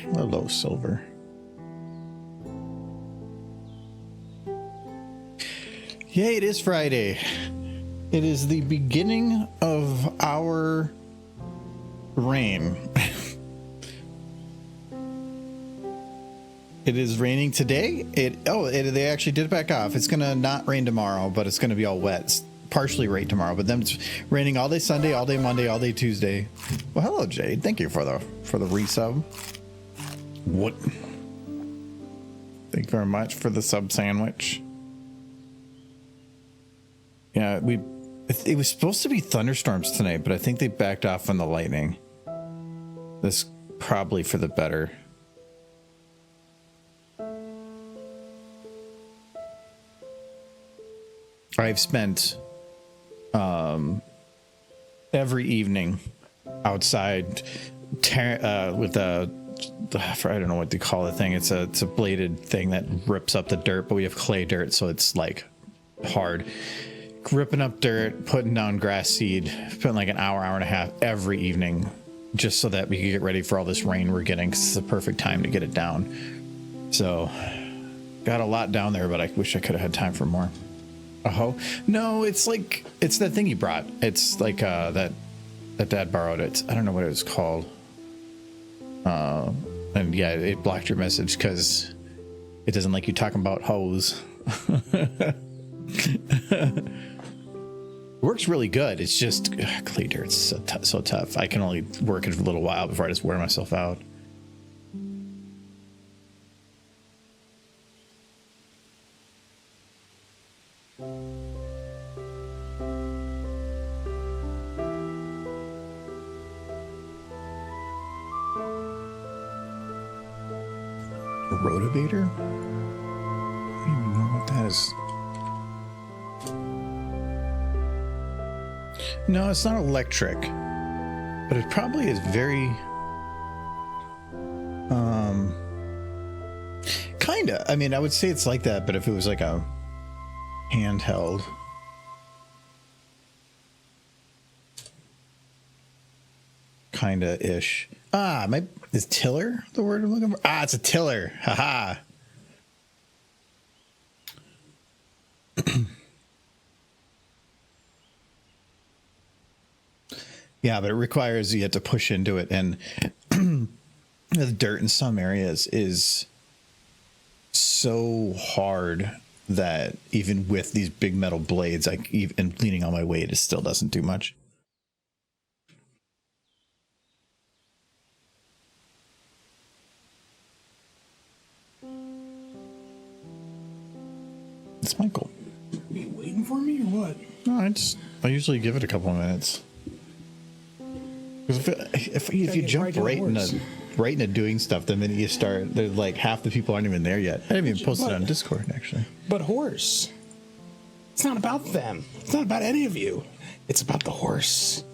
Hello, Silver. Yay, it is Friday. It is the beginning of our rain. It is raining today. They actually did it back off. It's gonna not rain tomorrow, but it's gonna be all wet. It's partially rain tomorrow, but then it's raining all day Sunday, all day Monday, all day Tuesday. Well, hello, Jade. Thank you for the resub. What? Thank you very much for the sub sandwich. Yeah, it was supposed to be thunderstorms tonight, but I think they backed off on the lightning. This probably for the better. I've spent every evening outside with I don't know what to call the thing. It's a bladed thing that rips up the dirt, but we have clay dirt, so it's like hard. Ripping up dirt, putting down grass seed, spent like an hour and a half every evening just so that we could get ready for all this rain we're getting, because it's the perfect time to get it down. So got a lot down there, but I wish I could have had time for more. Oh no, it's that thing you brought. It's like that Dad borrowed it. I don't know what it was called. And yeah, it blocked your message because it doesn't like you talking about hose. Works really good. It's just clay dirt's so tough. I can only work it for a little while before I just wear myself out. A rotavator? I don't even know what that is. No, it's not electric, but it probably is very, kinda. I mean, I would say it's like that, but if it was like a handheld. Kinda-ish. Is tiller the word I'm looking for? It's a tiller. Haha. Yeah, but it requires you have to push into it, and the dirt in some areas is so hard that even with these big metal blades, and leaning on my weight, it still doesn't do much. It's Michael. Are you waiting for me or what? No, I usually give it a couple of minutes. Because if you jump right into doing stuff, the minute you start, there's like half the people aren't even there yet. I didn't even post it on Discord, actually. But horse. It's not about them. It's not about any of you. It's about the horse.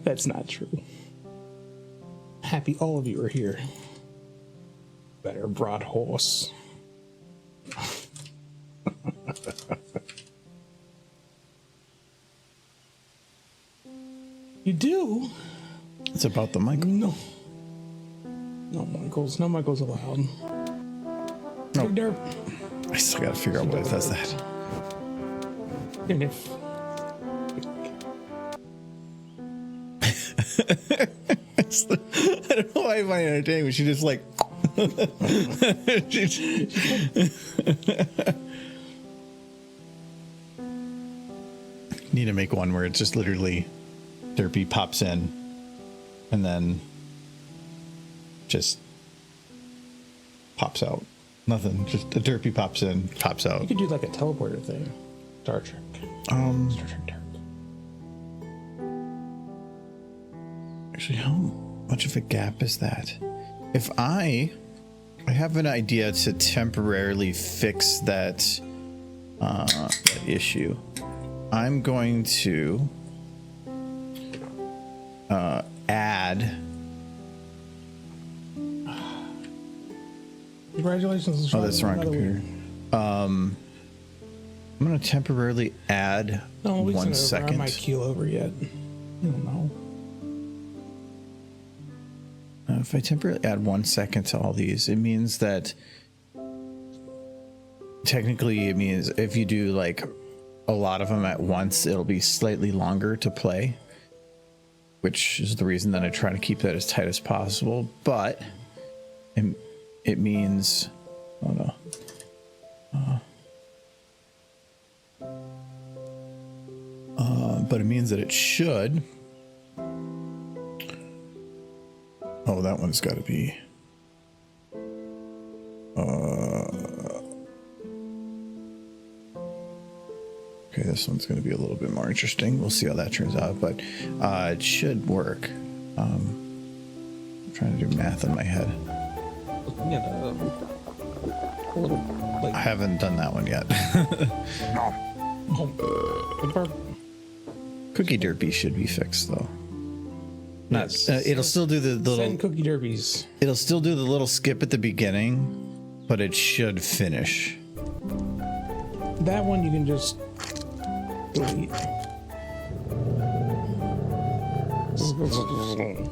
That's not true. Happy all of you are here. Better broad horse. You do? It's about the Michael. No Michaels allowed. No. Derp. I still gotta figure out what it does that. And if I don't know why I find it entertaining, but she just like need to make one where it's just literally Derpy pops in and then just pops out. Nothing, just a Derpy pops in, pops out. you could do like a teleporter thing. Star Trek. Star Trek Derp. Actually, how much of a gap is that? If I have an idea to temporarily fix that issue, I'm going to add. Congratulations. Oh, that's the wrong computer. I'm going to temporarily add 1 second. I might keel over yet. I don't know. if I temporarily add 1 second to all these, it means that technically it means if you do like a lot of them at once, it'll be slightly longer to play, which is the reason that I try to keep that as tight as possible. But it means, oh no. But it means that it should. Oh, that one's got to be. Okay, this one's going to be a little bit more interesting. We'll see how that turns out, but it should work. I'm trying to do math in my head. Looking at a little, like, I haven't done that one yet. Cookie Derpy should be fixed though. Not. It'll still do the little. Send Cookie Derpies. It'll still do the little skip at the beginning, but it should finish. That one you can just delete.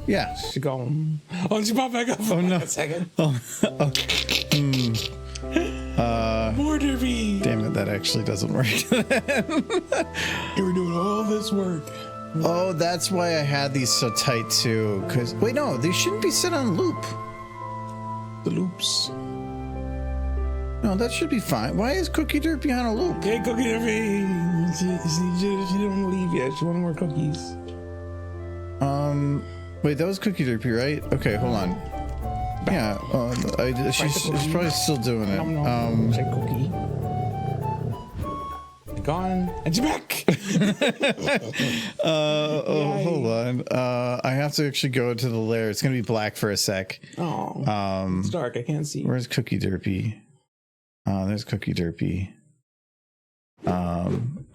Yeah. She's gone. Oh, she popped back up. Oh no. A second. Oh. More Derpy. Damn it! That actually doesn't work. You were doing all this work. Oh, that's why I had these so tight too. Cause wait, no, they shouldn't be set on loop. The loops. No, that should be fine. Why is Cookie Derpy on a loop? Hey, Cookie Derpy. She didn't leave yet. She wanted more cookies. Wait, that was Cookie Derpy, right? Okay, hold on. Yeah, she's probably still doing it. Check cookie. Gone and she's back. Hold on. I have to actually go to the lair. It's gonna be black for a sec. Oh, it's dark. I can't see. Where's Cookie Derpy? There's Cookie Derpy. Bun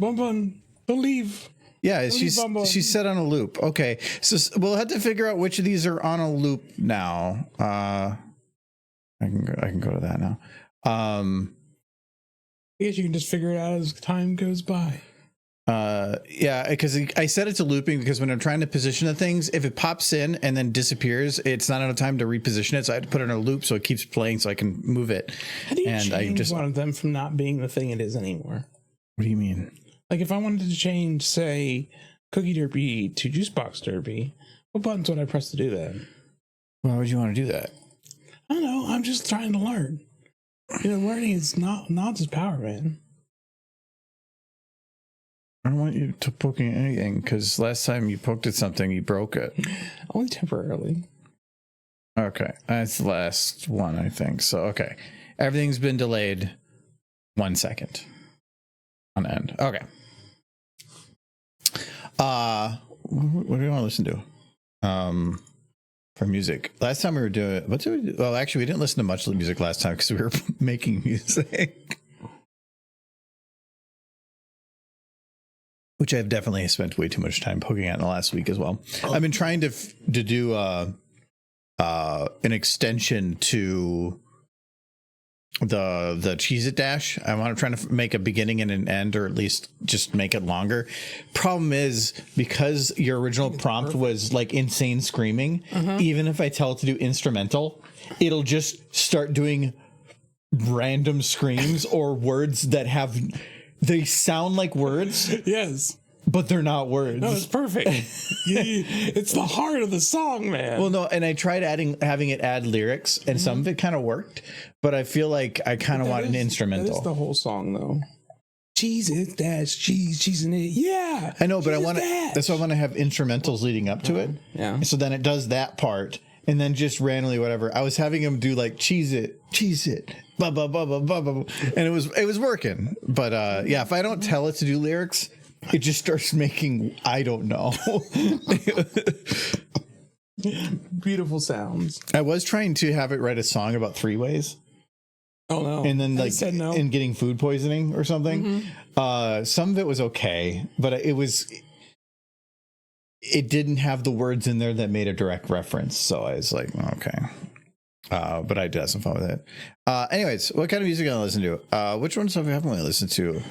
Bun, don't leave. Yeah, she's set on a loop. Okay, so we'll have to figure out which of these are on a loop now. I can go to that now. I guess you can just figure it out as time goes by. Yeah, because I set it to looping because when I'm trying to position the things, if it pops in and then disappears, it's not enough time to reposition it. So I had to put it in a loop so it keeps playing so I can move it. How do you change one of them from not being the thing it is anymore? What do you mean? Like if I wanted to change, say, Cookie Derpy to Juicebox Derpy, what buttons would I press to do that? Why would you want to do that? I don't know. I'm just trying to learn. You know, learning is not just power, man. I don't want you to poking anything because last time you poked at something, you broke it. Only temporarily. Okay, that's the last one, I think. So, okay. Everything's been delayed 1 second on end. Okay. What do you want to listen to? For music. Last time we were doing, what did we do? Well, actually, we didn't listen to much music last time because we were making music. Which I've definitely spent way too much time poking at in the last week as well. I've been trying to do an extension to the Cheez-It Dash. I'm trying to make a beginning and an end, or at least just make it longer. Problem is, because your original prompt was like insane screaming, even if I tell it to do instrumental, it'll just start doing random screams or words that they sound like words. Yes. But they're not words. No, it's perfect. It's the heart of the song, man. Well, no, and I tried having it add lyrics, and some of it kind of worked, but I feel like I kind of want an instrumental. That is the whole song, though. Cheese it, dash, cheese in it. Yeah. I know, but I want to. That's why I want to have instrumentals leading up to it. Yeah. So then it does that part, and then just randomly whatever. I was having him do like cheese it, blah blah blah blah blah blah, and it was working. But yeah, if I don't tell it to do lyrics, it just starts making, I don't know. Beautiful sounds. I was trying to have it write a song about 3 ways. Oh no. And then like said no. and getting food poisoning or something. Some of it was okay, but it didn't have the words in there that made a direct reference. So I was like, okay. But I did have some fun with it. Anyways, what kind of music am I gonna listen to? Which ones haven't we listened to?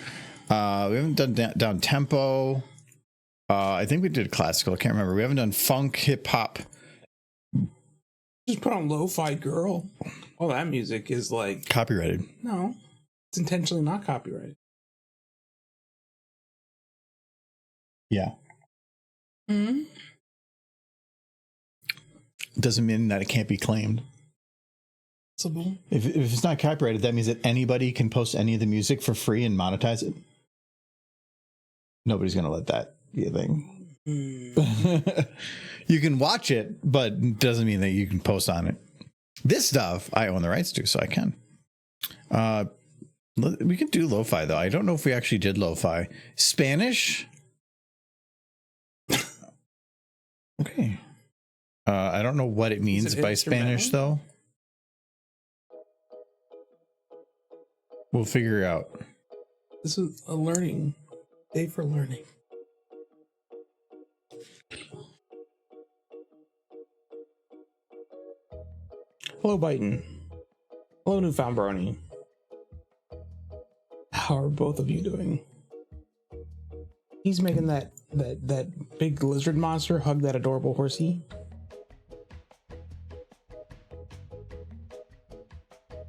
We haven't done down tempo. I think we did classical. I can't remember. We haven't done funk, hip hop. Just put on Lo-Fi Girl. All that music is like Copyrighted. no, it's intentionally not copyrighted. Yeah. Hmm. Doesn't mean that it can't be claimed. Possible. If it's not copyrighted, that means that anybody can post any of the music for free and monetize it. Nobody's going to let that be a thing. You can watch it, but doesn't mean that you can post on it. This stuff I own the rights to, so I can. We can do lo-fi though. I don't know if we actually did lo-fi. Spanish. Okay. I don't know what it means by Spanish though. We'll figure it out. This is a learning day for learning. Hello, Byton. Hello, Newfound Brony. How are both of you doing? He's making that big lizard monster hug that adorable horsey.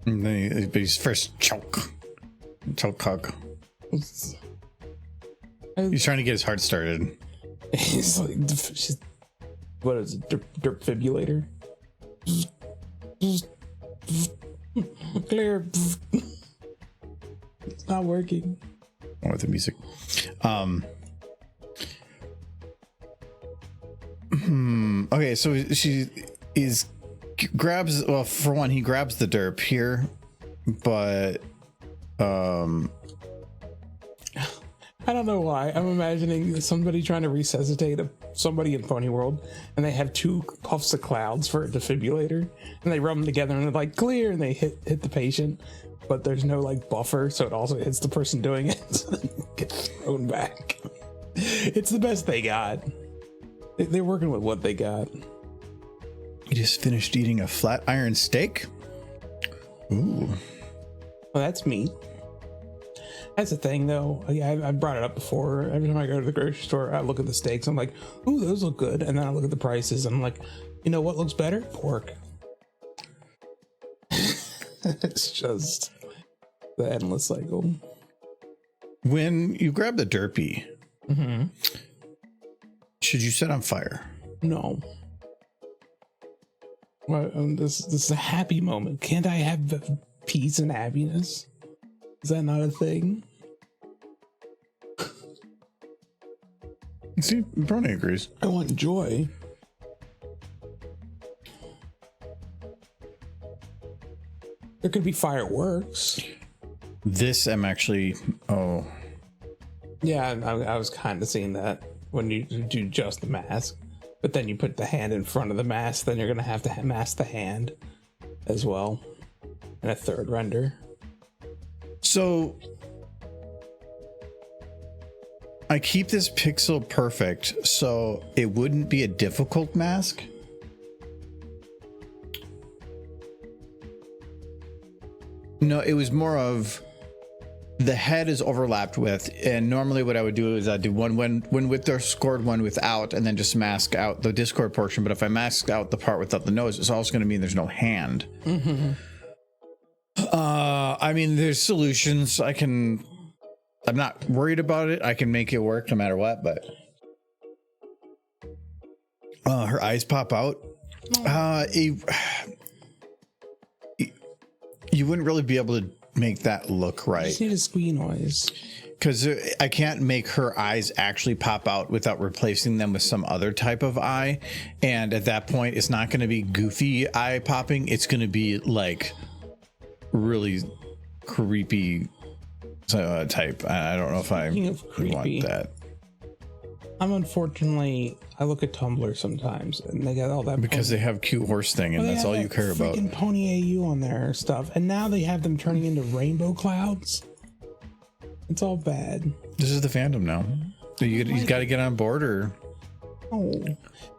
And then he's first choke hug. He's trying to get his heart started. He's like, what is it? Derp Clear. It's not working. With the music. Okay, so he grabs. Well, for one, he grabs the derp here, but I don't know why. I'm imagining somebody trying to resuscitate somebody in Pony World, and they have two puffs of clouds for a defibrillator, and they rub them together, and they're like clear, and they hit the patient, but there's no like buffer, so it also hits the person doing it, so then it gets thrown back. It's the best they got. They're working with what they got. He just finished eating a flat iron steak. Ooh. Well, that's meat. That's the thing, though. I brought it up before. Every time I go to the grocery store, I look at the steaks. I'm like, ooh, those look good. And then I look at the prices. And I'm like, you know what looks better? Pork. It's just the endless cycle. When you grab the derpy, should you set on fire? No. Well, this is a happy moment. Can't I have peace and happiness? Is that not a thing? See, Brony agrees. I want joy. There could be fireworks. This I'm actually. Oh. Yeah, I was kind of seeing that when you do just the mask. But then you put the hand in front of the mask, then you're going to have to mask the hand as well. And a third render. So I keep this pixel perfect so it wouldn't be a difficult mask. No, it was more of the head is overlapped with, and normally what I would do is I'd do one when with the scored, one without, and then just mask out the Discord portion. But if I mask out the part without the nose, it's also going to mean there's no hand. I mean, there's solutions. I'm not worried about it. I can make it work no matter what, but her eyes pop out. You wouldn't really be able to make that look right. I just need a squeak noise. Because I can't make her eyes actually pop out without replacing them with some other type of eye. And at that point, it's not going to be goofy eye popping. It's going to be like really creepy type. I don't know if I want that. I look at Tumblr sometimes, and they got all that because they have cute horse thing, and that's all you care about. Freaking Pony AU on their stuff, and now they have them turning into rainbow clouds. It's all bad. This is the fandom now. You got to get on board, or oh,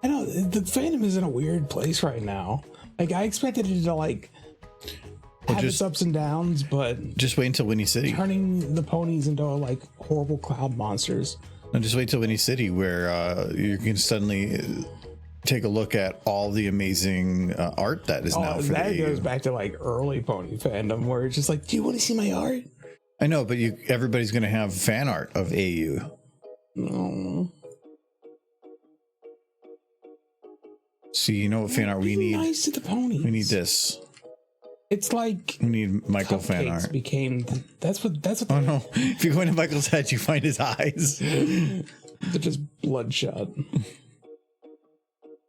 I know the fandom is in a weird place right now. Like I expected it to like have its ups and downs, but just wait until Winnie City. Turning the ponies into like horrible cloud monsters And just wait till Winnie City, where you can suddenly take a look at all the amazing art that is now for that the goes AU. back to like early pony fandom, where it's just like, do you want to see my art? I know, but everybody's going to have fan art of AU. No. See, you know what fan art we need? Nice to the ponies. We need this. It's like We need Michael fan cupcakes art. became. That's what. Oh no! If you go into Michael's head, you find his eyes. They're just bloodshot.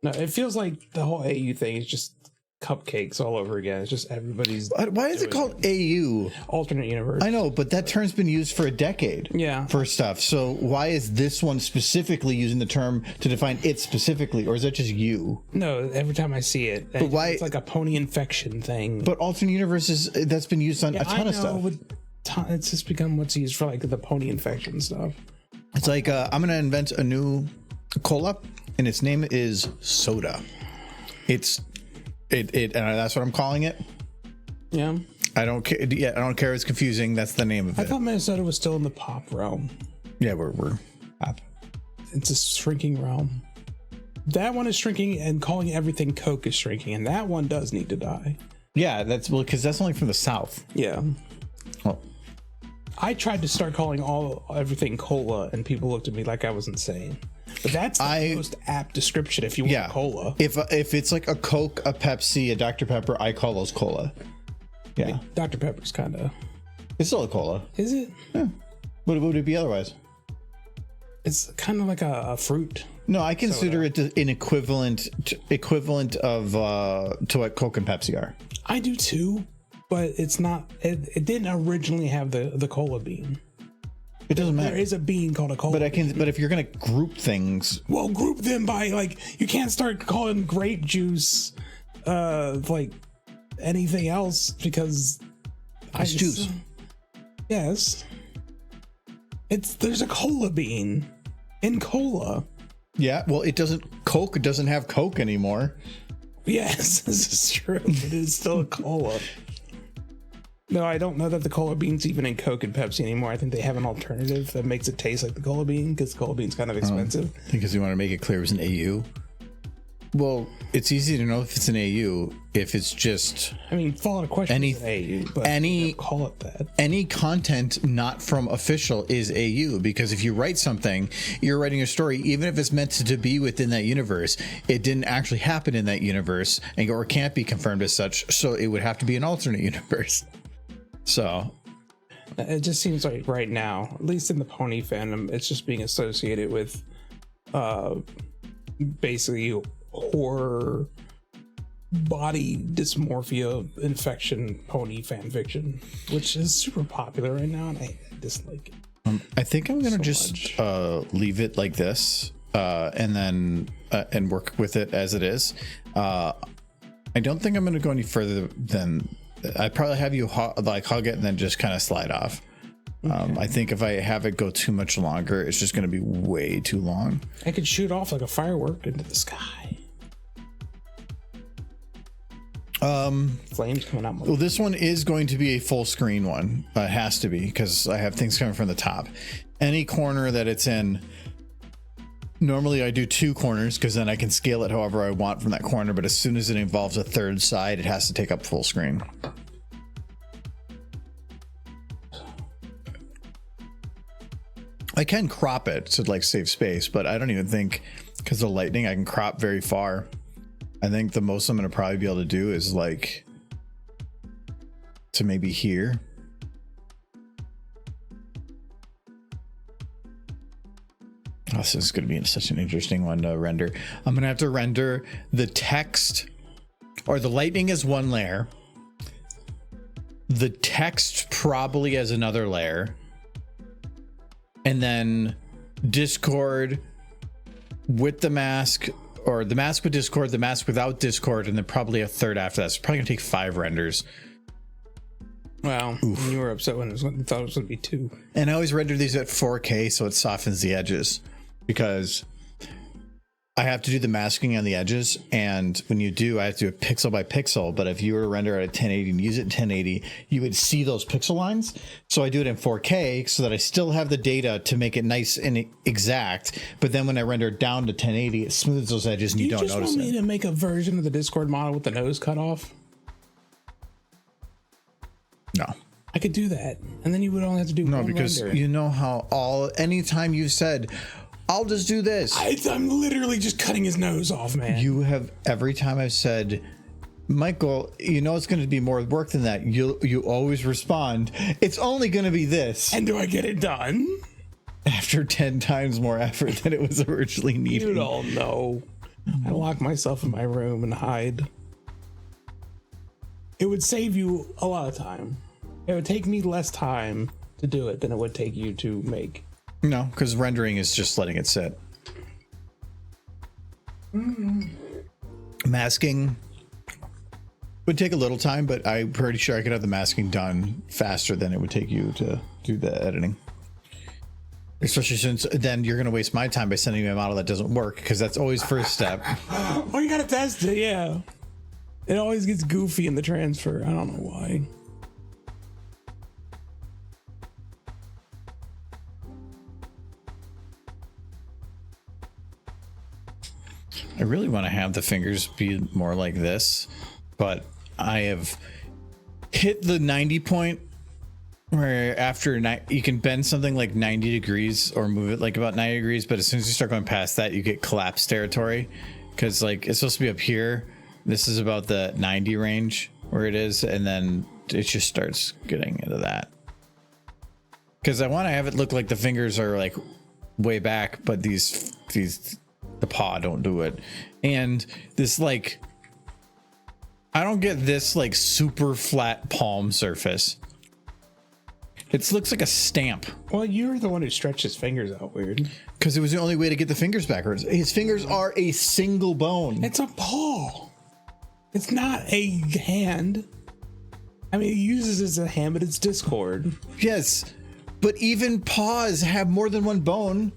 No, it feels like the whole AU thing is just cupcakes all over again. It's just everybody's. Why is it called AU? Alternate universe. I know, but that term's been used for a decade. Yeah. For stuff. So why is this one specifically using the term to define it specifically, or is that just you? No, every time I see it, But why? it's like a pony infection thing. But alternate universes, that's been used on a ton of stuff. It's just become what's used for like the pony infection stuff. It's like I'm gonna invent a new cola, and its name is soda. And that's what I'm calling it. Yeah. I don't care. Yeah, I don't care. It's confusing. That's the name of I it. thought Minnesota was still in the pop realm. Yeah, we're up. It's a shrinking realm. That one is shrinking, and calling everything Coke is shrinking, and that one does need to die. Yeah, because that's only from the South. Yeah. Oh. I tried to start calling everything cola, and people looked at me like I was insane. But that's the most apt description if you want cola. If it's like a Coke, a Pepsi, a Dr. Pepper, I call those cola. Yeah. Dr. Pepper's kind of. It's still a cola. Is it? Yeah. What would it be otherwise? It's kind of like a fruit. No, I consider it an equivalent of to what Coke and Pepsi are. I do too, but it's not. It didn't originally have the cola bean. It doesn't matter. There is a bean called a cola. But if you're gonna group things, well, group them by like you can't start calling grape juice, like anything else because it's juice. Yes, there's a cola bean in cola. Yeah, well, Coke doesn't have Coke anymore. Yes, this is true. It is still a cola. No, I don't know that the cola bean's even in Coke and Pepsi anymore. I think they have an alternative that makes it taste like the cola bean because cola bean's kind of expensive. Because you want to make it clear it was an AU. Well, it's easy to know if it's an AU if it's just. I mean, Fallout Question is an AU, but you don't call it that. Any content not from official is AU because if you write something, you're writing a story, even if it's meant to be within that universe, it didn't actually happen in that universe or can't be confirmed as such. So it would have to be an alternate universe. So it just seems like right now, at least in the pony fandom, it's just being associated with basically horror, body dysmorphia, infection, pony fan fiction, which is super popular right now, and I dislike it. I think I'm gonna leave it like this, and then and work with it as it is. I don't think I'm gonna go any further than. I'd probably have you hug it and then just kind of slide off. Okay. I think if I have it go too much longer, it's just going to be way too long. I could shoot off like a firework into the sky. Flames coming out. Well, this one is going to be a full screen one. It has to be because I have things coming from the top. Any corner that it's in. Normally I do 2 corners because then I can scale it however I want from that corner. But as soon as it involves a third side, it has to take up full screen. I can crop it to like save space, but I don't even think because of lightning I can crop very far. I think the most I'm going to probably be able to do is like to maybe here. Oh, this is going to be such an interesting one to render. I'm going to have to render the text or the lightning as one layer. The text probably as another layer. And then Discord with the mask or the mask with Discord, the mask without Discord, and then probably a third after that. It's probably going to take 5 renders. Wow. You were upset when you thought it was going to be 2. And I always render these at 4K so it softens the edges because I have to do the masking on the edges, and when you do, I have to do it pixel by pixel. But if you were to render at 1080 and use it in 1080, you would see those pixel lines. So I do it in 4K so that I still have the data to make it nice and exact. But then when I render it down to 1080, it smooths those edges, and you don't notice it. You just want me to make a version of the Discord model with the nose cut off? No. I could do that, and then you would only have to do one because render. you know how anytime you've said, I'll just do this. I'm literally just cutting his nose off, man. You have, every time I've said, Michael, you know it's going to be more work than that. You always respond, it's only going to be this. And do I get it done? After 10 times more effort than it was originally needed. You don't know. I lock myself in my room and hide. It would save you a lot of time. It would take me less time to do it than it would take you to make. No, because rendering is just letting it sit. Masking would take a little time, but I'm pretty sure I could have the masking done faster than it would take you to do the editing. Especially since then you're going to waste my time by sending me a model that doesn't work, because that's always first step. Oh, you got to test it, yeah. It always gets goofy in the transfer. I don't know why. I really want to have the fingers be more like this, but I have hit the 90 point where after you can bend something like 90 degrees or move it like about 90 degrees, but as soon as you start going past that, you get collapse territory, because like it's supposed to be up here. This is about the 90 range where it is, and then it just starts getting into that. Because I want to have it look like the fingers are like way back, but these the paw don't do it. And this, like, I don't get this like super flat palm surface. It looks like a stamp. Well, you're the one who stretched his fingers out weird. Because it was the only way to get the fingers backwards. His fingers are a single bone. It's a paw. It's not a hand. I mean, it uses it as a hand, but it's Discord. Yes, but even paws have more than one bone.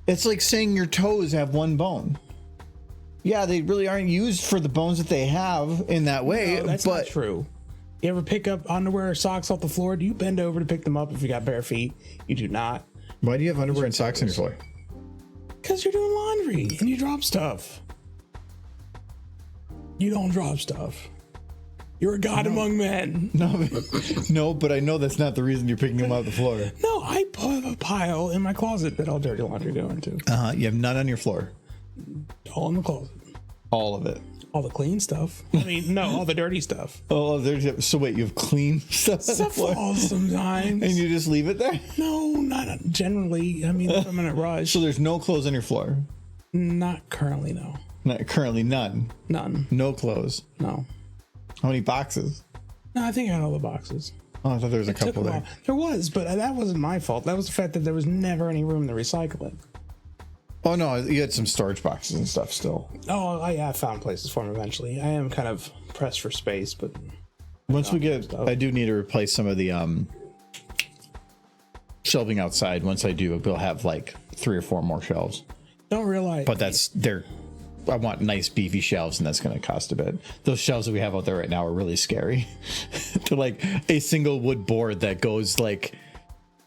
It's like saying your toes have one bone. Yeah, they really aren't used for the bones that they have in that way. No, that's not true. You ever pick up underwear or socks off the floor? Do you bend over to pick them up if you got bare feet? You do not. Why do you have underwear and socks on your floor? Because you're doing laundry and you drop stuff. You don't drop stuff. You're a god among men. No, but I know that's not the reason you're picking them off the floor. No, I put a pile in my closet that all dirty laundry go into. You have none on your floor. All in the closet. All of it. All the clean stuff. I mean, no, all the dirty stuff. Oh, there's so wait, you have clean stuff on the floor? Falls sometimes. And you just leave it there? No, not generally. I mean, if I'm in a rush. So there's no clothes on your floor? Not currently, no. Not currently, none. None. No clothes. No. How many boxes? No, I think I had all the boxes. Oh, I thought there was a couple there. There was, but that wasn't my fault. That was the fact that there was never any room to recycle it. Oh no, you had some storage boxes and stuff still. Oh, I found places for them eventually. I am kind of pressed for space, but once we get, I do need to replace some of the shelving outside. Once I do, we'll have like 3 or 4 more shelves. don't realize. But I want nice beefy shelves, and that's going to cost a bit. Those shelves that we have out there right now are really scary. They're like a single wood board that goes like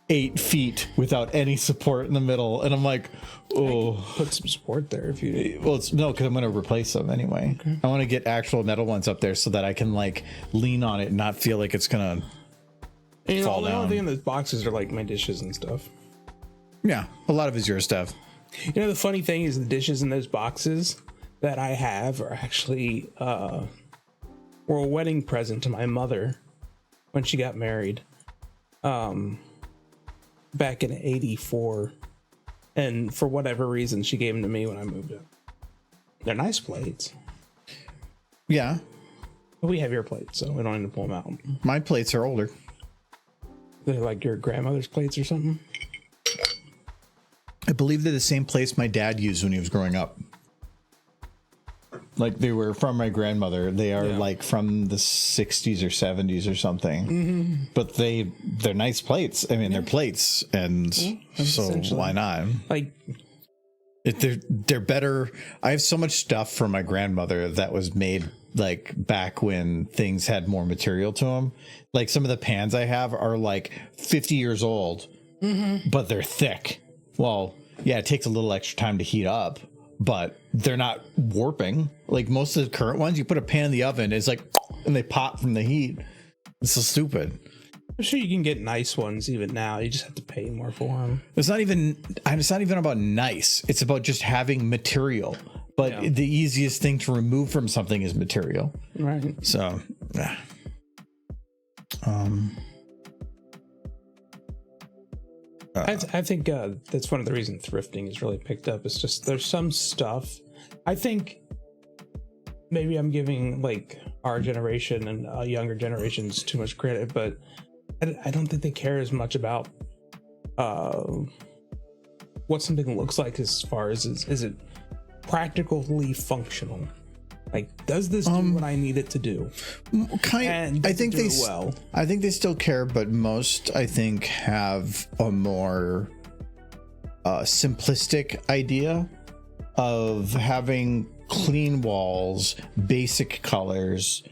8 feet without any support in the middle, and I'm like, oh, put some support there if you. Well, no, because I'm going to replace them anyway. Okay. I want to get actual metal ones up there so that I can like lean on it and not feel like it's going to fall down. The only thing in those boxes are like my dishes and stuff. Yeah, a lot of it's your stuff. You know, the funny thing is the dishes in those boxes that I have are actually were a wedding present to my mother when she got married back in '84, and for whatever reason she gave them to me when I moved up. They're nice plates. Yeah, we have your plates, so we don't need to pull them out. My plates are older. They're like your grandmother's plates or something. I believe they're the same place my dad used when he was growing up. Like they were from my grandmother. They are like from the 60s or 70s or something. Mm-hmm. But they're nice plates. I mean, they're plates, and so why not? Like They're better. I have so much stuff from my grandmother that was made like back when things had more material to them. Like some of the pans I have are like 50 years old, but they're thick. Well, yeah, it takes a little extra time to heat up, but they're not warping. Like most of the current ones, you put a pan in the oven, it's like, and they pop from the heat. It's so stupid. I'm sure you can get nice ones even now. You just have to pay more for them. It's not even about nice. It's about just having material. But the easiest thing to remove from something is material. Right. So, yeah. I think that's one of the reasons thrifting is really picked up. It's just there's some stuff. I think maybe I'm giving like our generation and younger generations too much credit, but I don't think they care as much about what something looks like as far as is it practically functional. Like, does this do what I need it to do? I think they still care, but most I think have a more simplistic idea of having clean walls, basic colors.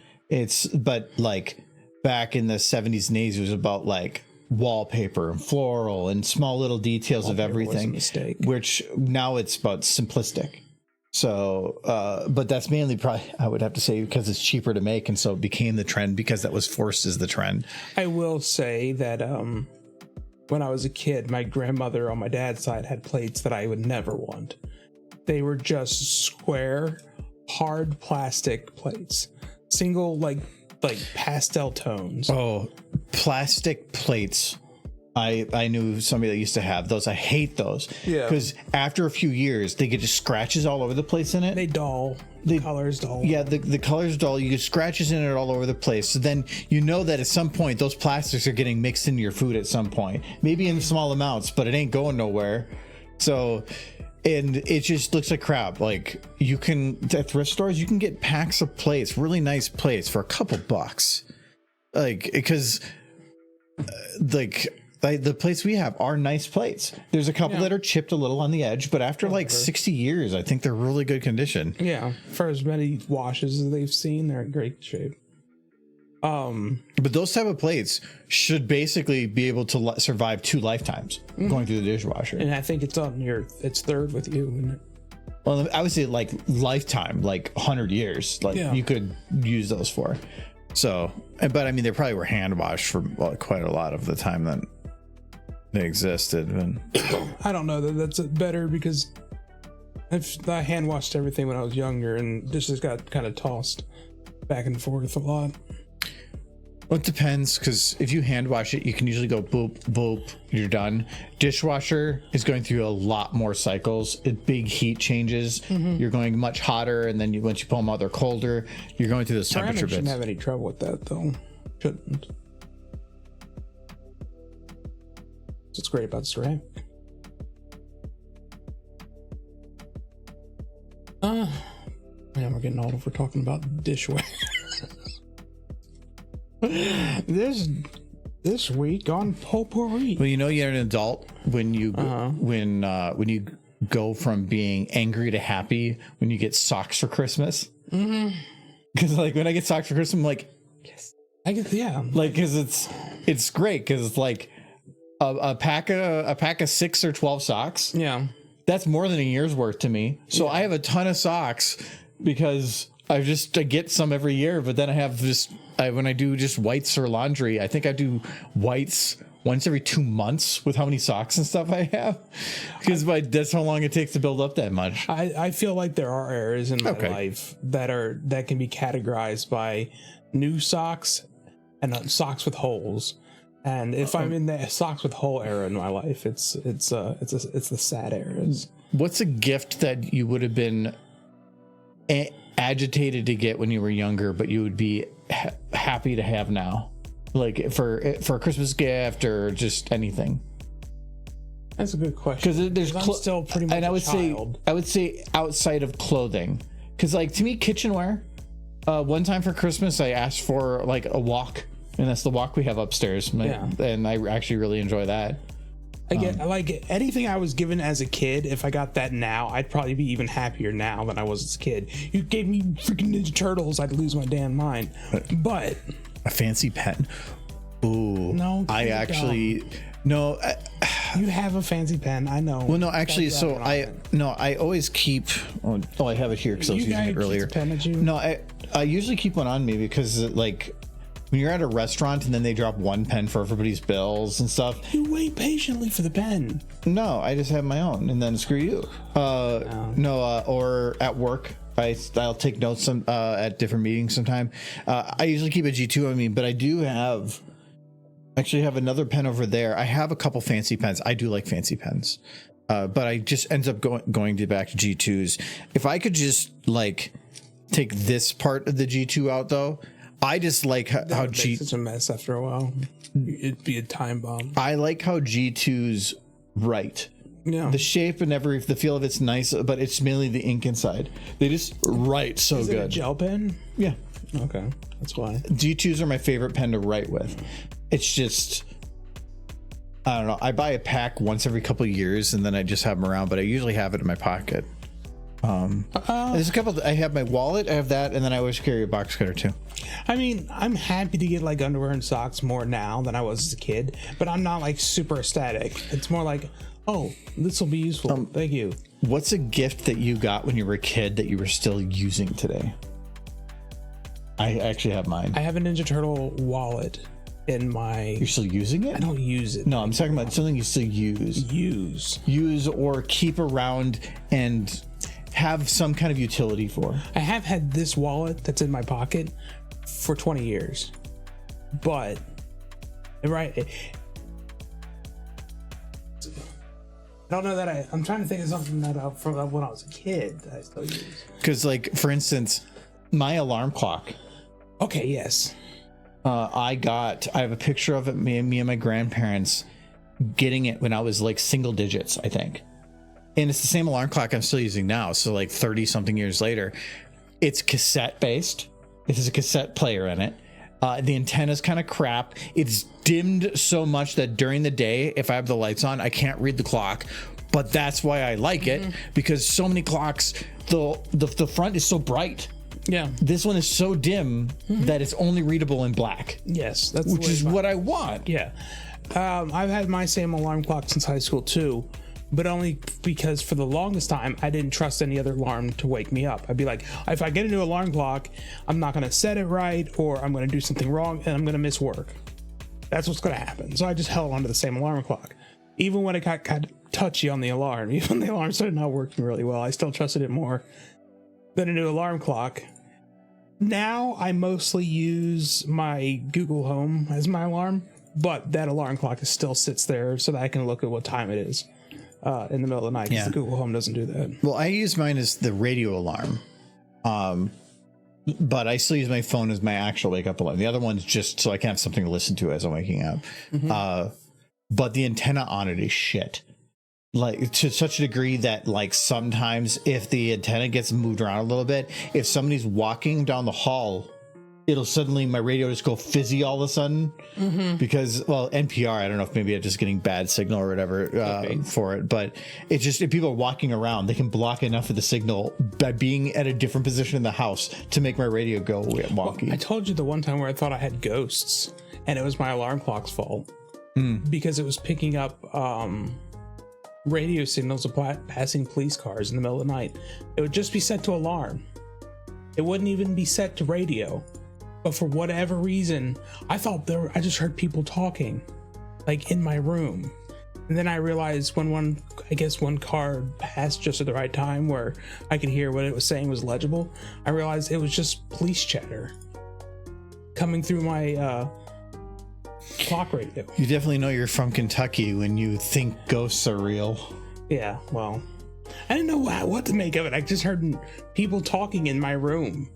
But like back in the 70s and 80s, it was about like wallpaper and floral and small little details of everything, which now it's about simplistic. So, but that's mainly probably, I would have to say, because it's cheaper to make. And so it became the trend because that was forced as the trend. I will say that when I was a kid, my grandmother on my dad's side had plates that I would never want. They were just square, hard plastic plates, single like pastel tones. Oh, plastic plates. I knew somebody that used to have those. I hate those. Yeah. Because after a few years, they get just scratches all over the place in it. They dull. The colors dull. Yeah, the colors dull. You get scratches in it all over the place. So then you know that at some point, those plastics are getting mixed into your food at some point. Maybe in small amounts, but it ain't going nowhere. So, and it just looks like crap. Like you can, at thrift stores, you can get packs of plates, really nice plates for a couple bucks. Like, because the plates we have are nice plates. There's a couple that are chipped a little on the edge, but after like 60 years, I think they're really good condition. Yeah. For as many washes as they've seen, they're in great shape. But those type of plates should basically be able to survive 2 lifetimes going through the dishwasher. And I think it's third with you, isn't it? Well, I would say like lifetime, like 100 years, like you could use those for. So, but I mean, they probably were hand washed for quite a lot of the time that they existed. And I don't know that that's better because I hand washed everything when I was younger and dishes got kind of tossed back and forth a lot. Well, it depends, because if you hand wash it, you can usually go boop, boop, you're done. Dishwasher is going through a lot more cycles. Big heat changes. You're going much hotter, and then once you pull them out, they're colder. You're going through those temperature bits. Shouldn't have any trouble with that, though. Shouldn't. That's what's great about ceramic. Man, we're getting old if we're talking about dishware. This week on Potpourri. Well, you know you're an adult when you when you go from being angry to happy when you get socks for Christmas. Because like when I get socks for Christmas, I'm like, yes, I get like because it's great because it's like a pack of 6 or 12 socks. Yeah, that's more than a year's worth to me. So I have a ton of socks because I get some every year, but then I have when I do just whites or laundry, I think I do whites once every 2 months with how many socks and stuff I have, because that's how long it takes to build up that much. I feel like there are areas in my life that can be categorized by new socks and socks with holes. And if I'm in the socks with hole era in my life, it's the sad eras. What's a gift that you would have been agitated to get when you were younger, but you would be happy to have now, like for a Christmas gift or just anything? That's a good question, because there's I'm still pretty much and I would say outside of clothing, because like to me, kitchenware. One time for Christmas, I asked for like a wok, and that's the wok we have upstairs. And I actually really enjoy that. I get like anything I was given as a kid. If I got that now, I'd probably be even happier now than I was as a kid. You gave me freaking Ninja Turtles, I'd lose my damn mind. But a fancy pen. Ooh, no, I actually no. You have a fancy pen, I know. Well, no, actually, so I always keep. Oh, I have it here because I was using it earlier. Pen at you? No, I usually keep one on me because like when you're at a restaurant and then they drop one pen for everybody's bills and stuff. You wait patiently for the pen. No, I just have my own, and then screw you. Or at work. I'll take notes at different meetings sometime. I usually keep a G2 on me, but I do actually have another pen over there. I have a couple fancy pens. I do like fancy pens, but I just ends up going back to G2s. If I could just like take this part of the G2 out though, I just like how G. Such a mess after a while. It'd be a time bomb. I like how G2s write. Yeah. The shape and the feel of it's nice, but it's mainly the ink inside. They just write so Is good. it a gel pen? Yeah. Okay, that's why. G2s are my favorite pen to write with. It's just, I don't know. I buy a pack once every couple of years and then I just have them around, but I usually have it in my pocket. There's a couple. I have my wallet. I have that, and then I always carry a box cutter too. I mean, I'm happy to get like underwear and socks more now than I was as a kid, but I'm not like super ecstatic. It's more like, oh, this will be useful. Thank you. What's a gift that you got when you were a kid that you were still using today? I actually have mine. I have a Ninja Turtle wallet in my. You're still using it? I don't use it. No, I'm talking about something you still use. Use or keep around and have some kind of utility for. I have had this wallet that's in my pocket for 20 years, but right. I don't know that I'm trying to think of something that from when I was a kid that I still use. Because, like, for instance, my alarm clock. Okay, yes. I have a picture of it, me and my grandparents getting it when I was like single digits, I think. And it's the same alarm clock I'm still using now. So like 30 something years later, it's cassette based. It has a cassette player in it. The antenna's kind of crap. It's dimmed so much that during the day, if I have the lights on, I can't read the clock. But that's why I like it, because so many clocks, the front is so bright. Yeah. This one is so dim that it's only readable in black. Yes, which is what I want. Yeah. I've had my same alarm clock since high school too, but only because for the longest time I didn't trust any other alarm to wake me up. I'd be like, if I get a new alarm clock, I'm not going to set it right, or I'm going to do something wrong and I'm going to miss work. That's what's going to happen. So I just held on to the same alarm clock. Even when it got kind of touchy on the alarm, even when the alarm started not working really well, I still trusted it more than a new alarm clock. Now I mostly use my Google Home as my alarm, but that alarm clock still sits there so that I can look at what time it is in the middle of the night, because the Google Home doesn't do that. Well, I use mine as the radio alarm, but I still use my phone as my actual wake up alarm. The other one's just so I can have something to listen to as I'm waking up. But the antenna on it is shit. Like, to such a degree that, like, sometimes if the antenna gets moved around a little bit, if somebody's walking down the hall, it'll suddenly, my radio just go fizzy all of a sudden. Because, well, NPR, I don't know if maybe I'm just getting bad signal or whatever for it, but it's just, if people are walking around, they can block enough of the signal by being at a different position in the house to make my radio go wonky. Well, I told you the one time where I thought I had ghosts, and it was my alarm clock's fault. Because it was picking up radio signals of passing police cars in the middle of the night. It would just be set to alarm. It wouldn't even be set to radio. But for whatever reason, I thought I just heard people talking, like in my room. And then I realized when one car passed just at the right time where I could hear what it was saying was legible, I realized it was just police chatter coming through my clock radio. You definitely know you're from Kentucky when you think ghosts are real. Yeah, well, I didn't know what to make of it. I just heard people talking in my room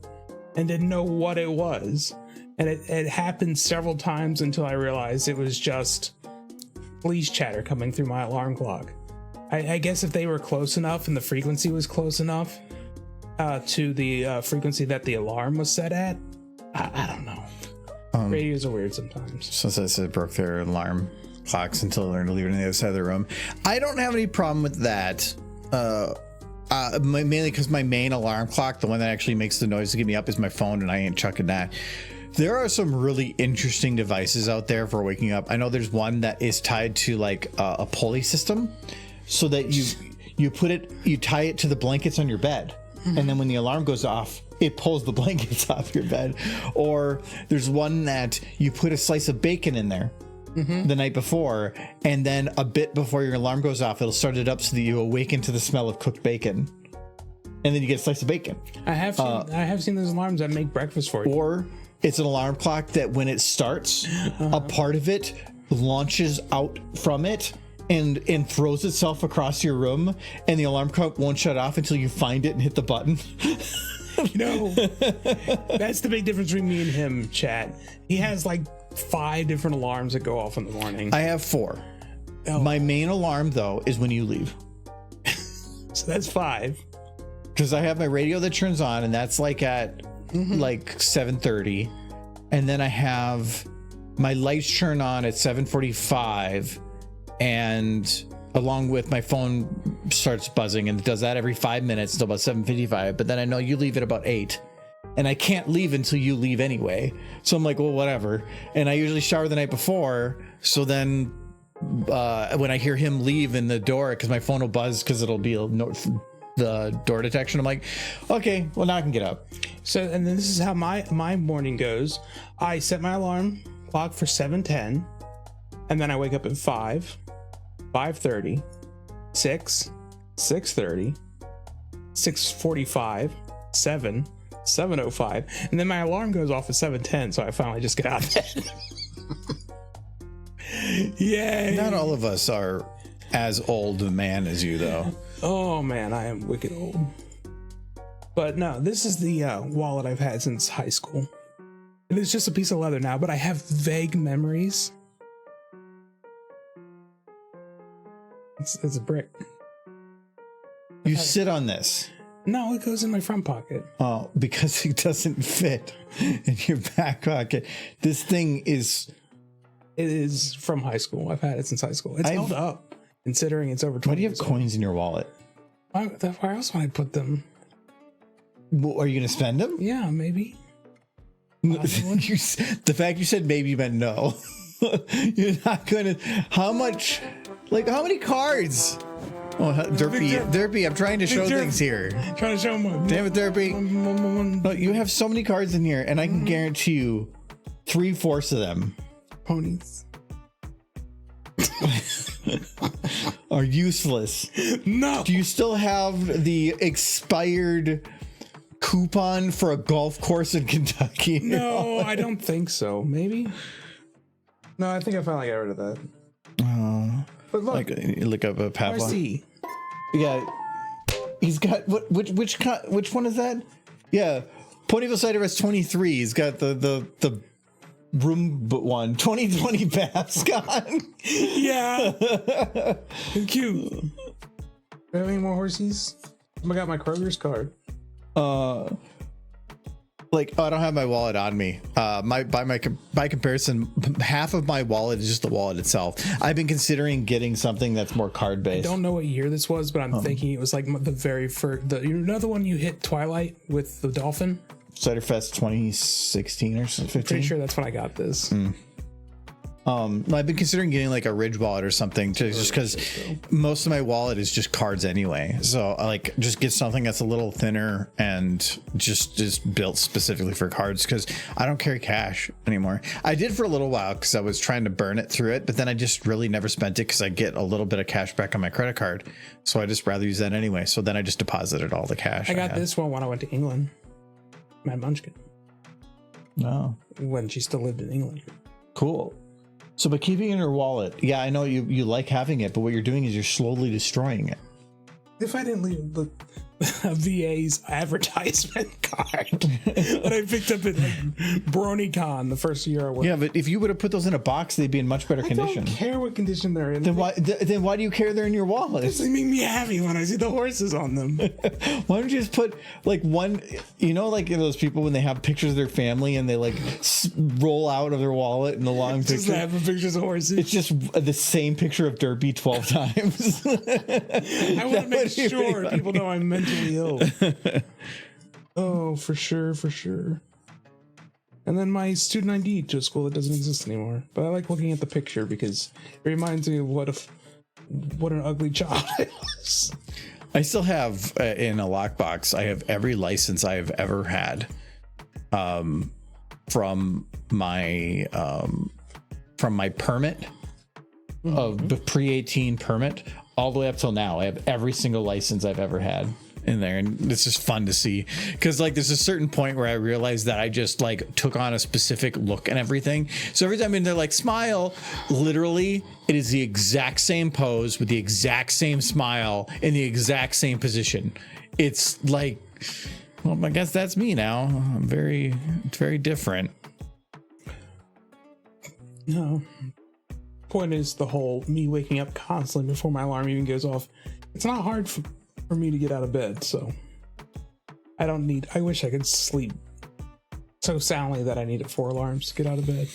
and didn't know what it was. And it happened several times until I realized it was just police chatter coming through my alarm clock. I guess if they were close enough and the frequency was close enough to the frequency that the alarm was set at, I don't know. Radios are weird sometimes. Since I said broke their alarm clocks until I learned to leave it on the other side of the room. I don't have any problem with that. Mainly because my main alarm clock, the one that actually makes the noise to get me up, is my phone, and I ain't chucking that. There are some really interesting devices out there for waking up. I know there's one that is tied to like a pulley system, so that you tie it to the blankets on your bed, and then when the alarm goes off, it pulls the blankets off your bed. Or there's one that you put a slice of bacon in there the night before, and then a bit before your alarm goes off, it'll start it up so that you awaken to the smell of cooked bacon, and then you get a slice of bacon. I have seen those alarms that make breakfast for you. Or it's an alarm clock that when it starts, a part of it launches out from it and throws itself across your room, and the alarm clock won't shut off until you find it and hit the button. That's the big difference between me and him, chat. He has like 5 different alarms that go off in the morning. I have 4. Oh. My main alarm, though, is when you leave. So that's 5. Because I have my radio that turns on, and that's like at like 7:30. And then I have my lights turn on at 7:45, and along with my phone starts buzzing, and it does that every 5 minutes until about 7:55. But then I know you leave at about 8, and I can't leave until you leave anyway. So I'm like, well, whatever. And I usually shower the night before. So then when I hear him leave in the door, because my phone will buzz because it'll be the door detection, I'm like, okay, well, now I can get up. So, and then this is how my morning goes. I set my alarm clock for 7:10, and then I wake up at 5, 5:30, 6, 6:30, 6:45, 7, 7:05, and then my alarm goes off at 7:10, so I finally just get out of bed. Yay! Not all of us are as old a man as you, though. Oh man, I am wicked old. But no, this is the wallet I've had since high school. It is just a piece of leather now, but I have vague memories. It's a brick. You sit on this. No, it goes in my front pocket. Oh, because it doesn't fit in your back pocket. This thing is... It is from high school. I've had it since high school. It's held up, considering it's over 20 Why do you have years old. coins in your wallet? Where else would I put them? Well, are you going to spend them? Yeah, maybe. The fact you said maybe meant no. You're not going to... How much... Like, how many cards? Oh, Derpy, I'm trying to show things here. Trying to show them. Damn it, Derpy. No, you have so many cards in here, and I can guarantee you 3/4 of them Ponies are useless. No. Do you still have the expired coupon for a golf course in Kentucky? No, I don't think so. Maybe. No, I think I finally got rid of that. But look, Like, you look up a Pavlov. RC. Yeah, he's got which one is that? Yeah, Ponyville Cider has 23. He's got the room but one 2020 Babscon. Yeah. Cute. Do I have any more horsies? I got my Kroger's card. Like, I don't have my wallet on me. By comparison, half of my wallet is just the wallet itself. I've been considering getting something that's more card based. I don't know what year this was, but I'm thinking it was like the very first. You know the one you hit Twilight with the dolphin? Ciderfest 2016 or 15. Pretty sure that's when I got this. I've been considering getting like a Ridge wallet or something, just because most of my wallet is just cards anyway. So I like just get something that's a little thinner and just built specifically for cards, because I don't carry cash anymore. I did for a little while because I was trying to burn it through it, but then I just really never spent it because I get a little bit of cash back on my credit card. So I just rather use that anyway. So then I just deposited all the cash. I got this one when I went to England. Mad Munchkin. No. When she still lived in England. Cool. So by keeping it in your wallet, yeah, I know you like having it, but what you're doing is you're slowly destroying it. If I didn't leave, the a VA's advertisement card that I picked up at like BronyCon the first year I worked. Yeah, but if you would have put those in a box, they'd be in much better condition. I don't care what condition they're in. Then why do you care they're in your wallet? They make me happy when I see the horses on them. Why don't you just put like one, like those people when they have pictures of their family and they like roll out of their wallet in the long picture. Just have pictures of horses. It's just the same picture of Derpy 12 times. I want to make sure people know I'm mentally ill. Oh, for sure. And then my student ID to a school that doesn't exist anymore. But I like looking at the picture because it reminds me of what an ugly child I was. I still have in a lockbox. I have every license I have ever had, from my permit, of the pre-18 permit, all the way up till now. I have every single license I've ever had in there, and it's just fun to see because like there's a certain point where I realized that I just like took on a specific look and everything. So every time they're like smile, literally it is the exact same pose with the exact same smile in the exact same position. It's like, well, I guess that's me now. I'm very different. No, point is the whole me waking up constantly before my alarm even goes off. It's not hard for me to get out of bed, so I wish I could sleep so soundly that I needed 4 alarms to get out of bed.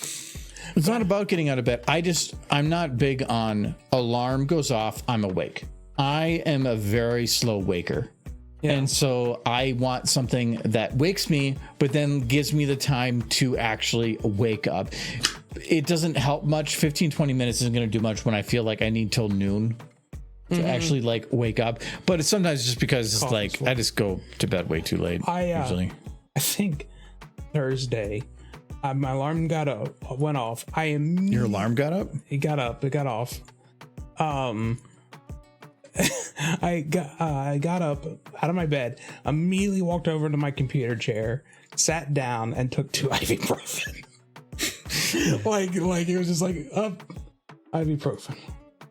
It's not about getting out of bed. I'm not big on alarm goes off, I'm awake. I am a very slow waker. Yeah. And so I want something that wakes me, but then gives me the time to actually wake up. It doesn't help much. 15-20 minutes isn't going to do much when I feel like I need till noon to actually like wake up. But it's sometimes just because it's like I just go to bed way too late. Usually, I think Thursday, my alarm went off. Your alarm got up? It got off. I got up out of my bed, immediately walked over to my computer chair, sat down, and took 2 ibuprofen. like it was just like up ibuprofen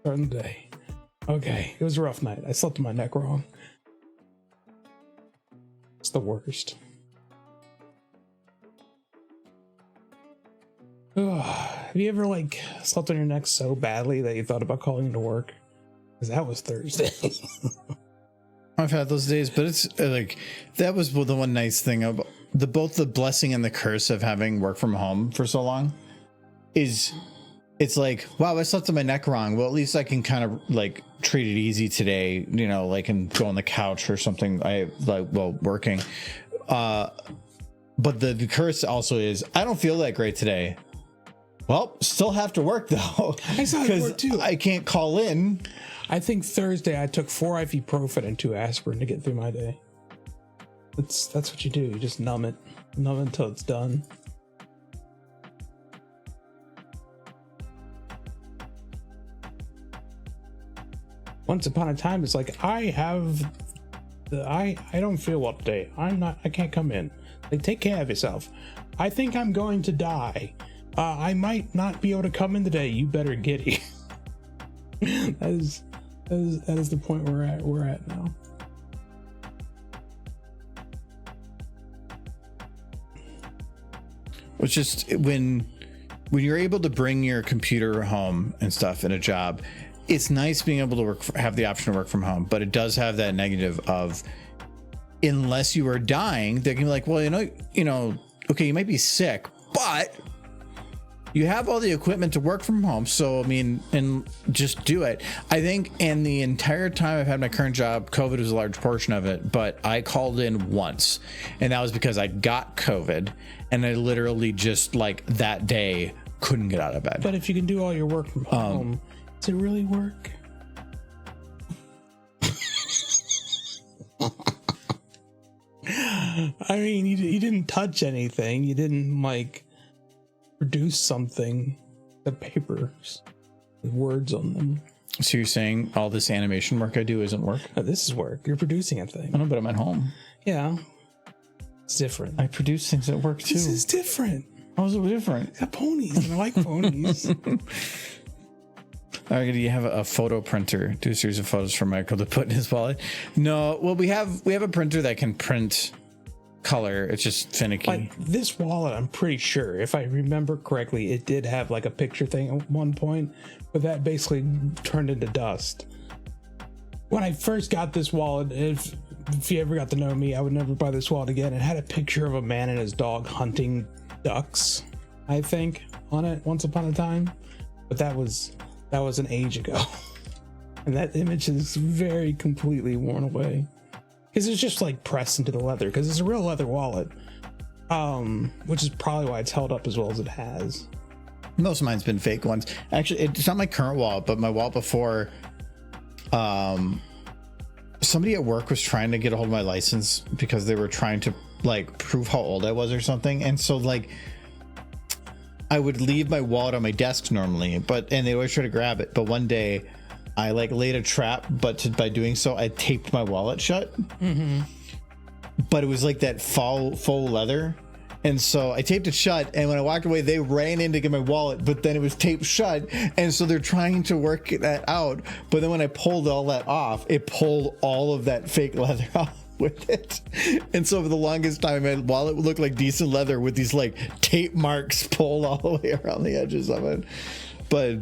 starting the day. Okay, it was a rough night. I slept my neck wrong. It's the worst. Have you ever like slept on your neck so badly that you thought about calling into work? Because that was Thursday. I've had those days, but it's like that was the one nice thing about both the blessing and the curse of having work from home for so long is it's like, wow, I slept on my neck wrong. Well, at least I can kind of like treat it easy today, like and go on the couch or something. Working. But the curse also is I don't feel that great today. Well, still have to work though. I still have to work too. I can't call in. I think Thursday I took 4 ibuprofen and 2 aspirin to get through my day. That's what you do. You just numb it until it's done. Once upon a time, it's like I don't feel well today. I can't come in. Like, take care of yourself. I think I'm going to die. I might not be able to come in today. You better get here. That is the point we're at now. It's just when you're able to bring your computer home and stuff in a job, it's nice being able to have the option to work from home, but it does have that negative of unless you are dying, they can be like, well, okay, you might be sick, but you have all the equipment to work from home. So, I mean, and just do it. I think in the entire time I've had my current job, COVID was a large portion of it, but I called in once, and that was because I got COVID and I literally just like that day couldn't get out of bed. But if you can do all your work from home, does it really work? I mean, you didn't touch anything. You didn't like produce something. The papers with words on them. So you're saying all this animation work I do isn't work? No, this is work. You're producing a thing. I know, but I'm at home. Yeah. It's different. I produce things at work too. This is different. How is it different? I got ponies and I like ponies. Do you have a photo printer? Do a series of photos for Michael to put in his wallet? No. Well, we have a printer that can print color. It's just finicky. Like this wallet, I'm pretty sure, if I remember correctly, it did have like a picture thing at one point, but that basically turned into dust. When I first got this wallet, if you ever got to know me, I would never buy this wallet again. It had a picture of a man and his dog hunting ducks, I think, on it once upon a time, but that was an age ago. And that image is very completely worn away because it's just like pressed into the leather, because it's a real leather wallet, which is probably why it's held up as well as it has. Most of mine's been fake ones. Actually, it's not my current wallet, but my wallet before. Somebody at work was trying to get a hold of my license because they were trying to like prove how old I was or something, and so like I would leave my wallet on my desk normally, and they always try to grab it. But one day I like laid a trap, but by doing so I taped my wallet shut. But it was like that faux leather, and so I taped it shut, and when I walked away they ran in to get my wallet, but then it was taped shut, and so they're trying to work that out. But then when I pulled all that off, it pulled all of that fake leather off with it, and so for the longest time my wallet would look like decent leather with these like tape marks pulled all the way around the edges of it. But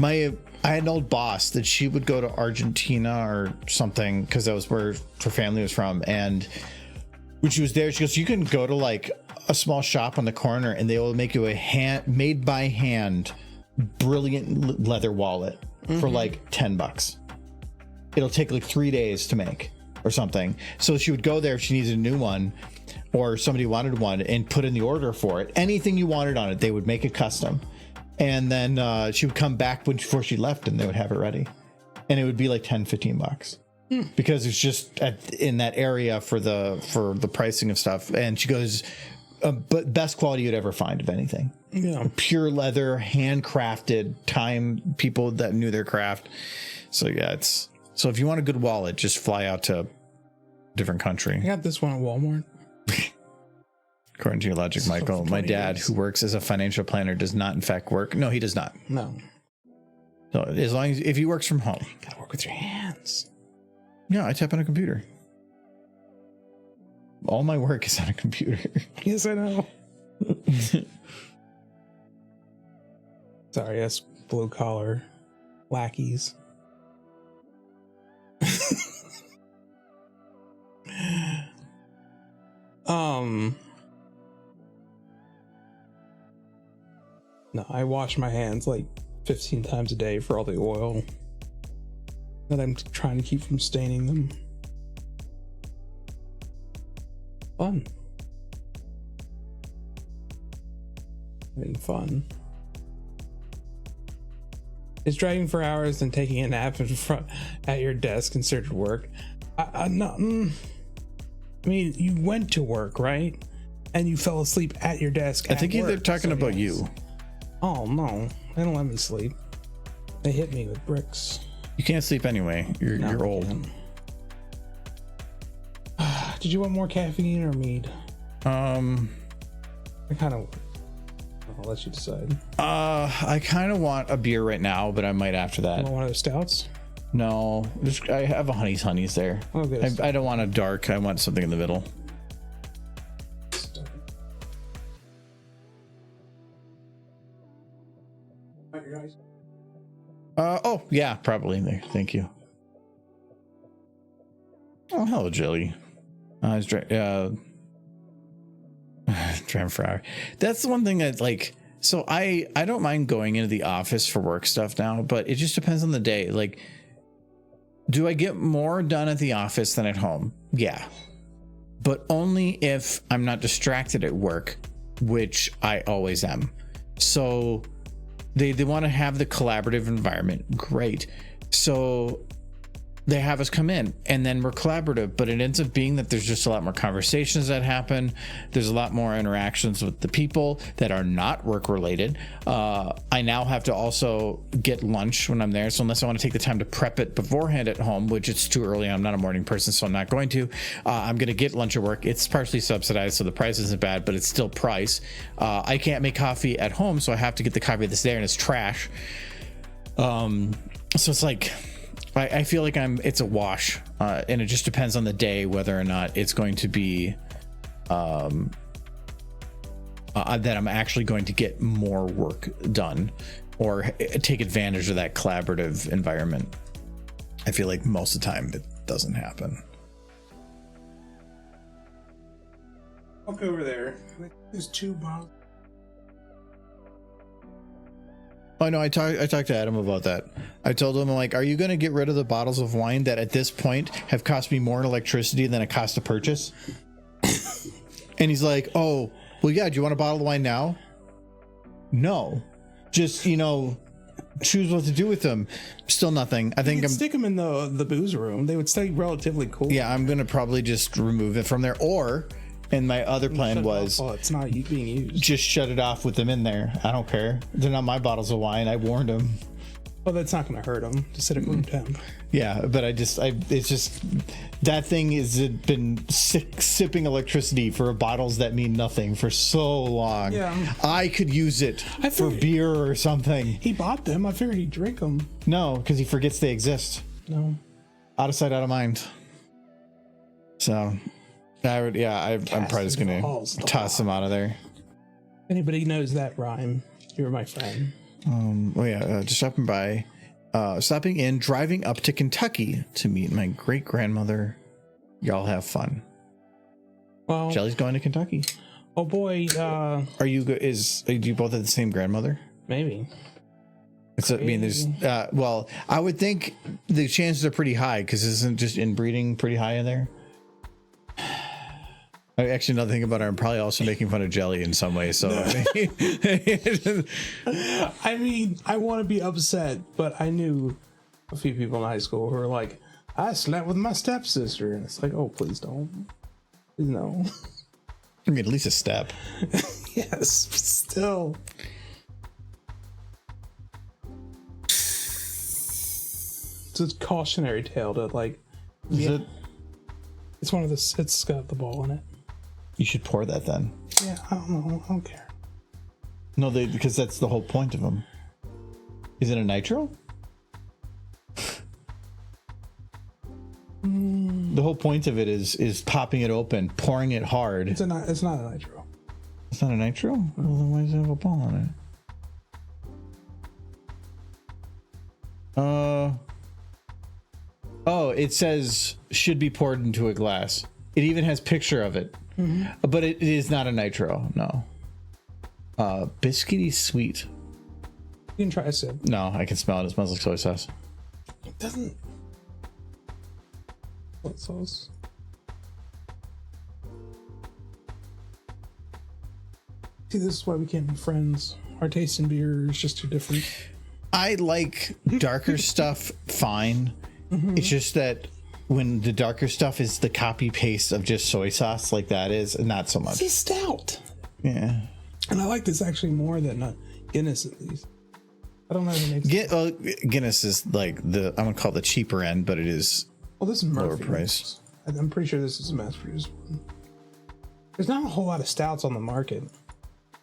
I had an old boss that she would go to Argentina or something, because that was where her family was from, and when she was there she goes, you can go to like a small shop on the corner and they will make you a made by hand brilliant leather wallet for like $10. It'll take like 3 days to make or something. So she would go there if she needed a new one or somebody wanted one and put in the order for it. Anything you wanted on it, they would make it custom. And then she would come back before she left and they would have it ready. And it would be like $10-15 because it's just in that area for the pricing of stuff. And she goes, but best quality you'd ever find of anything. Yeah, pure leather, handcrafted, time, people that knew their craft. So yeah, so if you want a good wallet, just fly out to a different country. I got this one at Walmart. According to your logic, Michael, my dad, who works as a financial planner, does not in fact work. No, he does not. No. So as long as if he works from home, you gotta work with your hands. Yeah, I type on a computer. All my work is on a computer. Yes, I know. Sorry, that's blue collar lackeys. No, I wash my hands like 15 times a day for all the oil that I'm trying to keep from staining them. Fun. Having fun. It's driving for hours and taking a nap in front at your desk considered work. I mean, you went to work, right? And you fell asleep at your desk. I think they're talking about you. Oh no, they don't let me sleep. They hit me with bricks. You can't sleep anyway. You're old. Did you want more caffeine or mead? I'll let you decide. I kind of want a beer right now, but I might after that. You want one of those stouts? No, I have a honeys there. Okay. I don't want a dark. I want something in the middle. Oh yeah, probably there. Thank you. Oh, hello, Jelly. I was driving for hours. That's the one thing that like. So I don't mind going into the office for work stuff now, but it just depends on the day. Like, do I get more done at the office than at home? Yeah, but only if I'm not distracted at work, which I always am. So they want to have the collaborative environment. Great. So they have us come in and then we're collaborative, but it ends up being that there's just a lot more conversations that happen. There's a lot more interactions with the people that are not work related. I now have to also get lunch when I'm there. So unless I want to take the time to prep it beforehand at home, which it's too early, I'm not a morning person, so I'm not going to, I'm going to get lunch at work. It's partially subsidized, so the price isn't bad, but it's still price. I can't make coffee at home, so I have to get the coffee that's there and it's trash. So it's like, I feel like it's a wash, and it just depends on the day whether or not it's going to be that I'm actually going to get more work done or take advantage of that collaborative environment. I feel like most of the time it doesn't happen. Walk over there. There's 2 bottles. Oh no, I talked to Adam about that. I told him, like, are you going to get rid of the bottles of wine that at this point have cost me more in electricity than it cost to purchase? And he's like, oh, well, yeah, do you want a bottle of wine now? No. Just, choose what to do with them. Still nothing. I think Stick them in the booze room. They would stay relatively cool. Yeah, I'm going to probably just remove it from there. And my other plan was, it's not being used. Just shut it off with them in there. I don't care. They're not my bottles of wine. I warned them. Well, that's not going to hurt them. Just sit at room temp. Yeah, but it's just that thing has been sipping electricity for bottles that mean nothing for so long. Yeah. I could use it for beer or something. He bought them. I figured he'd drink them. No, because he forgets they exist. No. Out of sight, out of mind. So, I'm probably just going to toss them out of there. Anybody knows that rhyme, you're my friend. Just stopping in, driving up to Kentucky to meet my great grandmother. Y'all have fun. Well, Jelly's going to Kentucky. Oh boy, do you both have the same grandmother? Maybe. I would think the chances are pretty high because isn't just inbreeding pretty high in there? Actually, another thing about it, I'm probably also making fun of Jelly in some way. So, I mean, I want to be upset, but I knew a few people in high school who were like, I slept with my stepsister. And it's like, oh, please don't. Please no. I mean, at least a step. Yes, but still. It's a cautionary tale to like. Is it? It's one of the. It's got the ball in it. You should pour that then. Yeah, I don't know. I don't care. No, because that's the whole point of them. Is it a nitro? The whole point of it is popping it open, pouring it hard. It's not a nitro. It's not a nitro? Well, then why does it have a ball on it? Oh, it says should be poured into a glass. It even has picture of it. Mm-hmm. But it is not a nitro, no. Biscuity sweet. You can try a sip. No, I can smell it. It smells like soy sauce. It doesn't. What sauce? See, this is why we can't be friends. Our taste in beer is just too different. I like darker stuff fine. Mm-hmm. It's just that when the darker stuff is the copy paste of just soy sauce like that is, not so much. It's a stout. Yeah. And I like this actually more than Guinness at least. I don't know if it makes Guinness is like I'm gonna call it the cheaper end, but it is this is lower price. I'm pretty sure this is a mass produced one. There's not a whole lot of stouts on the market.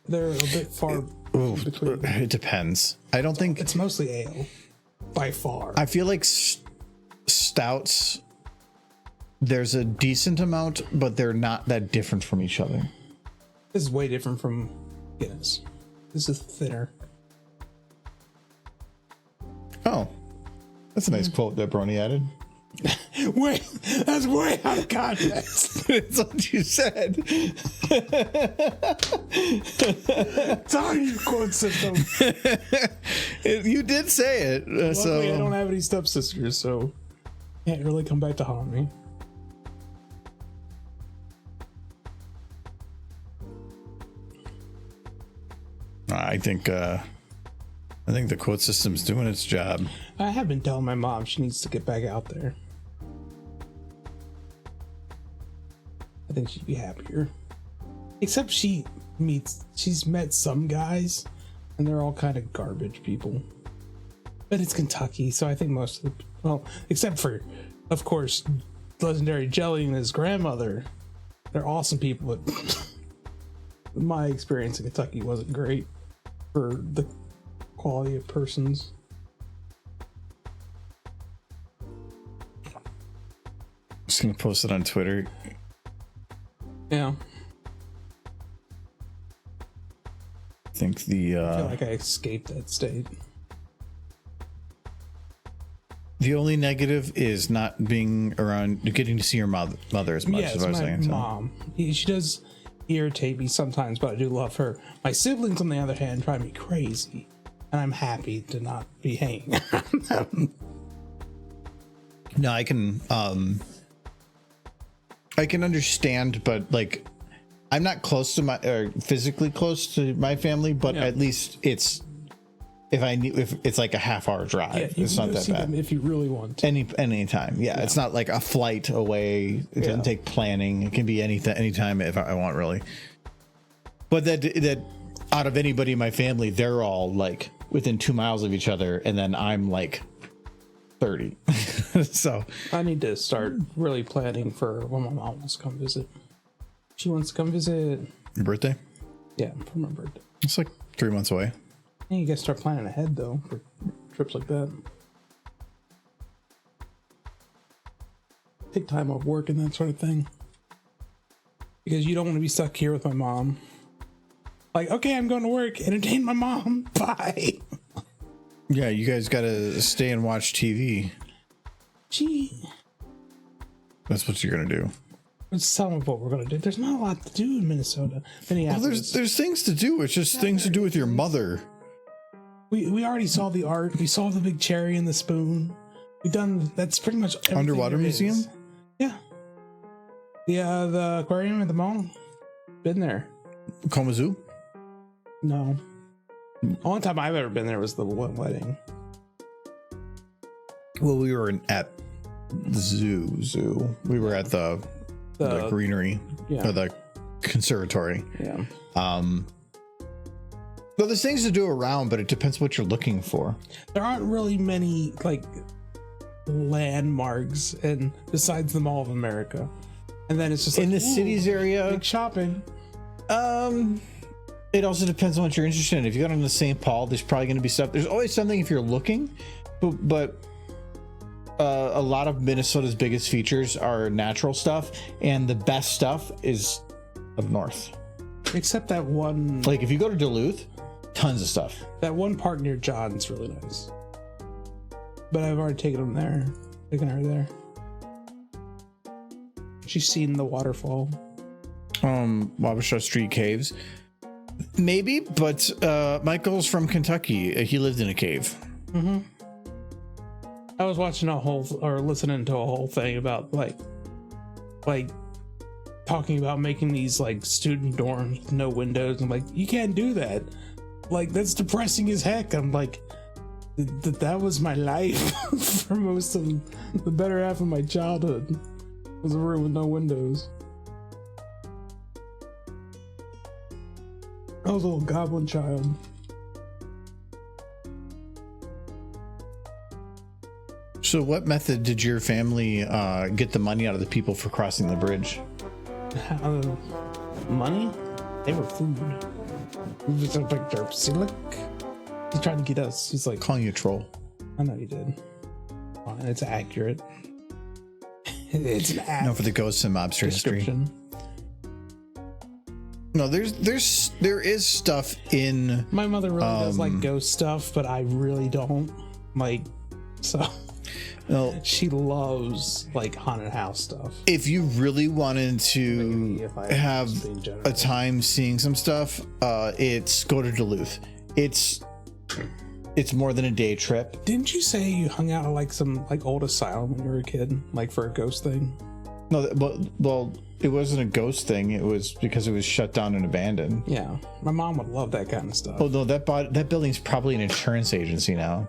They're a bit far between. It depends. I don't think it's mostly ale by far. I feel like stouts, there's a decent amount, but they're not that different from each other. This is way different from Guinness. This is thinner. Oh, that's a nice quote that Brony added. Wait, that's way out of context. It's what you said. It's on your quote system. You did say it. Luckily, I don't have any stepsisters, so can't really come back to haunt me. I think the quote system's doing its job. I have been telling my mom she needs to get back out there. I think she'd be happier. Except she's met some guys, and they're all kind of garbage people. But it's Kentucky, so I think most of except for, of course, legendary Jelly and his grandmother. They're awesome people, but my experience in Kentucky wasn't great for the quality of persons. Just gonna post it on Twitter. Yeah. I think the I feel like I escaped that state. the only negative is not being around, getting to see your mother as much as I was my saying. So. mom. She does irritate me sometimes, but I do love her. My siblings, on the other hand, drive me crazy, and I'm happy to not be hanging around them. No, I can understand, but like, I'm not close to my, or physically close to my family, but at least it's, if it's like a half-hour drive, it's not that bad. If you really want to. Any time. Yeah, it's not like a flight away. It doesn't take planning. It can be anytime if I want, really. But that out of anybody in my family, they're all like within 2 miles of each other, and then I'm like 30. So I need to start really planning for when my mom wants to come visit. She wants to come visit. your birthday? Yeah, for my birthday. It's like 3 months away. Yeah, you gotta start planning ahead though for trips like that. Take time off work and that sort of thing. Because you don't want to be stuck here with my mom. Like, okay, I'm going to work. Entertain my mom. Bye. Yeah, you guys gotta stay and watch TV. Gee. That's what you're gonna do. That's some of what we're gonna do. There's not a lot to do in Minnesota. Well, there's things to do. It's just things to do with your mother. We already saw the art. We saw the big cherry and the spoon. We've done. That's pretty much everything Underwater there museum. is. Yeah. The aquarium at the mall. Been there. Coma Zoo. No. The only time I've ever been there was the one wedding. Well, we were at the zoo. We were at the greenery, or the conservatory. Yeah. Well, there's things to do around, but it depends what you're looking for. There aren't really many like landmarks, and besides the Mall of America, and then it's just in like, the cities area. big shopping. It also depends on what you're interested in. If you go to the St. Paul, there's probably going to be stuff. There's always something if you're looking, but a lot of Minnesota's biggest features are natural stuff, and the best stuff is up north. Except that one. Like if you go to Duluth, tons of stuff. That one park near John's really nice. But I've already taken her there. She's seen the waterfall. Wabasha Street Caves. Maybe, but Michael's from Kentucky. He lived in a cave. Mm-hmm. I was watching listening to a whole thing about like talking about making these like student dorms with no windows. I'm like, you can't do that. Like, that's depressing as heck. I'm like, that was my life for most of the better half of my childhood. Was a room with no windows. I was a little goblin child. So what method did your family get the money out of the people for crossing the bridge? Money? They were food. He's a big derp. See, look. He's trying to get us. He's like, Calling you a troll. I know you did. Fine, it's accurate. It's an accurate No, for the ghosts and mobster history. description. No, there is stuff in. My mother really does like ghost stuff, but I really don't. Like, so No, she loves like haunted house stuff. if you really wanted to If I have was being generous. a time seeing some stuff, it's go to Duluth. It's more than a day trip. Didn't you say you hung out at like some like old asylum when you were a kid, like for a ghost thing? No, well, it wasn't a ghost thing. It was because it was shut down and abandoned. Yeah, my mom would love that kind of stuff. Oh no, that building's probably an insurance agency now.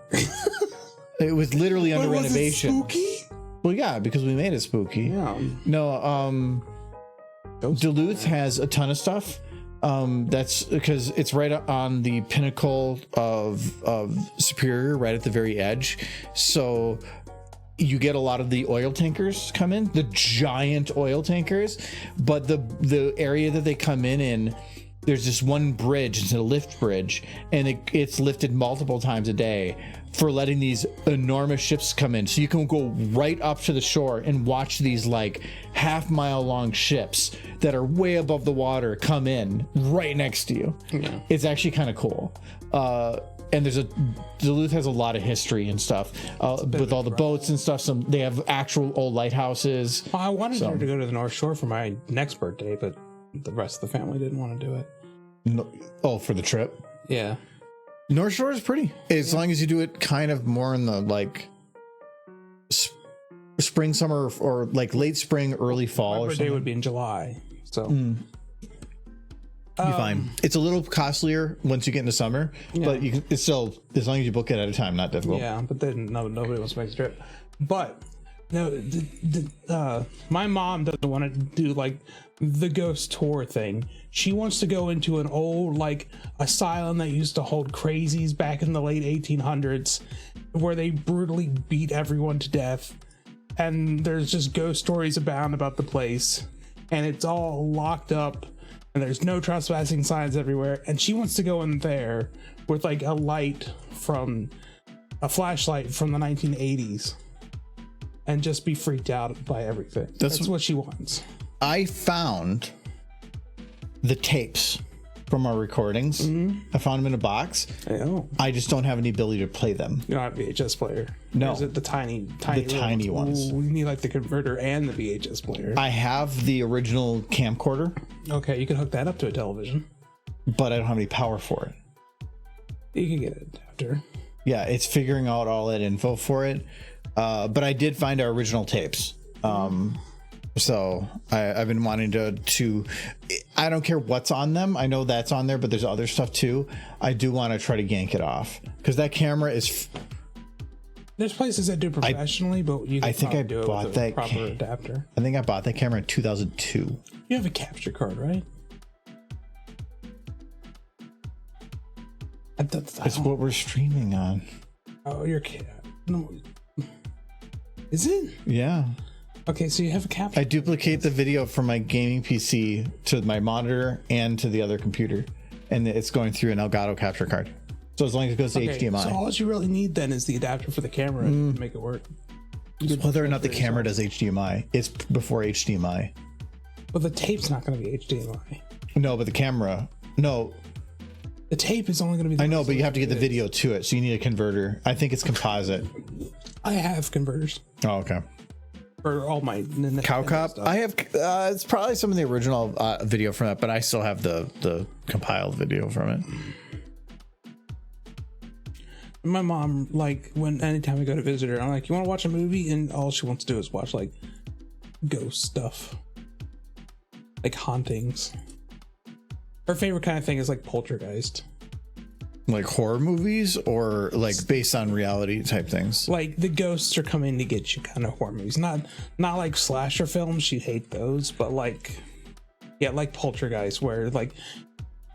It was literally under renovation. Was it spooky? Well, yeah, because we made it spooky. Yeah. No, Ghost Duluth has a ton of stuff. That's because it's right on the pinnacle of Superior, right at the very edge. So you get a lot of the oil tankers come in, the giant oil tankers, but the area that they come in there's this one bridge, it's a lift bridge, and it's lifted multiple times a day for letting these enormous ships come in. So you can go right up to the shore and watch these like half-mile long ships that are way above the water come in right next to you. Yeah. It's actually kind of cool. And Duluth has a lot of history and stuff with all the boats and stuff. They have actual old lighthouses. Well, I wanted her to go to the North Shore for my next birthday, but the rest of the family didn't want to do it. No, for the trip? Yeah. North Shore is pretty, as long as you do it kind of more in the like spring, summer, or like late spring, early fall. My or birthday something. would be in July, so You'll be fine. It's a little costlier once you get into summer, but you can, it's still, as long as you book it at a time, not difficult. Yeah, but then nobody wants to make the trip. But no, my mom doesn't want to do like the ghost tour thing. She wants to go into an old like asylum that used to hold crazies back in the late 1800s, where they brutally beat everyone to death, and there's just ghost stories abound about the place, and it's all locked up. And there's no trespassing signs everywhere. And she wants to go in there with like a flashlight from the 1980s and just be freaked out by everything. That's what she wants. I found the tapes from our recordings. Mm-hmm. I found them in a box. Oh. I just don't have any ability to play them. You don't have a VHS player. No. Or is it the tiny ones? Ooh, we need like the converter and the VHS player. I have the original camcorder. Okay, you can hook that up to a television. But I don't have any power for it. You can get an adapter. Yeah, it's figuring out all that info for it. But I did find our original tapes. So I've been wanting to I don't care what's on them. I know that's on there, but there's other stuff too. I do want to try to yank it off because that camera is. There's places that do professionally, but you can do it with a proper adapter. I think I bought that camera in 2002. You have a capture card, right? It's what we're streaming on. Oh, your no. Is it? Yeah. Okay, so you have a capture. I duplicate the video from my gaming PC to my monitor and to the other computer, and it's going through an Elgato capture card. So as long as it goes to HDMI. So all you really need then is the adapter for the camera to make it work. Whether or not the camera does HDMI, it's before HDMI. But the tape's not going to be HDMI. No, but the camera, no. The tape is only going to be. I know, but you have to get the video to it, so you need a converter. I think it's composite. I have converters. Oh, okay. For all my Cow Cop, stuff. I have. It's probably some of the original video from that, but I still have the compiled video from it. My mom, like, anytime we go to visit her, I'm like, you want to watch a movie? And all she wants to do is watch like ghost stuff, like hauntings. Her favorite kind of thing is like Poltergeist. Like horror movies or like based on reality type things? Like the ghosts are coming to get you kind of horror movies. Not like slasher films. She'd hate those, but like Poltergeist, where like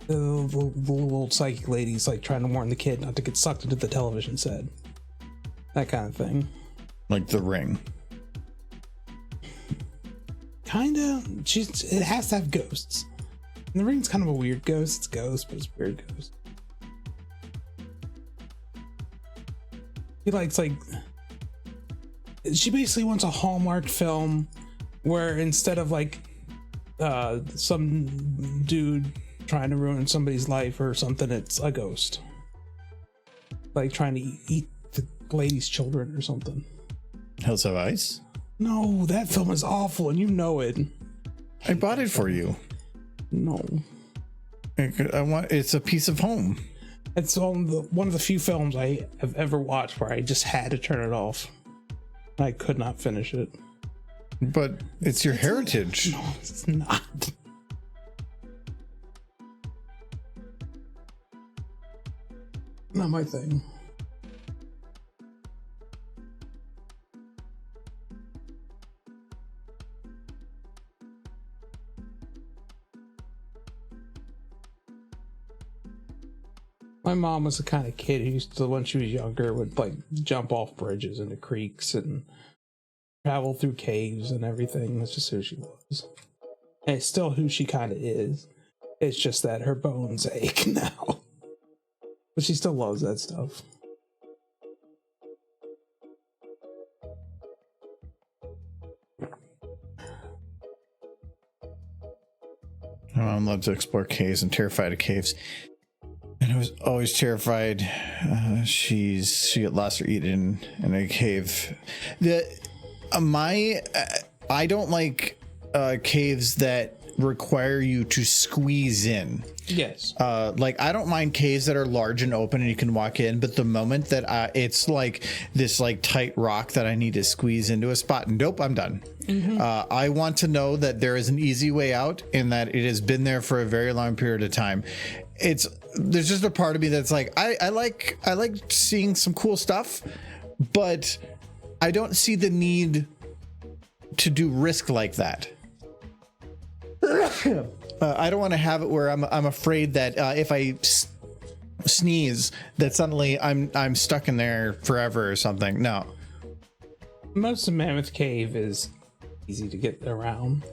the little psychic lady's like trying to warn the kid not to get sucked into the television set. That kind of thing. Like The Ring. Kinda. It has to have ghosts. And The Ring's kind of a weird ghost. It's ghost, but it's a weird ghost. He likes like. She basically wants a Hallmark film where instead of like some dude trying to ruin somebody's life or something, it's a ghost. Like trying to eat the lady's children or something. Hills Have Ice? No, that film is awful and you know it. I bought it for you. No. It's a piece of home. It's one of the few films I have ever watched where I just had to turn it off. I could not finish it. But it's your heritage. No, it's not. Not my thing. My mom was the kind of kid who used to, when she was younger, would like jump off bridges into creeks and travel through caves and everything. That's just who she was. And it's still who she kind of is. It's just that her bones ache now. But she still loves that stuff. My mom loves to explore caves and terrified of caves. And I was always terrified she got lost or eaten in a cave. I don't like caves that require you to squeeze in. Yes. Like I don't mind caves that are large and open and you can walk in, but the moment that it's like this like tight rock that I need to squeeze into a spot, nope, I'm done. I want to know that there is an easy way out and that it has been there for a very long period of time. There's just a part of me that's like I like seeing some cool stuff, but I don't see the need to do risk like that. I don't want to have it where I'm afraid that if I sneeze that suddenly I'm stuck in there forever or something. No. Most of Mammoth Cave is easy to get around,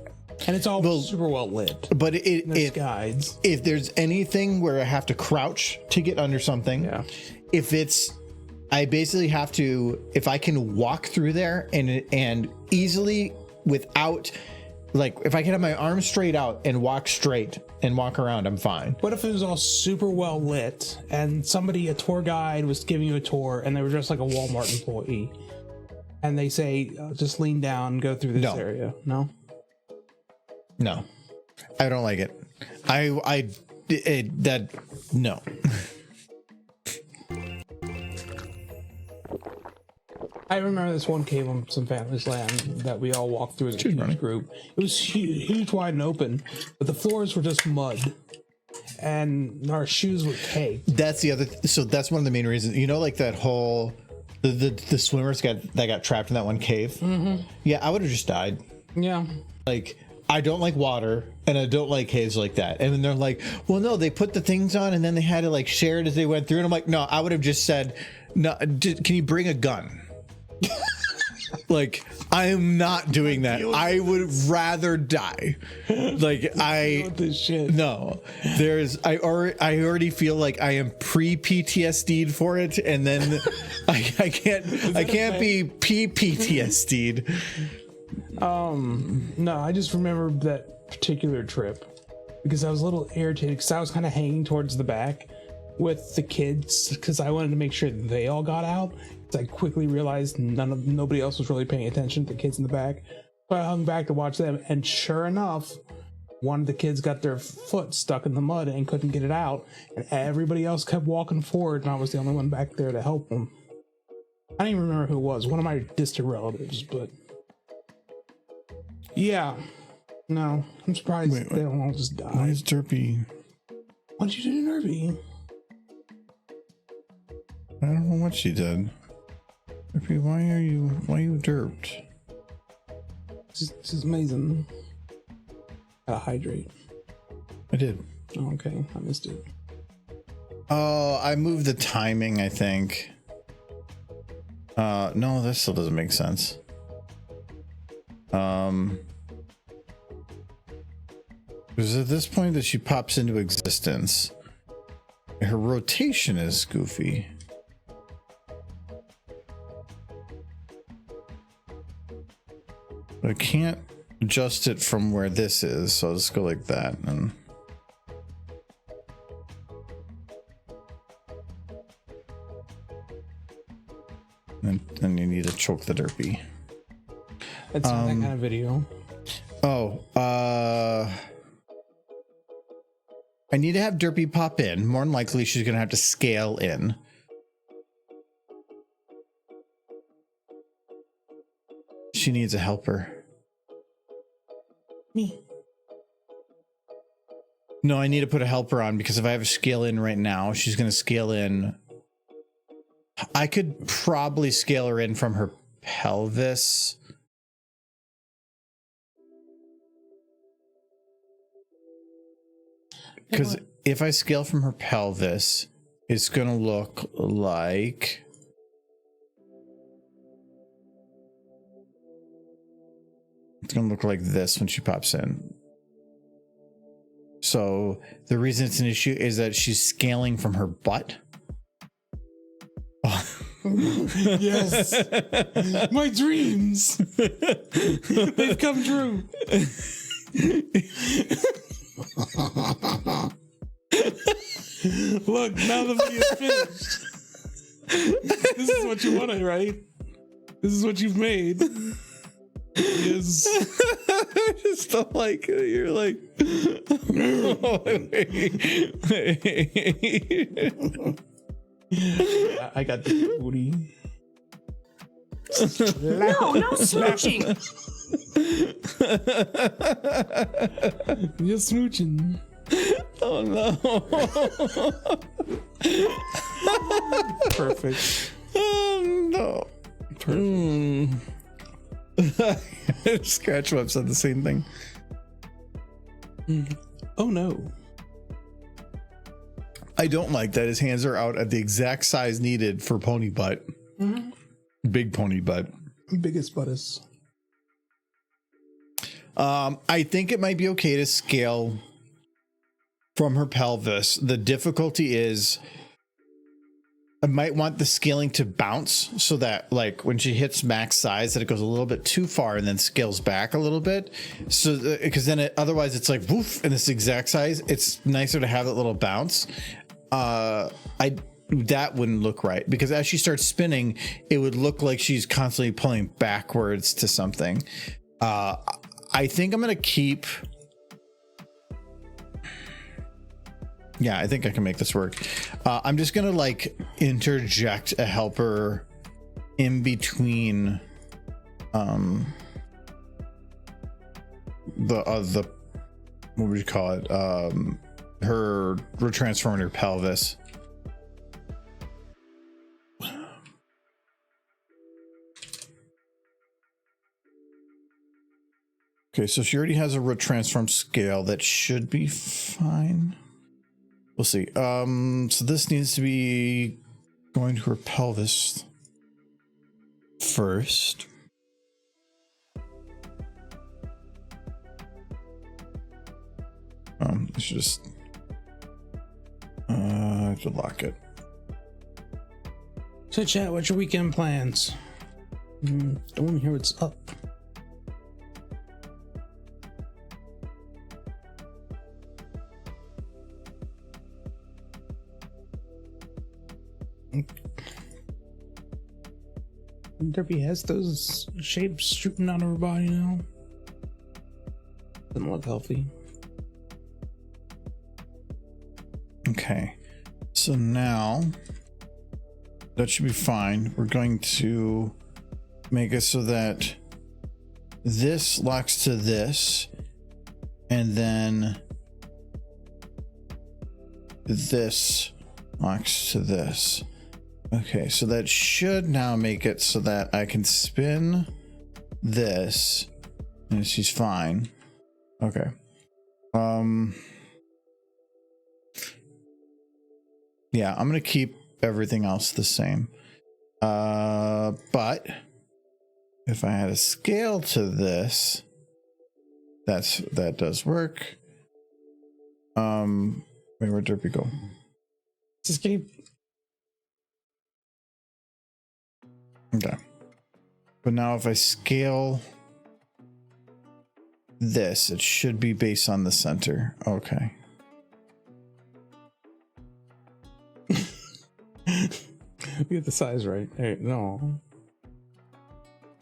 and it's all super well lit. But it guides. If there's anything where I have to crouch to get under something, yeah. I basically have to, if I can walk through there and easily without, like, if I can have my arms straight out and walk straight and walk around, I'm fine. What if it was all super well lit and a tour guide was giving you a tour and they were dressed like a Walmart employee and they say, just lean down and go through this area? No? No. I don't like it. No. I remember this one cave on some family's land that we all walked through as a huge group. It was huge, wide and open, but the floors were just mud, and our shoes were caked. That's the other. So that's one of the main reasons. You know, like that whole the swimmers got trapped in that one cave. Mm-hmm. Yeah, I would have just died. Yeah. Like, I don't like water and I don't like caves like that. And then they're like, well, no, they put the things on and then they had to like share it as they went through. And I'm like, no, I would have just said, no, can you bring a gun? Like, I am not doing that. I would rather die. Like, I already feel like I am pre-PTSD'd for it, and then I can't be PTSD'd. No, I just remember that particular trip because I was a little irritated because I was kind of hanging towards the back with the kids because I wanted to make sure they all got out. I quickly realized nobody else was really paying attention to the kids in the back. So I hung back to watch them, and sure enough, one of the kids got their foot stuck in the mud and couldn't get it out, and everybody else kept walking forward, and I was the only one back there to help them. I don't even remember who it was, one of my distant relatives, but yeah. No, I'm surprised they don't all just die. Why is Derpy? What did you do to Derpy? I don't know what she did. Derpy, why are you derped? This is amazing. Gotta hydrate. I did. Oh, okay, I missed it. Oh, I moved the timing, I think. No, that still doesn't make sense. It was at this point that she pops into existence. Her rotation is goofy. I can't adjust it from where this is, so I'll just go like that. And then you need to choke the Derpy. It's not that kind of video. Oh, I need to have Derpy pop in. More than likely, she's gonna have to scale in. She needs a helper. Me. No, I need to put a helper on because if I have a scale in right now, she's gonna scale in. I could probably scale her in from her pelvis. Because if I scale from her pelvis, it's going to look like... It's going to look like this when she pops in. So the reason it's an issue is that she's scaling from her butt. Yes. My dreams. They've come true. Look, now the video is finished. This is what you wanted, right? This is what you've made. Yes. I just don't like it. You're like, I got the booty. No smooching. You're smooching. oh no. Perfect. Oh no. Scratch Web said the same thing. Oh no. I don't like that his hands are out at the exact size needed for pony butt. Big pony butt. Biggest buttus. I think it might be okay to scale from her pelvis. The difficulty is I might want the scaling to bounce so that like when she hits max size that it goes a little bit too far and then scales back a little bit. So because then otherwise it's like woof and this exact size. It's nicer to have that little bounce. That wouldn't look right because as she starts spinning, it would look like she's constantly pulling backwards to something. I think I'm gonna keep. Yeah, I think I can make this work. I'm just gonna like interject a helper in between the what would you call it? Her retransforming her pelvis. Okay, so she already has a retransform scale that should be fine. We'll see. So this needs to be going to her pelvis first. I should just I have to lock it. So chat, what's your weekend plans? Don't want to hear what's up. Derpy has those shapes shooting out of her body now. Doesn't look healthy. Okay, so now that should be fine. We're going to make it so that this locks to this, and then this locks to this. Okay, so that should now make it so that I can spin this and she's fine. Okay. Yeah, I'm gonna keep everything else the same. But if I had a scale to this, that does work. Wait, where'd Derpy go? Escape. Okay. But now if I scale this, it should be based on the center. Okay. We get the size right. Hey, no.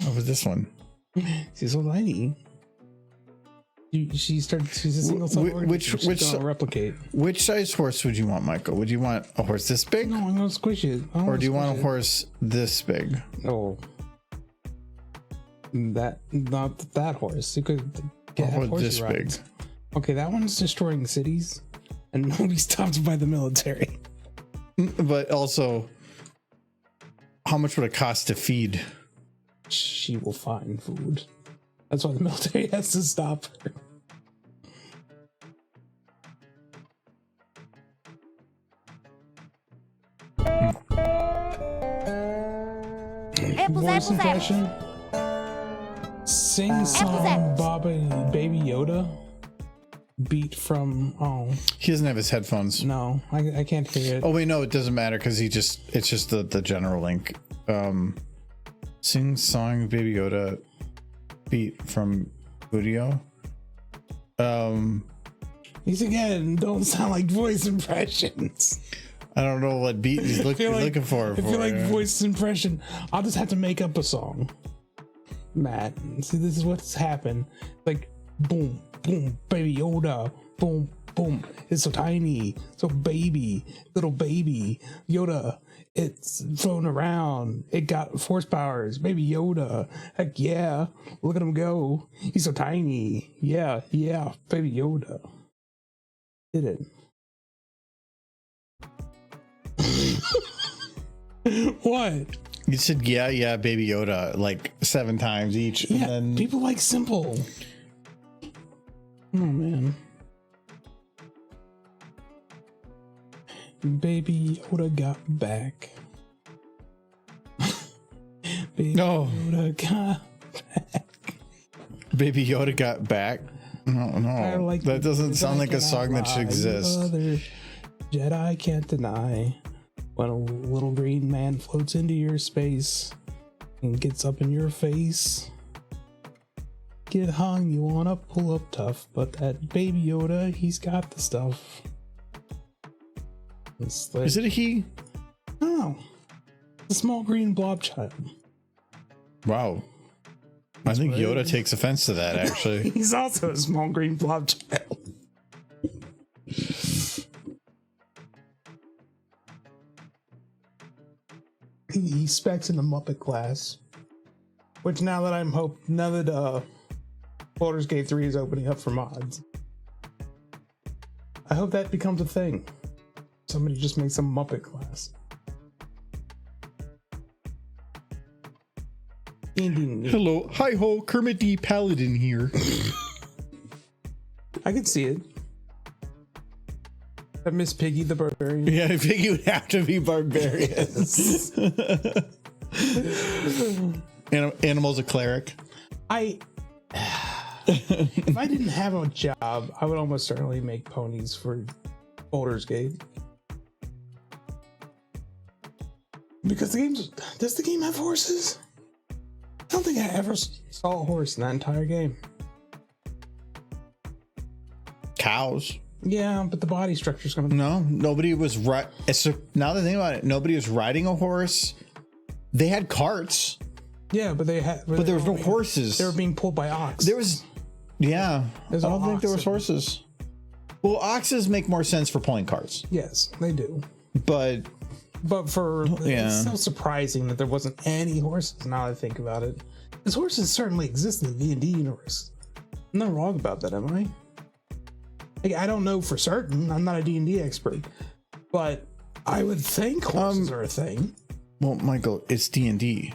What was this one? She's so tiny. She's a single cell organ. Which replicate? Which size horse would you want, Michael? Would you want a horse this big? No, I'm gonna squish it. Or do you want a horse this big? Oh, not that horse. You could get this big. Okay, that one's destroying cities, and nobody's stopped by the military. But also, how much would it cost to feed? She will find food. That's why the military has to stop her. Voice impression. Sing song, Baba, Baby Yoda. Beat from He doesn't have his headphones. no, I can't hear it. Oh wait, no, it doesn't matter because it's just the general link. Sing song Baby Yoda beat from Udio. These again don't sound like voice impressions. I don't know what beat he's looking for. I feel like voice impression. I'll just have to make up a song. Matt, see, this is what's happened. Like, boom, boom, Baby Yoda, boom, boom. It's so tiny, so baby, little baby Yoda. It's floating around. It got force powers. Baby Yoda. Heck yeah. Look at him go. He's so tiny. Yeah, yeah. Baby Yoda. Did it. What? You said yeah, Baby Yoda like 7 times each. Yeah, And then people like simple. Oh man. Baby Yoda got back. Baby No. Yoda got Baby Yoda got back. No, I like that doesn't sound like a cannot song that should lie. exist. Other Jedi can't deny when a little green man floats into your space and gets up in your face. Get hung, you wanna pull up tough, but that Baby Yoda, he's got the stuff. It's like, Is it a he? oh, the small green blob child. Wow. I think what it Yoda is. takes offense to that, actually. He's also a small green blob child. He specs in the Muppet class, which now that Baldur's Gate 3 is opening up for mods, I hope that becomes a thing. Somebody just makes a Muppet class. Indian. Hello, hi ho, Kermit D. Paladin here. I can see it. I miss Piggy the Barbarian. Yeah, I think you would have to be barbarians. Animal's a cleric. If I didn't have a job, I would almost certainly make ponies for Baldur's Gate. Because does the game have horses? I don't think I ever saw a horse in that entire game. Cows. Yeah, but the body structure's gonna No, nobody was right. Now that I think about it, nobody was riding a horse. They had carts, Yeah, but but there was no horses. They were being pulled by ox. There was, yeah. There's I don't all think there was oxen. horses. Well, oxes make more sense for pulling carts, Yes, they do. but But Yeah. it's so surprising that there wasn't any horses now that I think about it. Because horses certainly exist in the D&D universe. I'm not wrong about that, am I? Like, I don't know for certain. I'm not a D&D expert. But I would think horses are a thing. well, Michael, it's D&D.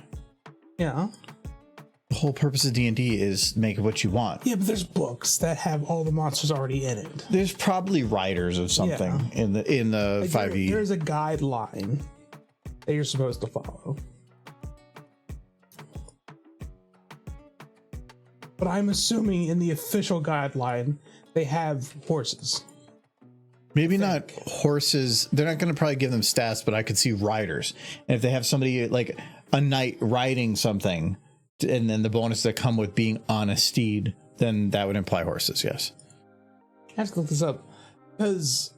Yeah. The whole purpose of D&D is make what you want. Yeah, but there's books that have all the monsters already in it. There's probably riders of something in the Like, 5e. there's a guideline that you're supposed to follow. But I'm assuming in the official guideline, they have horses. Maybe not horses. They're not going to probably give them stats, but I could see riders. And if they have somebody like a knight riding something, and then the bonus that come with being on a steed, then that would imply horses. Yes. I have to look this up. Because,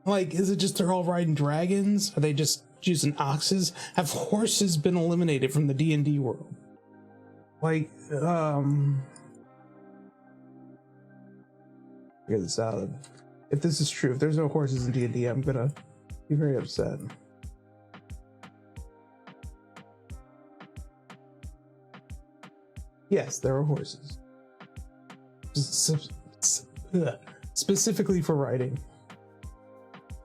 like, is it just they're all riding dragons? Are they just using oxes? Have horses been eliminated from the D&D world? Like, figure this out. If this is true, if there's no horses in D&D, I'm gonna be very upset. Yes, there are horses. Specifically for riding.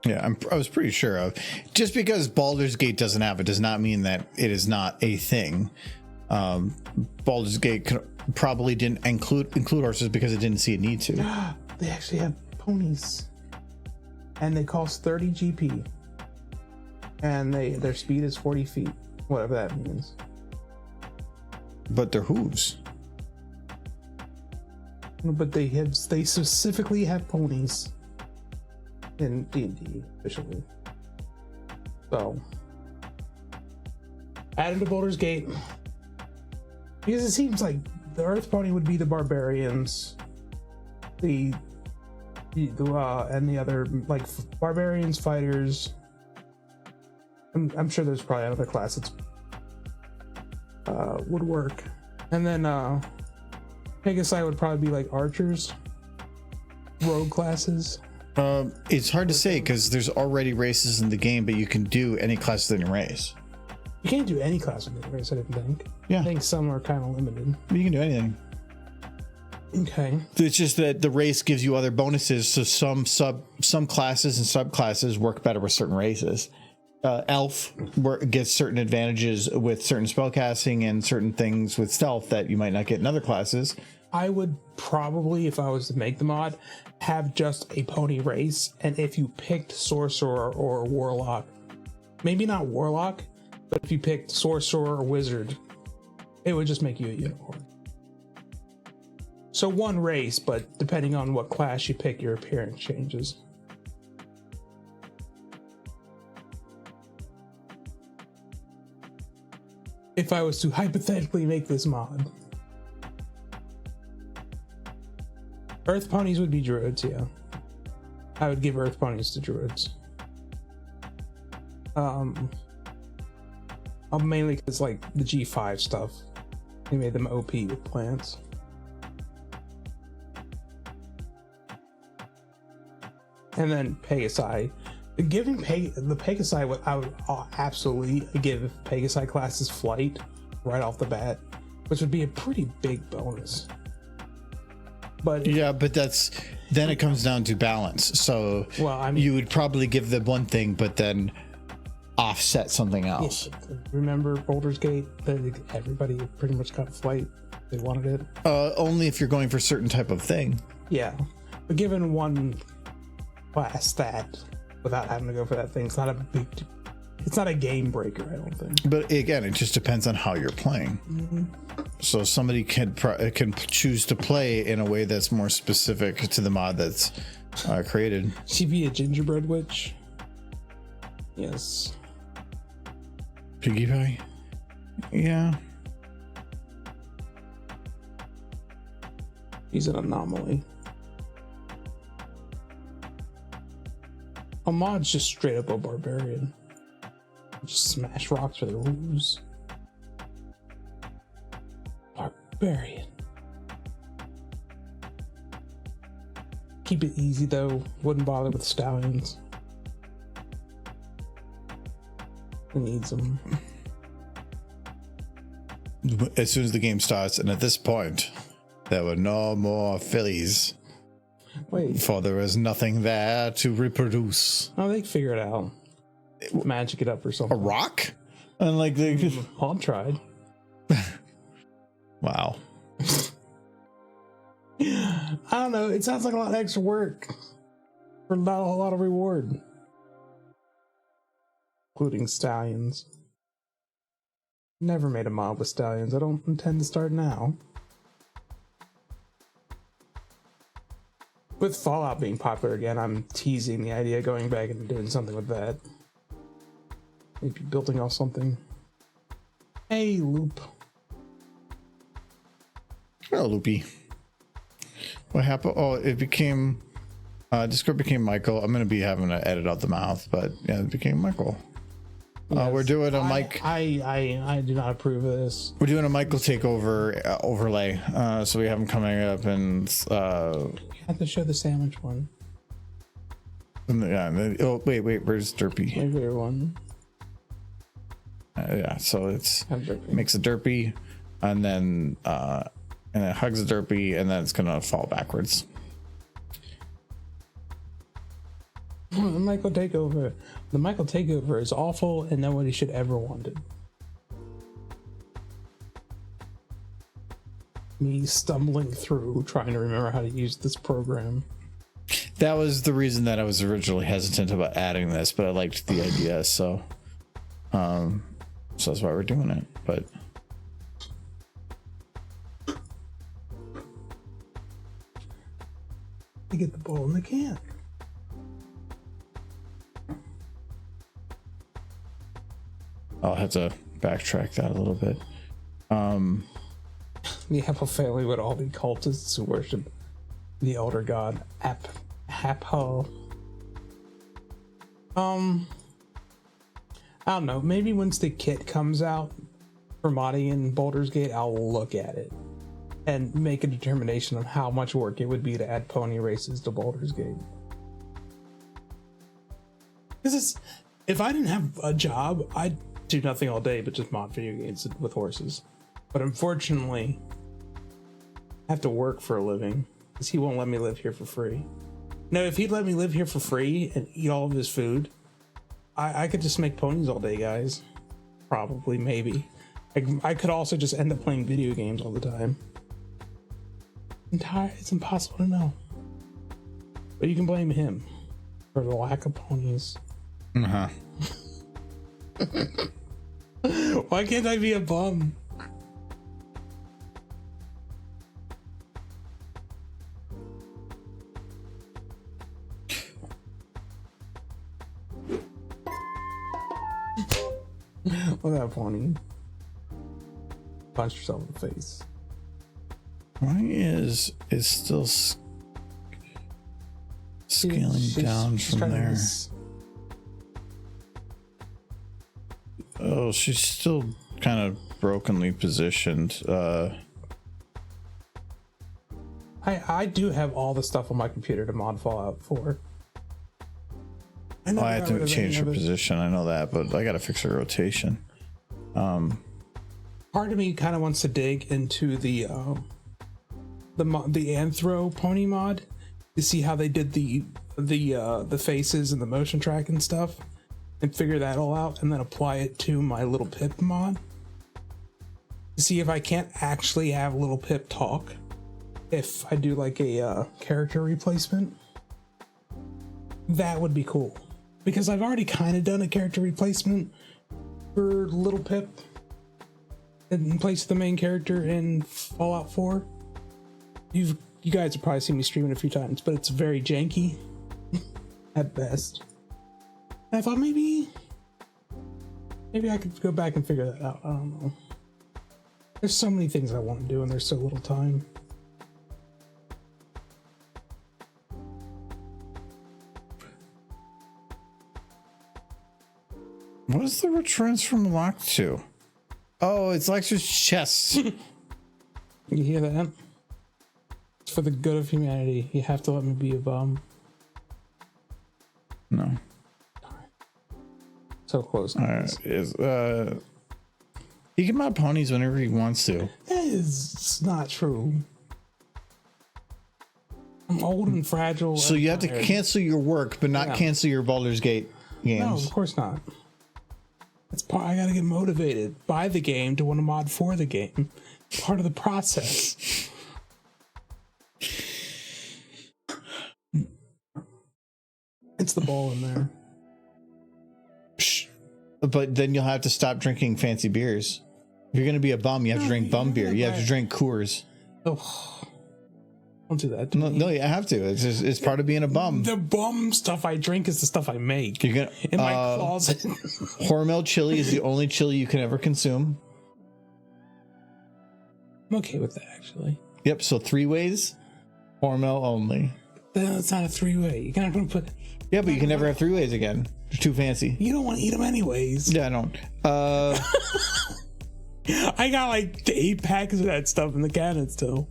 Yeah, I was pretty sure of. Just because Baldur's Gate doesn't have it does not mean that it is not a thing. Baldur's Gate probably didn't include horses because it didn't see a need to. They actually have ponies, and they cost 30 GP, and their speed is 40 feet, whatever that means. But they're hooves. But they specifically have ponies in D&D officially. So added to Baldur's Gate because it seems like the Earth Pony would be the barbarians, and the other like barbarians, fighters. I'm sure there's probably another class that's would work, and then Pegasi would probably be like archers, rogue classes. It's hard to say because there's already races in the game, but you can do any class within your race. You can't do any class in the race, I didn't think. Yeah. I think some are kind of limited. You can do anything. Okay. It's just that the race gives you other bonuses, so some classes and subclasses work better with certain races. Elf gets certain advantages with certain spellcasting and certain things with stealth that you might not get in other classes. I would probably, if I was to make the mod, have just a pony race, and if you picked sorcerer or warlock, maybe not warlock, but if you picked sorcerer or wizard, it would just make you a unicorn. So one race, but depending on what class you pick, your appearance changes. If I was to hypothetically make this mod, Earth ponies would be druids, yeah. I would give Earth ponies to druids. Mainly because like the G5 stuff, they made them OP with plants. And then Pegasi. Giving the Pegasi, I would absolutely give Pegasi classes flight right off the bat, which would be a pretty big bonus. But yeah, but then it comes down to balance. So well, I mean, you would probably give them one thing, but then offset something else. Yeah, remember Baldur's Gate? Everybody pretty much got flight. They wanted it. Only if you're going for a certain type of thing. Yeah, but given one class that, without having to go for that thing, it's not a game breaker, I don't think. But again, it just depends on how you're playing. Mm-hmm. So somebody can choose to play in a way that's more specific to the mod that's created. She'd be a gingerbread witch. Yes. Piggy Pie? Yeah. He's an anomaly. A mod's just straight up a barbarian. Just smash rocks with a ruse. Barbarian. Keep it easy though. Wouldn't bother with stallions. Who needs them? As soon as the game starts, and at this point, there were no more fillies. Wait. For there was nothing there to reproduce. Oh, they figure it out. Magic it up or A something. rock? And like they I've tried. Wow. I don't know. It sounds like a lot of extra work for not a whole lot of reward, including stallions. Never made a mod with stallions. I don't intend to start now. With Fallout being popular again, I'm teasing the idea of going back and doing something with that. Maybe building off something. Hey, Loop. Oh, Loopy. What happened? Oh, it became Discord became Michael. I'm gonna be having to edit out the mouth, but yeah, it became Michael. Yes. We're doing a Mike. I do not approve of this. We're doing a Michael takeover overlay. So we have him coming up, and You have to show the sandwich one. yeah. Oh wait, where's Derpy? Maybe there one. Yeah, so it's Have Derpy. makes a Derpy, and then it hugs a Derpy, and then it's gonna fall backwards. The Michael takeover. The Michael takeover is awful, and nobody should ever want it. Me stumbling through trying to remember how to use this program. That was the reason that I was originally hesitant about adding this, but I liked the idea, so that's why we're doing it. But to get the ball in the can. I'll have to backtrack that a little bit. We have a family with all the cultists who worship the elder god Hapo. I don't know. Maybe once the kit comes out for modding in Baldur's Gate, I'll look at it and make a determination on how much work it would be to add pony races to Baldur's Gate. Because if I didn't have a job, I'd do nothing all day but just mod video games with horses. But unfortunately, I have to work for a living because he won't let me live here for free. No, if he'd let me live here for free and eat all of his food, I could just make ponies all day, guys. Probably, maybe. I could also just end up playing video games all the time. It's impossible to know. But you can blame him for the lack of ponies. Uh-huh. Why can't I be a bum? Look at that pony. Punch yourself in the face. Why is still scaling down she's from trying to there? Oh, she's still kind of brokenly positioned. I do have all the stuff on my computer to mod Fallout 4. I have to change her position. I know that, but I gotta fix her rotation. Part of me kind of wants to dig into the Anthro pony mod to see how they did the faces and the motion track and stuff, and figure that all out, and then apply it to my Little Pip mod to see if I can't actually have Little Pip talk if I do like a character replacement. That would be cool, because I've already kind of done a character replacement for Little Pip in place of the main character in Fallout 4. You guys have probably seen me stream it a few times, but it's very janky at best. And I thought maybe I could go back and figure that out. I don't know. There's so many things I want to do and there's so little time. What is the retransform locked to? Oh, it's Lex's chest. You hear that? It's for the good of humanity. You have to let me be a bum. No. So close. All right. He can mod ponies whenever he wants to. That is not true. I'm old and fragile. So and you have to tired. cancel your work, but not cancel your Baldur's Gate games. No, of course not. That's part. I gotta get motivated by the game to want to mod for the game. Part of the process. It's the ball in there. But then you'll have to stop drinking fancy beers. If you're gonna be a bum, you have to drink bum beer. You have to drink Coors. Oh, don't do that. To No, me. no, you have to. It's part of being a bum. The bum stuff I drink is the stuff I make You're gonna in my closet. Hormel chili is the only chili you can ever consume. I'm okay with that, actually. Yep. So 3 ways, Hormel only. That's not a 3-way. You're not gonna put. Yeah, but you can never have 3 ways again. They're too fancy. You don't want to eat them anyways. Yeah, I don't. I got like 8 packs of that stuff in the cabinet still.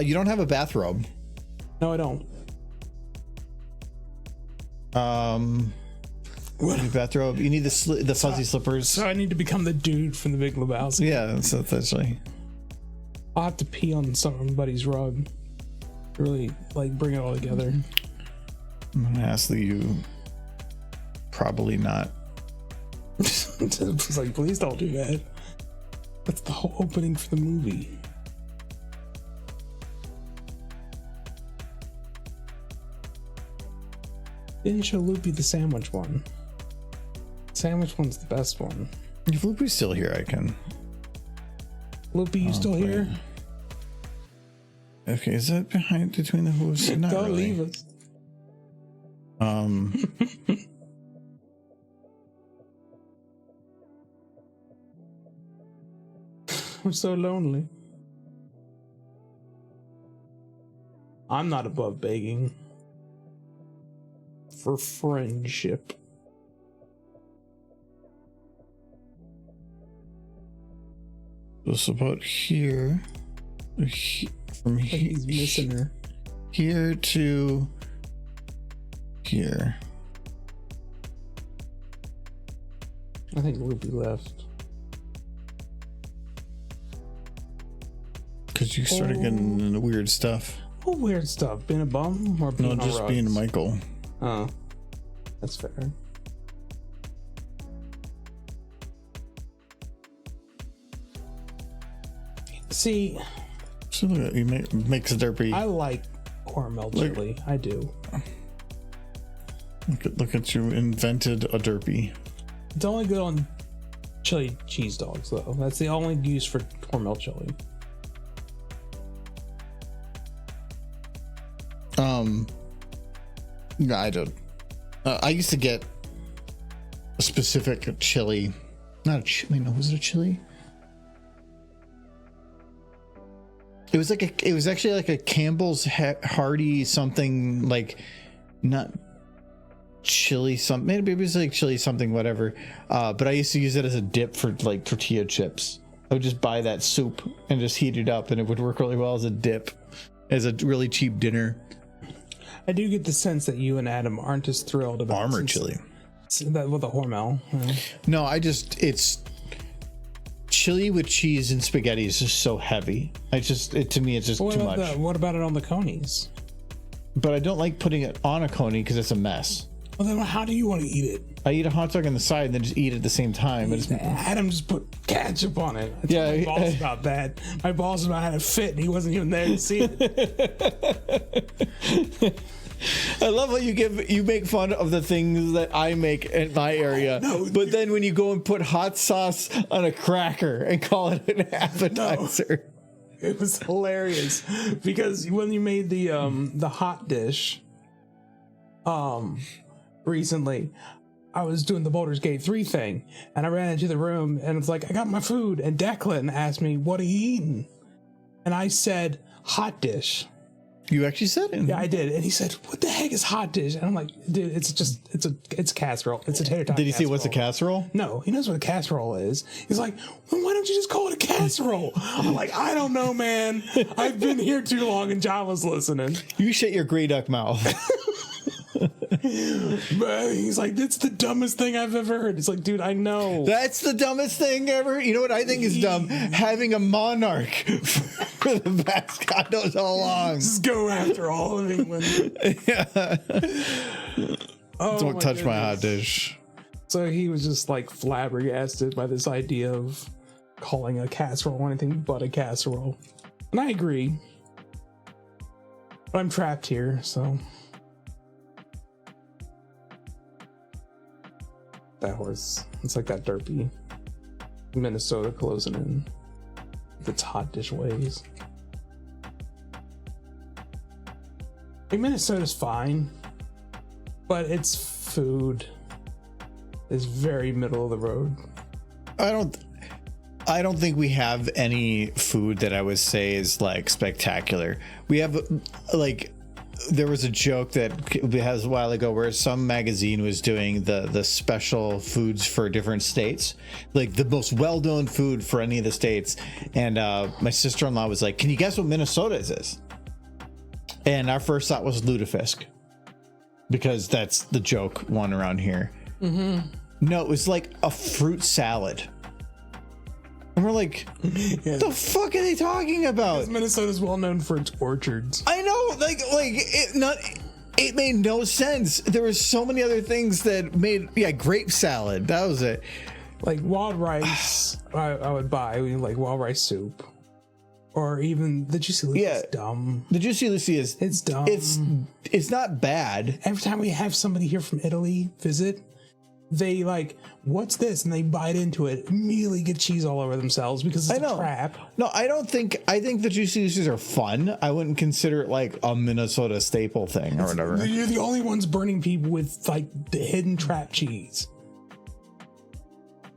You don't have a bathrobe. No, I don't. Your bathrobe. You need the fuzzy slippers. So I need to become the dude from the Big Lebowski. Yeah, that's essentially. I'll have to pee on somebody's rug. Really, like, bring it all together. I'm gonna ask that you probably not. It's like, please don't do that. That's the whole opening for the movie. Didn't show Loopy the sandwich one. Sandwich one's the best one. If Loopy's still here, I can. Loopy, you still here? Okay, is that between the hooves? Not Don't really. leave us. I'm so lonely. I'm not above begging for friendship. It's about here. From Like he's missing her. here to here. I think Ruby left. Because you started getting into weird stuff. What weird stuff? Being a bum or being No, on just rugs? being Michael. Oh, that's fair. See, So look at you makes Derpy. I like caramel chili. I do. Look at you invented a Derpy. It's only good on chili cheese dogs, though. That's the only use for caramel chili. No, I don't. I used to get a specific chili. Not a chili. No, was it a chili? It was like a. It was actually like a Campbell's Hearty something, like not chili something. Maybe it was like chili something, whatever. But I used to use it as a dip for like tortilla chips. I would just buy that soup and just heat it up, and it would work really well as a dip, as a really cheap dinner. I do get the sense that you and Adam aren't as thrilled about Armor chili. that with the Hormel. Yeah. No, it's chili with cheese and spaghetti is just so heavy. To me, it's just too much. What about it on the conies? But I don't like putting it on a coney because it's a mess. Well, then how do you want to eat it? I eat a hot dog on the side and then just eat it at the same time. Adam just put ketchup on it. I told Yeah, my boss about that. My boss about had a fit and he wasn't even there to see it. I love how you make fun of the things that I make in my area, but then when you go and put hot sauce on a cracker and call it an appetizer. It was hilarious because when you made the hot dish recently, I was doing the Baldur's Gate 3 thing and I ran into the room and it's like, I got my food, and Declan asked me, what are you eating? And I said, hot dish. You actually said it. Yeah, I did. And he said, what the heck is hot dish? And I'm like, dude, it's casserole. It's a tater tot. Did he say casserole. what's a casserole? No, he knows what a casserole is. He's like, well, why don't you just call it a casserole? I'm like, I don't know, man. I've been here too long and John was listening. You shut your gray duck mouth. But he's like, that's the dumbest thing I've ever heard. It's like, dude, I know. That's the dumbest thing ever. You know what I think is dumb? Having a monarch for the past God knows how long. Just go after all of England. Oh, Don't touch my hot dish. So he was just like flabbergasted by this idea of calling a casserole anything but a casserole. And I agree. But I'm trapped here, so. That horse. It's like that derpy Minnesota closing in with its hot dish ways. I mean, Minnesota's fine, but its food is very middle of the road. I don't think we have any food that I would say is like spectacular. We have like, there was a joke that has a while ago where some magazine was doing the special foods for different states, like the most well-known food for any of the states. And my sister-in-law was like, can you guess what Minnesota's is? And our first thought was lutefisk, because that's the joke one around here. Mm-hmm. No, it was like a fruit salad. And we're like, what the fuck are they talking about? Minnesota's well known for its orchards. I know, it made no sense. There were so many other things that made, grape salad. That was it. Like wild rice, I would buy like wild rice soup, or even the Juicy Lucy is dumb. The Juicy Lucy it's dumb. It's not bad. Every time we have somebody here from Italy visit, they like, what's this? And they bite into it, immediately get cheese all over themselves because it's a trap. No, I think the juices are fun. I wouldn't consider it like a Minnesota staple thing or whatever. You're the only ones burning people with like the hidden trap cheese.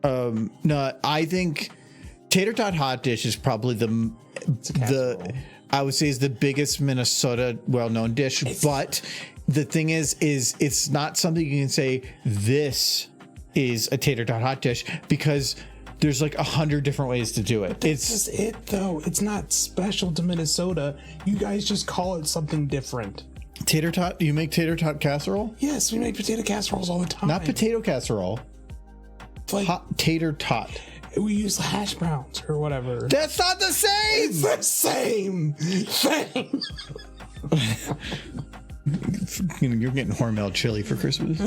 No, I think tater tot hot dish is probably I would say is the biggest Minnesota well-known dish, but the thing is it's not something you can say this is a tater tot hot dish because there's like 100 different ways to do it. It's just it though. It's not special to Minnesota. You guys just call it something different. Tater tot? You make tater tot casserole? Yes, we make potato casseroles all the time. Not potato casserole. Like, hot tater tot. We use hash browns or whatever. That's not the same. It's the same thing. You're getting Hormel chili for Christmas.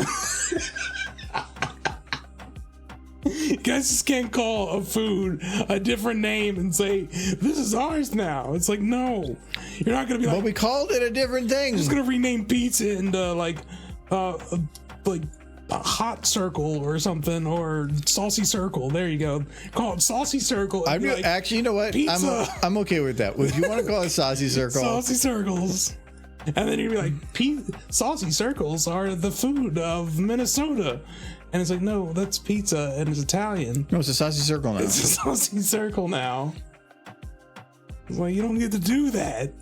You guys just can't call a food a different name and say, this is ours now. It's like, no. You're not going to be like... But we called it a different thing. I'm just going to rename pizza into like a hot circle or something, or saucy circle. There you go. Call it saucy circle. Actually, you know what? Pizza. I'm okay with that. If you want to call it saucy circle. Saucy circles. And then you'd be like, saucy circles are the food of Minnesota. And it's like, no, that's pizza and it's Italian. No, it's a saucy circle now. It's a saucy circle now. It's like, you don't get to do that.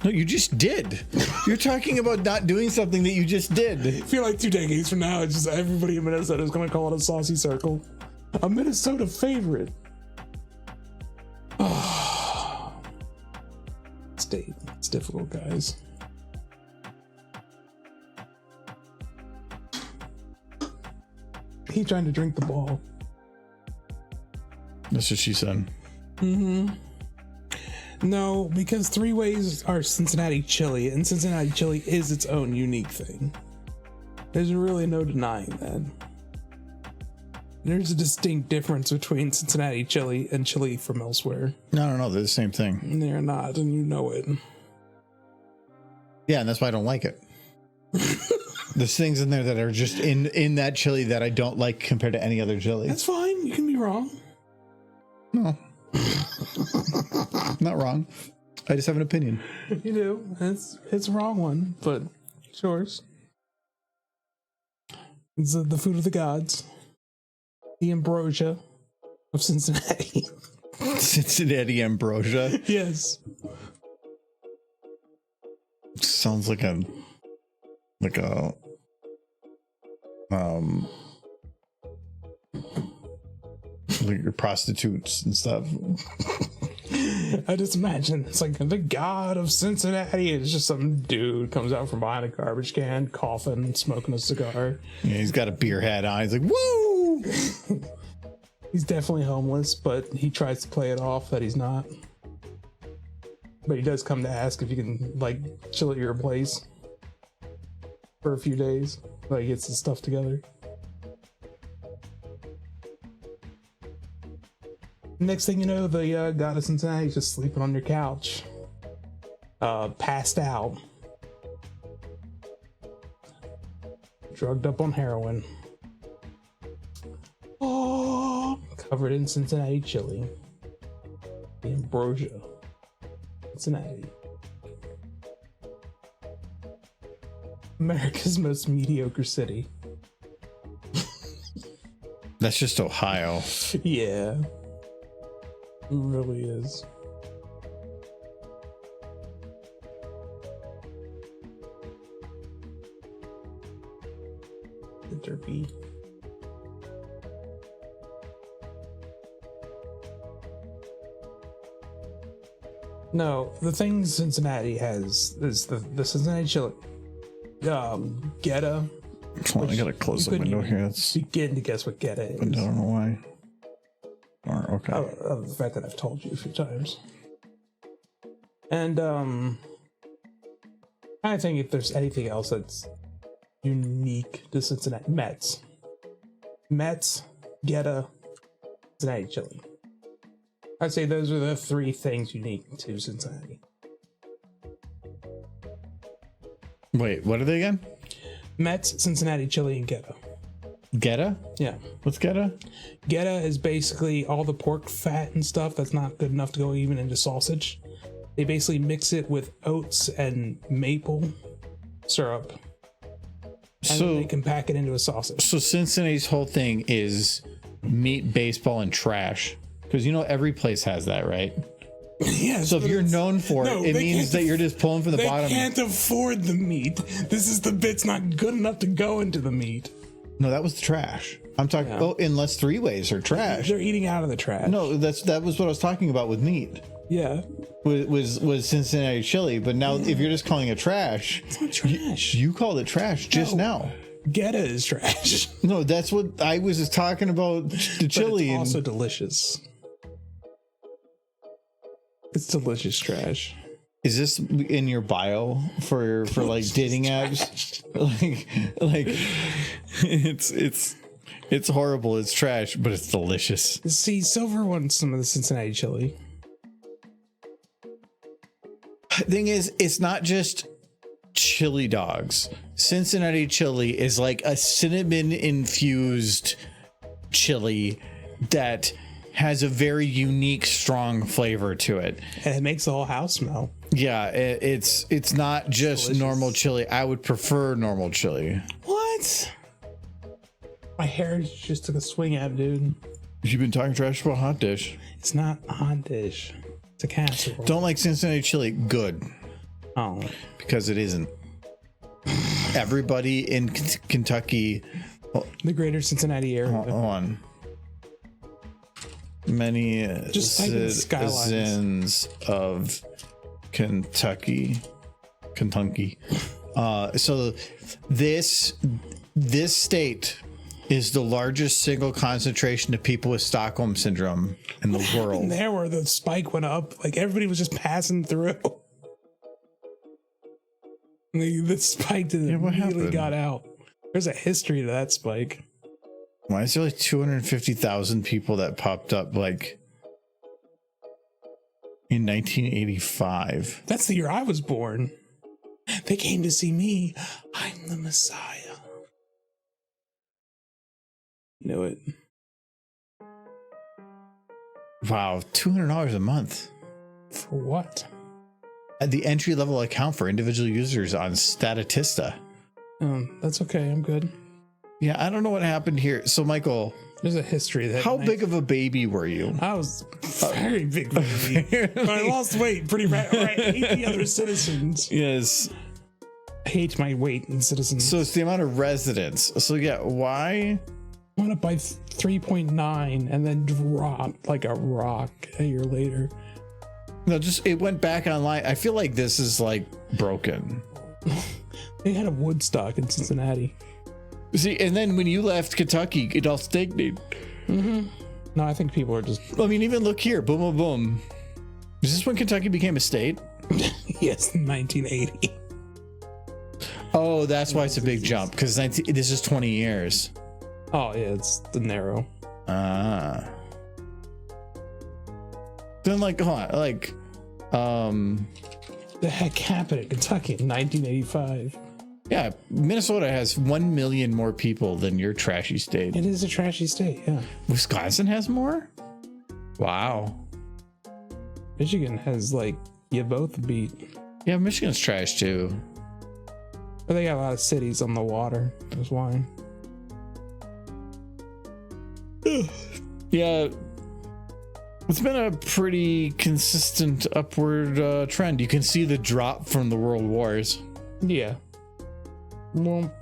No, you just did. You're talking about not doing something that you just did. I feel like 2 decades from now, it's just everybody in Minnesota is going to call it a saucy circle. A Minnesota favorite. It's difficult, guys. He trying to drink the ball. That's what she said. No, because 3 ways are Cincinnati chili, and Cincinnati chili is its own unique thing. There's really no denying that. There's a distinct difference between Cincinnati chili and chili from elsewhere. No, they're the same thing. And they're not, and you know it. Yeah, and that's why I don't like it. There's things in there that are just in that chili that I don't like compared to any other chili. That's fine. You can be wrong. No. Not wrong. I just have an opinion. You do. It's a wrong one, but it's yours. It's the food of the gods. The ambrosia of Cincinnati. Cincinnati ambrosia. Yes. Sounds like your prostitutes and stuff. I just imagine it's like the god of Cincinnati. It's just some dude comes out from behind a garbage can, coughing, smoking a cigar. Yeah, he's got a beer hat on. He's like, woo! He's definitely homeless, but he tries to play it off that he's not. But he does come to ask if you can like chill at your place for a few days. Like, gets his stuff together. Next thing you know, the god of Cincinnati is just sleeping on your couch, passed out, drugged up on heroin, covered in Cincinnati chili, the ambrosia, Cincinnati, America's most mediocre city. That's just Ohio. Yeah. It really is. The Derpy. No, the thing Cincinnati has is the Cincinnati chili. Geta. Hold on, I gotta close the window here. It's, Begin to guess what Geta is. I don't know why. Okay. The fact that I've told you a few times. And I think if there's anything else that's unique to Cincinnati, Mets, Geta, Cincinnati chili. I'd say those are the 3 things unique to Cincinnati. Wait, what are they again? Mets, Cincinnati chili, and Geta. Geta? Yeah. What's Geta? Geta is basically all the pork fat and stuff that's not good enough to go even into sausage. They basically mix it with oats and maple syrup. And then they can pack it into a sausage. So Cincinnati's whole thing is meat, baseball, and trash. Because every place has that, right? Yeah. So if you're known for it means that you're just pulling from the bottom. They can't afford the meat. This is the bit's not good enough to go into the meat. No, that was the trash. I'm talking. Yeah. Oh, unless three-ways are trash. They're eating out of the trash. No, that was what I was talking about with meat. Yeah. Was Cincinnati chili, but now if you're just calling it trash, it's not trash. You called it trash just now. Geta is trash. No, that's what I was just talking about. The chili, but it's also delicious. It's delicious trash. Is this in your bio for like dating apps? like it's horrible. It's trash, but it's delicious. See, Silver wants some of the Cincinnati chili. Thing is, it's not just chili dogs. Cincinnati chili is like a cinnamon infused chili that has a very unique, strong flavor to it. And it makes the whole house smell. Yeah, it's not just delicious. Normal chili. I would prefer normal chili. What? My hair just took a swing at it, dude. You've been talking trash about hot dish. It's not a hot dish. It's a casserole. Don't like Cincinnati chili. Good. Oh. Because it isn't. Everybody in Kentucky. The greater Cincinnati area. Hold on. Many citizens of Kentucky. So this state is the largest single concentration of people with Stockholm syndrome in the world. There where the spike went up, like everybody was just passing through. The spike didn't really got out. There's a history to that spike. Why is there like 250,000 people that popped up like in 1985? That's the year I was born. They came to see me. I'm the Messiah. Knew it. Wow, $200 a month. For what? The entry level account for individual users on Statista. That's okay. I'm good. Yeah, I don't know what happened here. So, Michael, there's a history that. How big of a baby were you? I was very big baby. But I lost weight pretty bad. I hate the other citizens. Yes. I hate my weight in citizens. So it's the amount of residents. So yeah, why? Went up by 3.9 and then dropped like a rock a year later. No, just it went back online. I feel like this is like broken. They had a Woodstock in Cincinnati. See, and then when you left Kentucky, it all stagnated. Mm-hmm. No, I think people are just. I mean, even look here, boom, boom, boom. Is this when Kentucky became a state? Yes, 1980. Oh, that's why it's a big jump because this is 20 years. Oh yeah, it's the narrow. Ah. Then like, hold on, like, the heck happened in Kentucky in 1985? Yeah, Minnesota has 1 million more people than your trashy state. It is a trashy state, yeah. Wisconsin has more? Wow. Michigan has like you both beat. Yeah, Michigan's trash too. But they got a lot of cities on the water. That's why. Yeah. It's been a pretty consistent upward trend. You can see the drop from the world wars. Yeah. Well,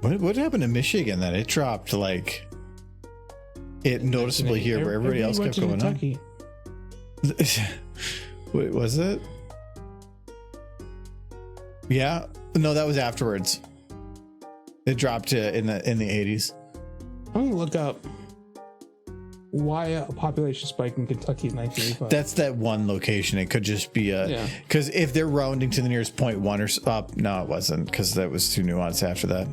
what happened to Michigan that it dropped like it noticeably here where everybody else kept going up? Wait, was it? Yeah. No, that was afterwards. It dropped in the 80s. I'm gonna look up why a population spike in Kentucky in 1985. That's that one location. It could just be because if they're rounding to the nearest 0.1 or up, no, it wasn't because that was too nuanced after that.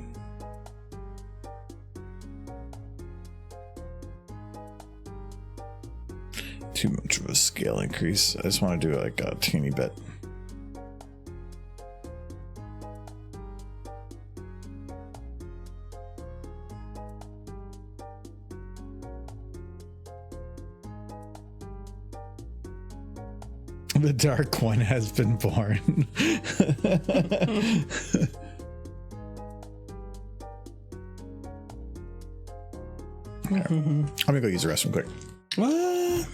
Too much of a scale increase. I just want to do like a teeny bit. The dark one has been born. I'm gonna go use the restroom quick. What?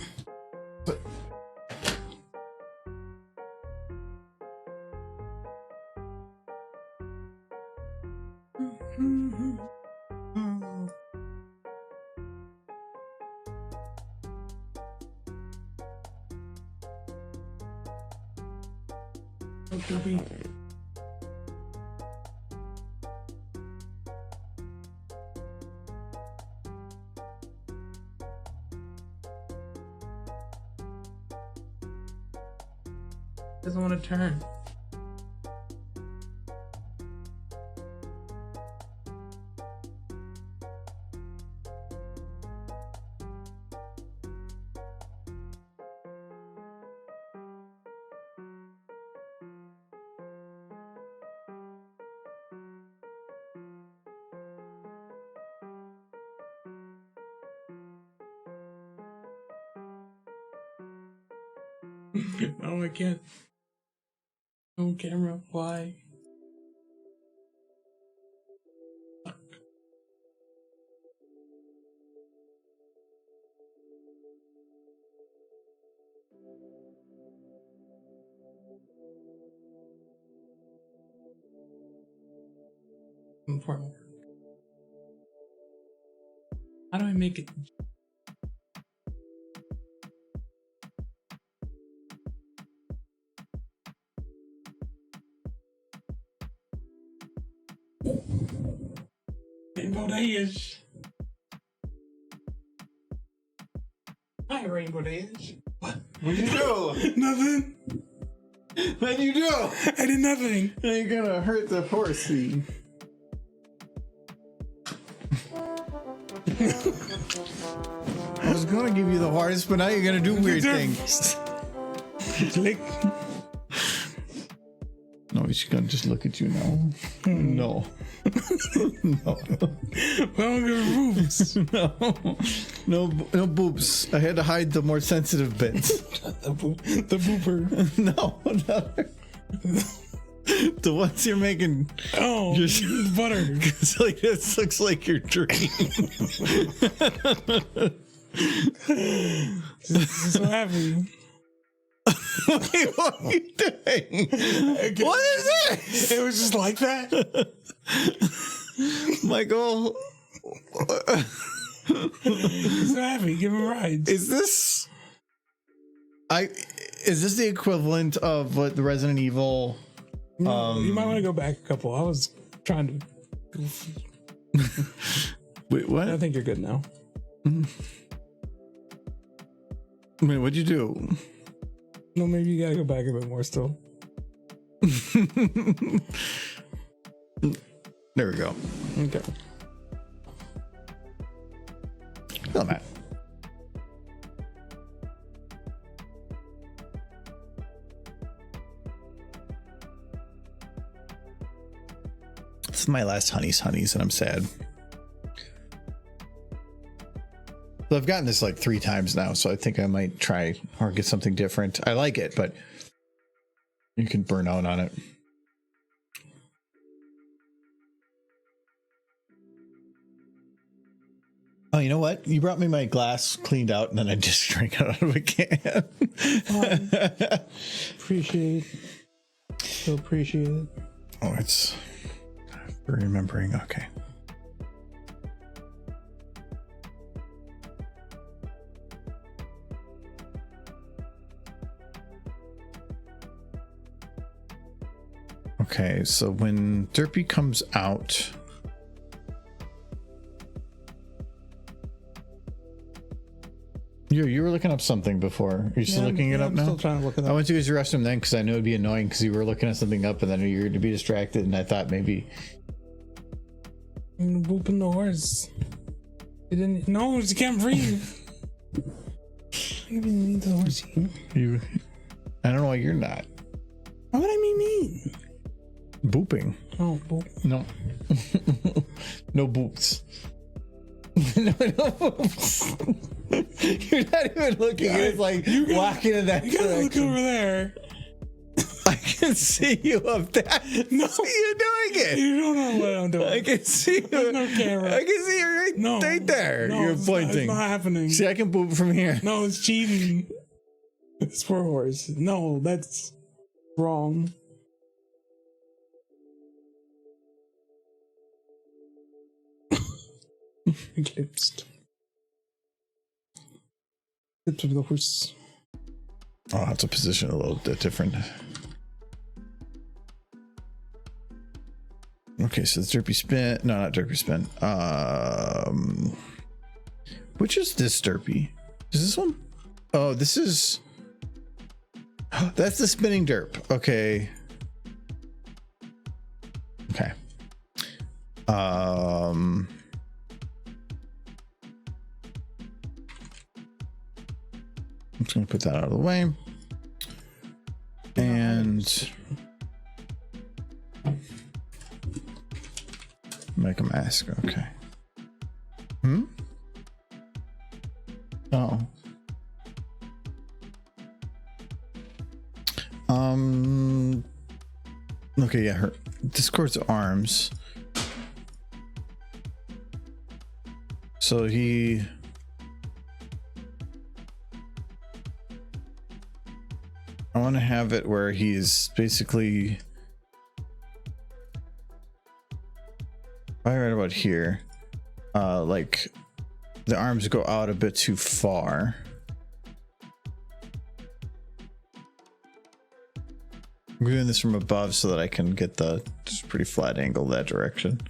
Doesn't want to turn. Oh, I can't. No camera, why? Fuck. Important work. How do I make it? Rainbow Dash. Hi, Rainbow Dash. What? What'd you do? Nothing. What'd you do? I did nothing. You're gonna hurt the horsey. I was gonna give you the horse, but now you're gonna do weird things. Click. No, she's gonna just look at you now. No. No. Well, your boobs. No boobs. I had to hide the more sensitive bits. The booper. No. The ones you're making. Oh, Just butter. It's like this looks like your dream. So happy. Wait, what are you doing? What is this? It was just like that. Michael, So happy. Give him rides. is this the equivalent of what the Resident Evil? No, you might want to go back a couple. I was trying to. Wait, what? I think you're good now. Wait, what'd you do? No, maybe you gotta go back a bit more still. There we go. Okay. Hello, Matt. This is my last honeys, and I'm sad. So I've gotten this like 3 times now, so I think I might try or get something different. I like it, but you can burn out on it. Oh, you know what? You brought me my glass cleaned out, and then I just drank it out of a can. Appreciate. Still appreciate it. Oh, it's remembering. Okay. Okay, so when Derpy comes out, you were looking up something before. Are you still looking it up I'm now? Still trying to look it I up. went to use the restroom then because I knew it'd be annoying because you were looking at something up and then you were to be distracted, and I thought maybe. I'm whooping the horse. You didn't. No, you can't breathe. I even need the horse. You. I don't know why you're not Why would I mean? booping. Oh, boop. No. No boots. No boots. You're not even looking. It's like walking in that You gotta look direction. over there. I can see you up there. No. See you doing it. You don't know what I'm doing. I can see you. There's no camera. I can see you right there. No, You're it's pointing. Not, it's not happening. See, I can move from here. No, it's cheating. It's for horse. No, that's wrong. Eclipsed. Eclipse of the horse. I'll have to position it a little bit different. Okay, so it's Derpy Spin. No, not Derpy Spin. Which is this Derpy? Is this one? Oh, this is... That's the spinning derp. Okay. Okay. I'm just gonna put that out of the way. And make a mask. Okay. Oh. Okay, yeah, her Discord's arms. So I want to have it where he's basically right about here. Like the arms go out a bit too far. I'm doing this from above so that I can get the just pretty flat angle that direction.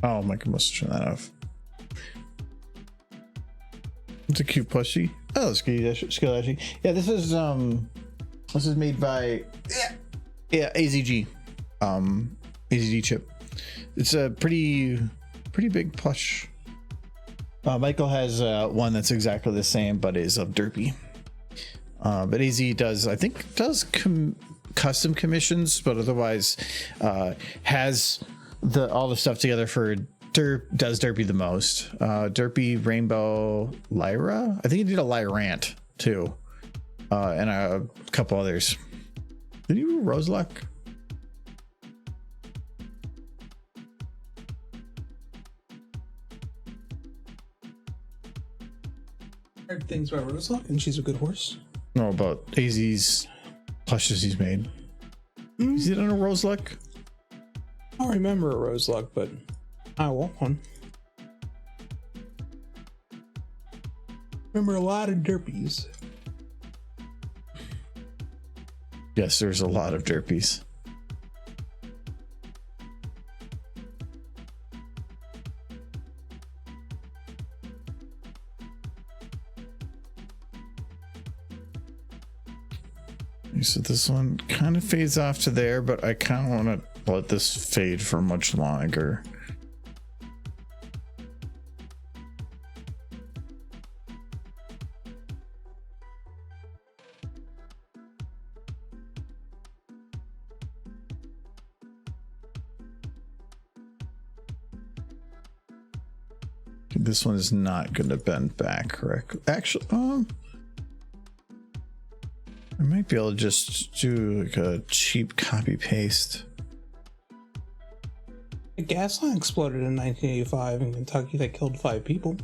Oh my god, must turn that off. It's a cute plushie. Oh, Skillashy. Yeah, this is made by AZG. AZG chip. It's a pretty big plush. Michael has one that's exactly the same, but is of Derpy. But AZ does, I think, custom commissions, but otherwise has all the stuff together for Derp. Does Derpy the most. Derpy, Rainbow, Lyra. I think he did a Lyrant too, and a couple others. Did you do Roseluck? I heard things about Roseluck, and she's a good horse. No, about AZ's plushes he's made. Is it on a Roseluck? I don't remember a Roseluck, but I want one. Remember a lot of Derpies. Yes, there's a lot of Derpies. So this one kind of fades off to there, but I kind of want to let this fade for much longer. This one is not going to bend back correctly. Actually, I might be able to just do like a cheap copy paste. A gas line exploded in 1985 in Kentucky that killed 5 people.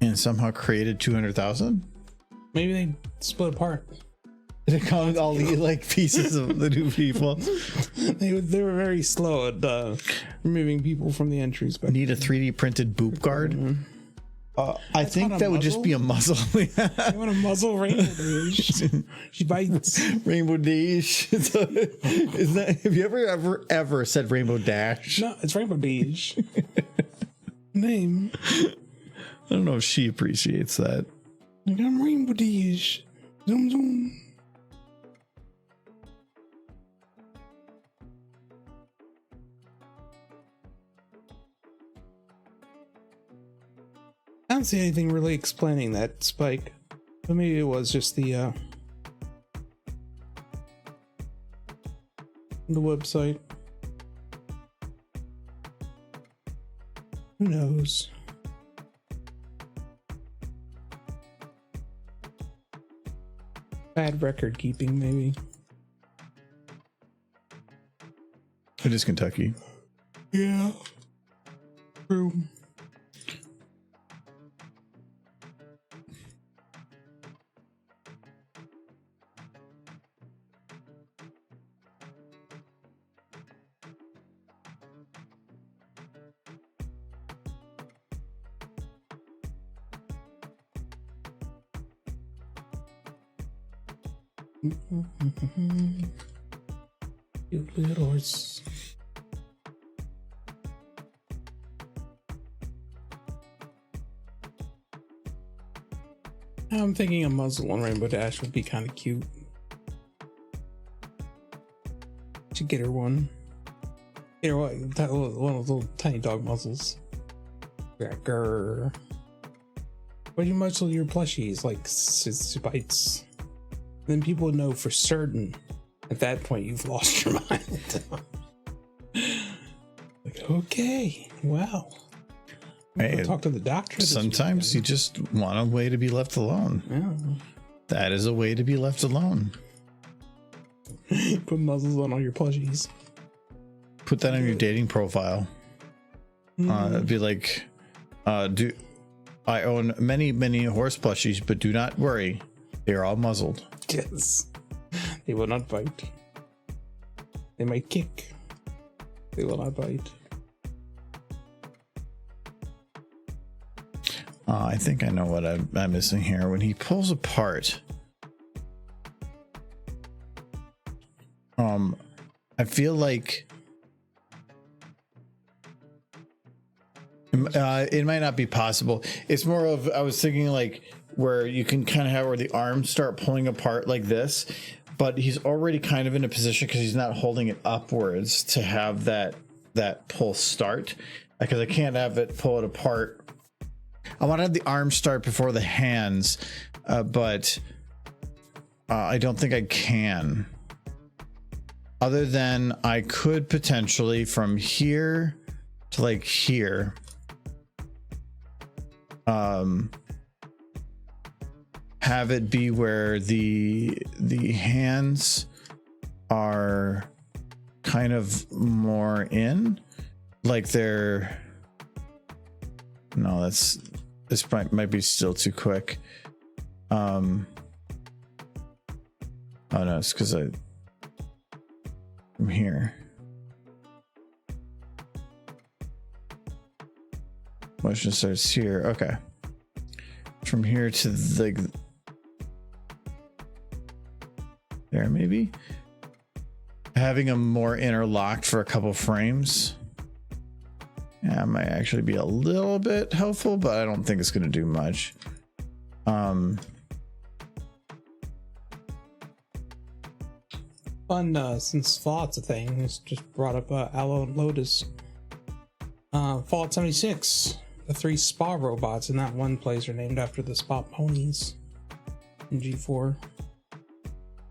And somehow created 200,000? Maybe they split apart. They count all the like pieces of the new people. They were very slow at removing people from the entries. But Need a 3D printed boob guard? I think not a that would just be a muzzle. you want to muzzle Rainbow Dash? She bites. Rainbow Dash. Is that? Have you ever said Rainbow Dash? No, it's Rainbow Dash. Name. I don't know if she appreciates that. Like, I'm Rainbow Dash. Zoom zoom. I don't see anything really explaining that spike. But maybe it was just the website. Who knows? Bad record keeping, maybe. It is Kentucky. Yeah. True. Cute little horse. I'm thinking a muzzle on Rainbow Dash would be kind of cute. Should get her one. Get her one of those little tiny dog muzzles. Grr. Why do you muzzle your plushies like bites? Then people would know for certain at that point you've lost your mind. Like, okay, wow. Hey, talk to the doctor. Sometimes you just want a way to be left alone. Yeah. That is a way to be left alone. Put muzzles on all your plushies. Put that on your dating profile. It'd be like, I own many horse plushies, but do not worry, they are all muzzled. Yes. They will not bite. They might kick. They will not bite. I think I know what I'm missing here. When he pulls apart, I feel like it might not be possible. It's more of, I was thinking like where you can kind of have where the arms start pulling apart like this, but he's already kind of in a position because he's not holding it upwards to have that pull start, because I can't have it pull it apart. I want to have the arms start before the hands, but I don't think I can. Other than I could potentially from here to like here, have it be where the hands are kind of more in, like they're. No, this might be still too quick. Oh no, it's because I'm here. Motion starts here. Okay, from here to the there, maybe having them more interlocked for a couple frames. Yeah, might actually be a little bit helpful, but I don't think it's going to do much. Fun, since Fallout's a thing, it's just brought up Aloe and Lotus. Fallout 76, the 3 spa robots in that one place are named after the spa ponies in G4.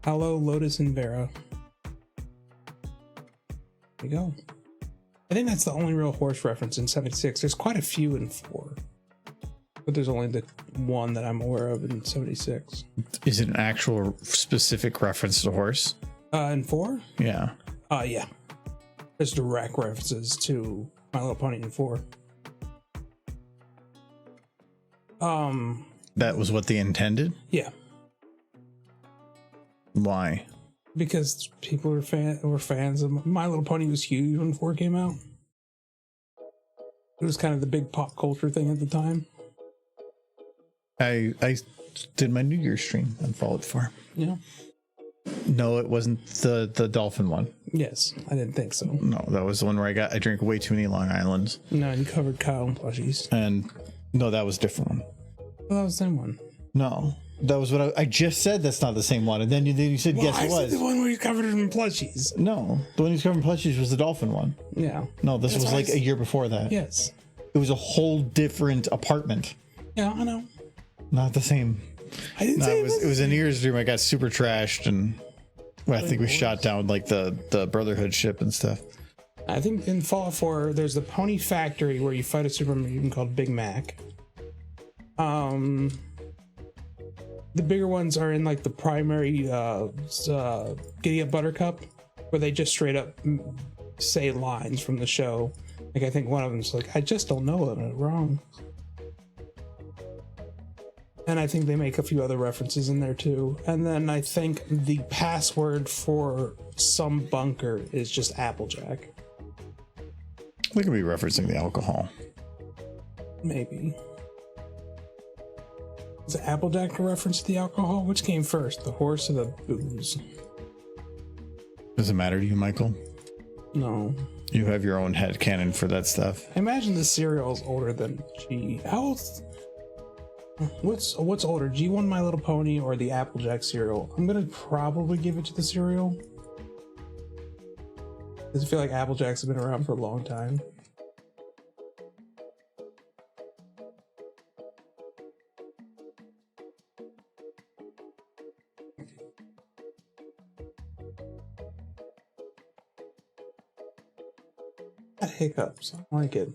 Aloe, Lotus, and Vera. There you go. I think that's the only real horse reference in 76. There's quite a few in 4, but there's only the one that I'm aware of in 76. Is it an actual specific reference to horse? In 4? Yeah. Yeah. There's direct references to My Little Pony in 4. That was what they intended? Yeah. Why? Because people were fans of My Little Pony was huge when 4 came out. It was kind of the big pop culture thing at the time. I did my New Year's stream on Fallout 4. Yeah. No, it wasn't the dolphin one. Yes, I didn't think so. No, that was the one where I drank way too many Long Islands. No, you covered Kyle and plushies. And no, that was a different one. Well, that was the same one. No, that was what I just said. That's not the same one. And then you said, Well, yes, it I said was. the one where you covered it in plushies. No, the one who's covering plushies was the dolphin one. Yeah. No, this That's was what like a year before that. Yes. It was a whole different apartment. Yeah, I know. Not the same. I didn't No, say it was a New Year's dream. I got super trashed, and I think we shot down like the Brotherhood ship and stuff. I think in Fallout 4, there's the Pony Factory where you fight a super mutant called Big Mac. The bigger ones are in like the primary Giddy Up Buttercup, where they just straight up say lines from the show. Like I think one of them's like, "I just don't know it, I'm wrong." And I think they make a few other references in there too. And then I think the password for some bunker is just Applejack. We could be referencing the alcohol. Maybe. Is Applejack a reference to the alcohol? Which came first, the horse or the booze? Does it matter to you, Michael? No. You have your own head canon for that stuff. I imagine the cereal is older than G. How old? What's older, G1 My Little Pony or the Applejack cereal? I'm gonna probably give it to the cereal. Because I feel like Applejacks have been around for a long time. Got hiccups. I don't like it.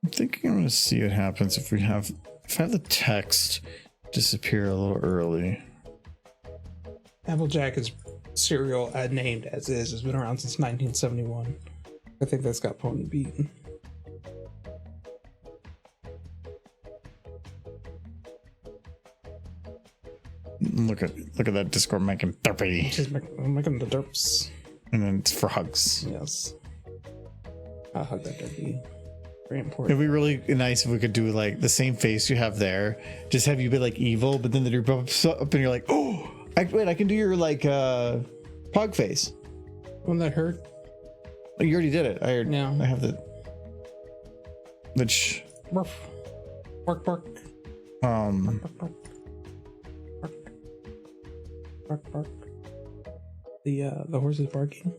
I'm thinking I'm going to see what happens if I have the text disappear a little early. Applejack is cereal named as is. Has been around since 1971. I think that's got Pony beaten. Look at that Discord making derpy. I'm making the derps. And then it's for hugs. Yes. I'll hug that derpy. Very It'd important. be really nice if we could do like the same face you have there. Just have you be like evil, but then the derp pops up and you're like, oh, I can do your like pug face. Wouldn't that hurt? Oh, you already did it. I have the which Bark. Bark, bark. Bark, bark. Bark. Bark, bark. The horse is barking.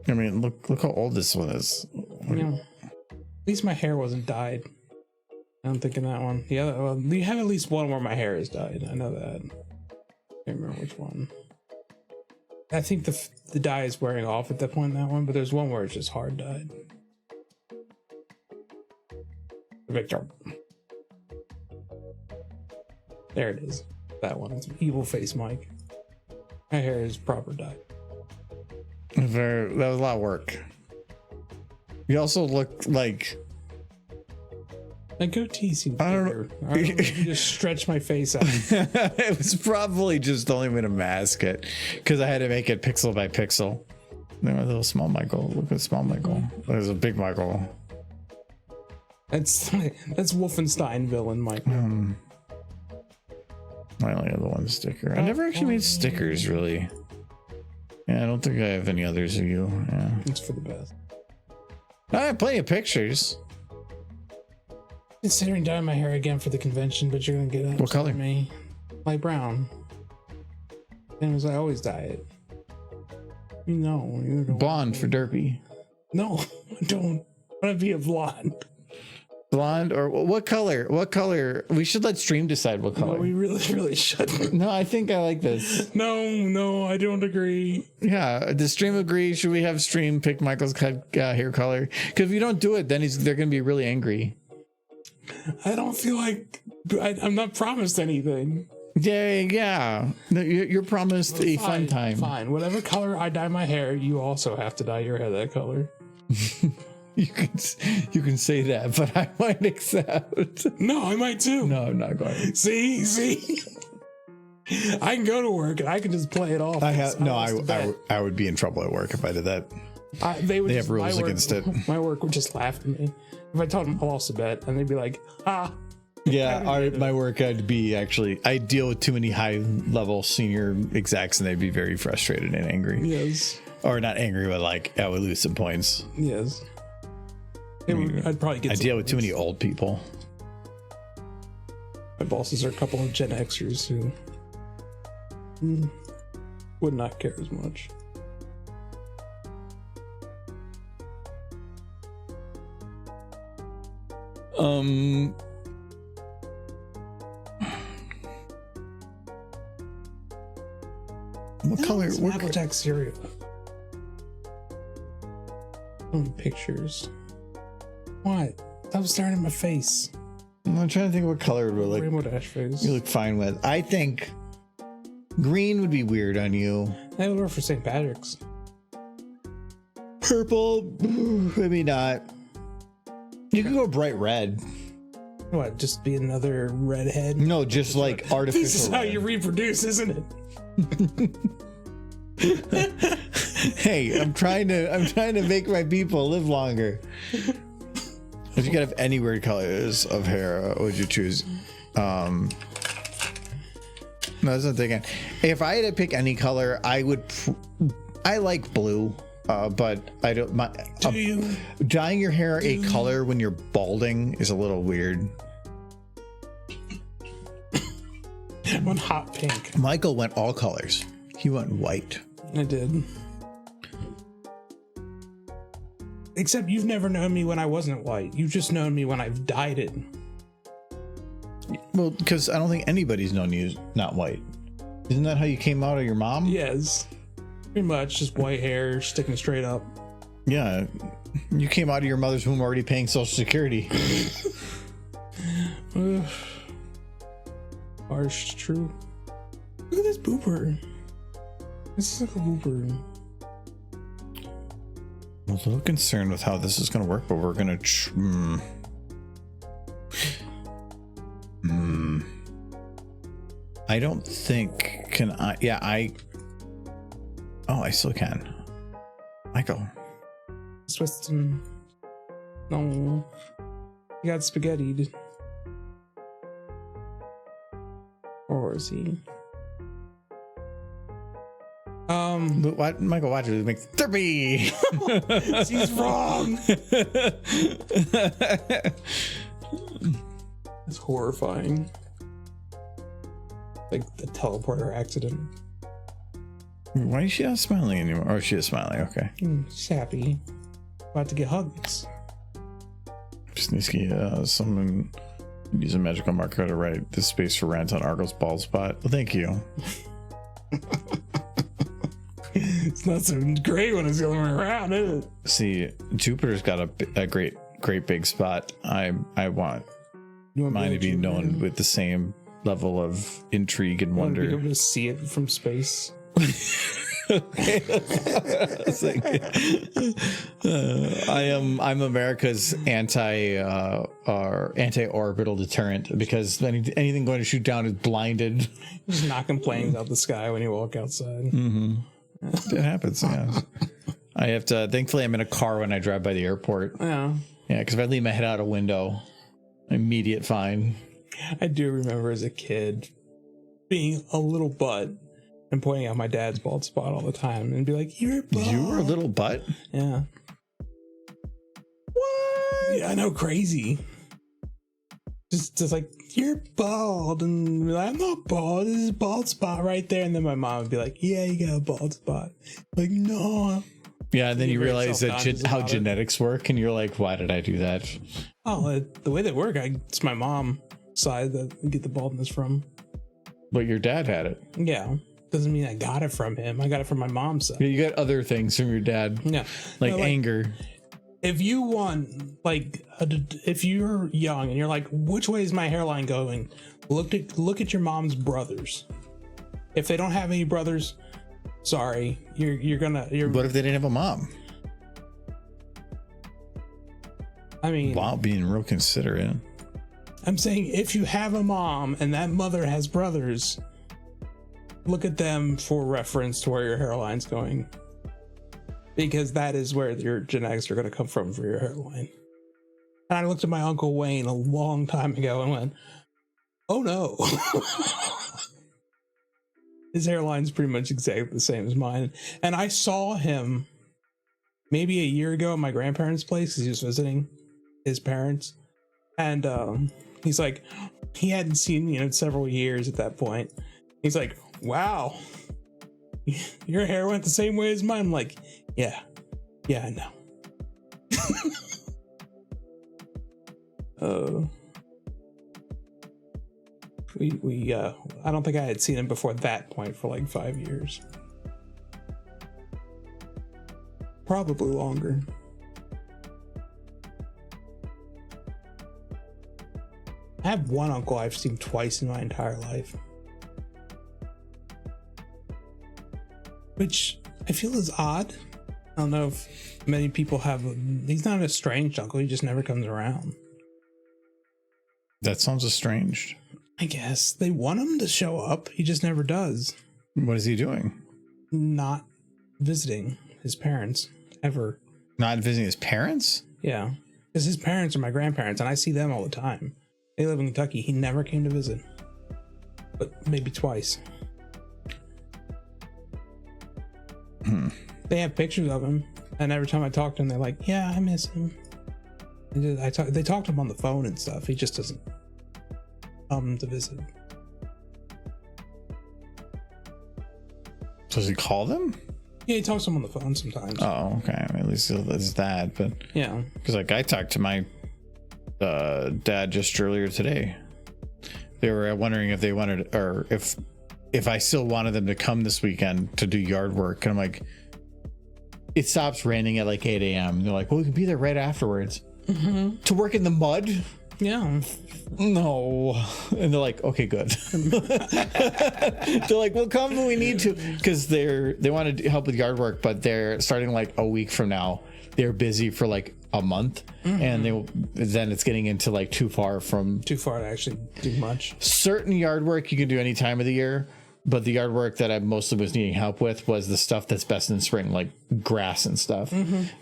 I mean, look how old this one is. Yeah. At least my hair wasn't dyed. I'm thinking that one. The other, well, you have at least one where my hair is dyed. I know that. Can't remember which one. I think the dye is wearing off at that point in that one, but there's one where it's just hard dyed. Victor. There it is. That one. It's evil face Mike. My hair is proper dye. That was a lot of work. You also look like My goatee seems I don't bigger. I don't know if you just stretch my face out. it was probably just the only way to mask it because I had to make it pixel by pixel. There was a little small Michael. Look at small Michael. There's a big Michael. That's Wolfenstein villain Mike. I only have the one sticker. I never actually made stickers really. Yeah, I don't think I have any others of you. Yeah, It's for the best. I have plenty of pictures. Considering dyeing my hair again for the convention, but you're gonna get it. What color? Me, light brown. And as I always dye it. You know, you don't. Blonde for Derpy. No, I don't want to be a blonde. Blonde or what color? What color? We should let stream decide what No, color. we really shouldn't. No, I think I like this. No, I don't agree. Yeah, does stream agree? Should we have stream pick Michael's hair color? Because if you don't do it, then they're gonna be really angry. I don't feel like I'm not promised anything. Yeah. No, you're promised a fun time. Fine, whatever color I dye my hair, you also have to dye your hair that color. You can say that, but I might accept. No, I might too. No, I'm not going. See, I can go to work and I can just play it off. I would be in trouble at work if I did that. They have rules against it. My work would just laugh at me if I told them I lost a bet, and they'd be like, Yeah, my work I'd deal with too many high level senior execs and they'd be very frustrated and angry. yes, Or not angry, but like I would lose some points. yes. I'd probably get. I deal with too many old people. My bosses are a couple of Gen Xers who would not care as much. What color? Some What, Applejack cereal. Pictures. What? Stop staring at my face. I'm trying to think what color would look. Rainbow Dash face. You look fine with. I think green would be weird on you. That would work for St. Patrick's. Purple, maybe not. You could go bright red. What? Just be another redhead? No, just like artificial. This is how red. you reproduce, isn't it? Hey, I'm trying to make my people live longer. If you could have any weird colors of hair, what would you choose? No, that's not thinking. If I had to pick any color, I would. I like blue, but I don't. Do you? Dyeing your hair a color when you're balding is a little weird. I went hot pink. Michael went all colors. He went white. I did. Except you've never known me when I wasn't white. You've just known me when I've dyed it. Well, because I don't think anybody's known you not white. Isn't that how you came out of your mom? Yes. Pretty much just white hair sticking straight up. Yeah. You came out of your mother's womb already paying Social Security. Harsh, true. Look at this booper. This is like a booper. I'm a little concerned with how this is going to work, but we're going to... I don't think... Can I... Yeah, I... Oh, I still can. Michael. Twisting. No. You got spaghettied. Or is he? But what, Michael, watch it. Make Derpy. He's wrong. It's horrifying. Like the teleporter accident. Why is she not smiling anymore? Oh, she is smiling. Okay. She's happy. About to get hugs. Sneaky, someone use a magical marker to write this space for rent on Argo's bald spot. Well, thank you. It's not so great when it's going around, is it? See, Jupiter's got a great big spot. I want mine to be known with the same level of intrigue and I want to be wonder. able to see it from space. I'm America's anti-orbital deterrent because anything going to shoot down is blinded. Just knocking planes out the sky when you walk outside. It happens. Yeah. I have to. Thankfully, I'm in a car when I drive by the airport. Yeah. Yeah, because if I leave my head out a window, immediate fine. I do remember as a kid being a little butt and pointing out my dad's bald spot all the time and be like, "You're bald." You were a little butt. Yeah. What? Yeah, I know, crazy. Just like, "You're bald," and be like, "I'm not bald. This is a bald spot right there." And then my mom would be like, "Yeah, you got a bald spot." Like, no. Yeah, and then you You're very realize that self-conscious how about it. genetics work, and you're like, "Why did I do that?" Oh, the way they work, it's my mom side that I get the baldness from. But your dad had it. Yeah. Doesn't mean I got it from him. I got it from my mom's side. You got other things from your dad, Yeah. like No, anger. If you want, like, if you're young and you're like, which way is my hairline going? Look at your mom's brothers. If they don't have any brothers, sorry, you're gonna. What if they didn't have a mom? I mean, Wow, being real considerate. I'm saying if you have a mom and that mother has brothers, look at them for reference to where your hairline's going. Because that is where your genetics are going to come from for your hairline. And I looked at my Uncle Wayne a long time ago and went, oh no. His hairline's pretty much exactly the same as mine. And I saw him maybe a year ago at my grandparents' place because he was visiting his parents. And he's like, he hadn't seen me in several years at that point. He's like, wow, your hair went the same way as mine. I'm like, yeah, I know. I don't think I had seen him before that point for like 5 years. Probably longer. I have one uncle I've seen twice in my entire life. Which I feel is odd. I don't know if many people have. He's not a estranged uncle, he just never comes around. That sounds estranged. I guess. They want him to show up, he just never does. What is he doing? Not visiting his parents, ever. Not visiting his parents? Yeah. Because his parents are my grandparents, and I see them all the time. They live in Kentucky. He never came to visit. But maybe twice. They have pictures of him, and every time I talk to him, they're like, yeah, I miss him. They talk to him on the phone and stuff. He just doesn't come to visit. Does he call them? Yeah, he talks to them on the phone sometimes. Oh, okay. At least it's that. But yeah, because like I talked to my dad just earlier today. They were wondering if they wanted, or if I still wanted them to come this weekend to do yard work. And I'm like, it stops raining at like 8 a.m. They're like, well, we can be there right afterwards. To work in the mud? Yeah. No. And they're like, okay, good. They're like, we'll come when we need to. Because they want to help with yard work, but they're starting like a week from now. They're busy for like a month. And then it's getting into like too far to actually do much. Certain yard work you can do any time of the year. But the yard work that I mostly was needing help with was the stuff that's best in spring, like grass and stuff,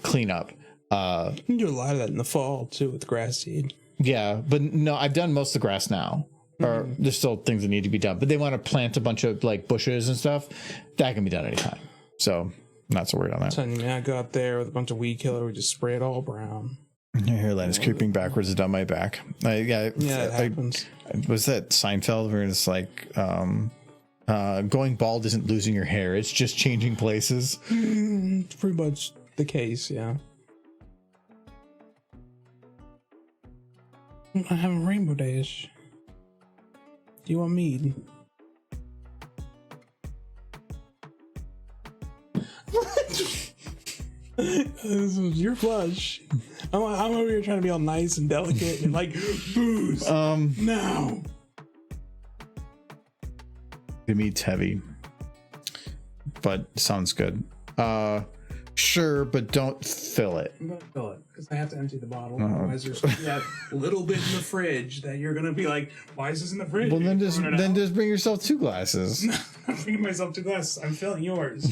clean up. You can do a lot of that in the fall too with grass seed. Yeah, but no, I've done most of the grass now. Or there's still things that need to be done, but they want to plant a bunch of like bushes and stuff. That can be done anytime. So not so worried on that. So, I go out there with a bunch of weed killer. We just spray it all brown. Your hairline is creeping backwards down my back. It happens. Was that Seinfeld where it's like going bald isn't losing your hair, it's just changing places? It's pretty much the case, yeah. I have a rainbow dash. Do you want mead? This is your flush. I'm over here trying to be all nice and delicate and like booze. No. The meat's heavy, but sounds good. Sure, but don't fill it. I'm gonna fill it because I have to empty the bottle. Otherwise, there's that little bit in the fridge that you're gonna be like, "Why is this in the fridge?" Well, then just bring yourself 2 glasses. I'm bringing myself 2 glasses. I'm filling yours.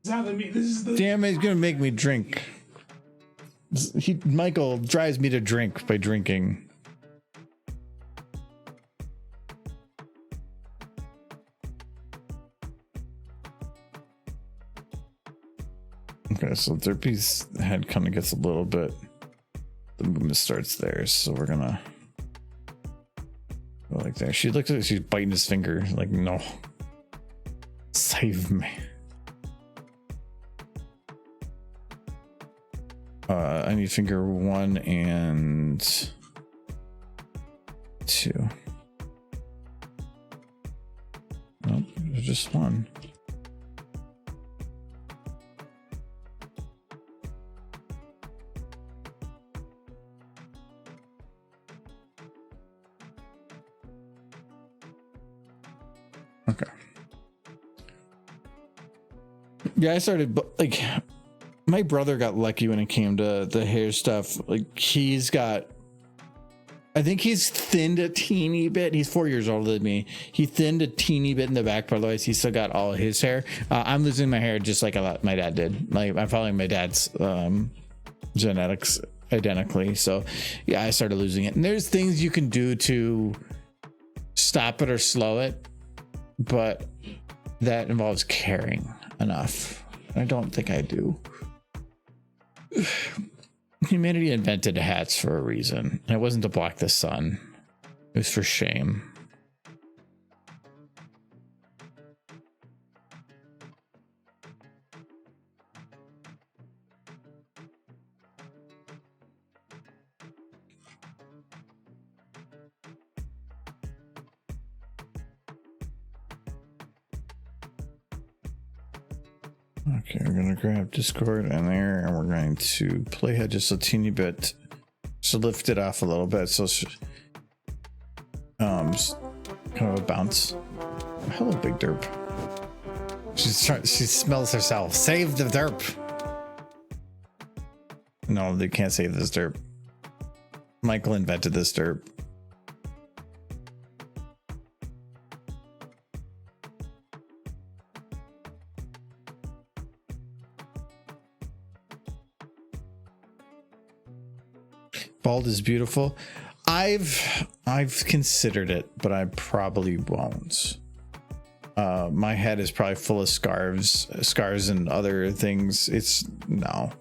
This is the Damn it, he's gonna make me drink. Michael drives me to drink by drinking. Okay, so Derpy's head kind of gets a little bit. The movement starts there, so we're gonna go like there. She looks like she's biting his finger. Like, no, save me. I need finger 1 and 2. Nope, there's just 1. Okay. Yeah, I started like my brother got lucky when it came to the hair stuff. Like I think he's thinned a teeny bit. He's 4 years older than me. He thinned a teeny bit in the back, but otherwise he's still got all his hair. I'm losing my hair just like my dad did. Like I'm following my dad's genetics identically. So yeah, I started losing it. And there's things you can do to stop it or slow it, but that involves caring enough. I don't think I do. Humanity invented hats for a reason. And it wasn't to block the sun. It was for shame. Okay, we're gonna grab Discord in there, and we're going to playhead just a teeny bit, so lift it off a little bit, so kind of a bounce. Hello, big derp. She smells herself. Save the derp. No, they can't save this derp. Michael invented this derp. Bald is beautiful. I've considered it, but I probably won't. My head is probably full of scars and other things. It's no.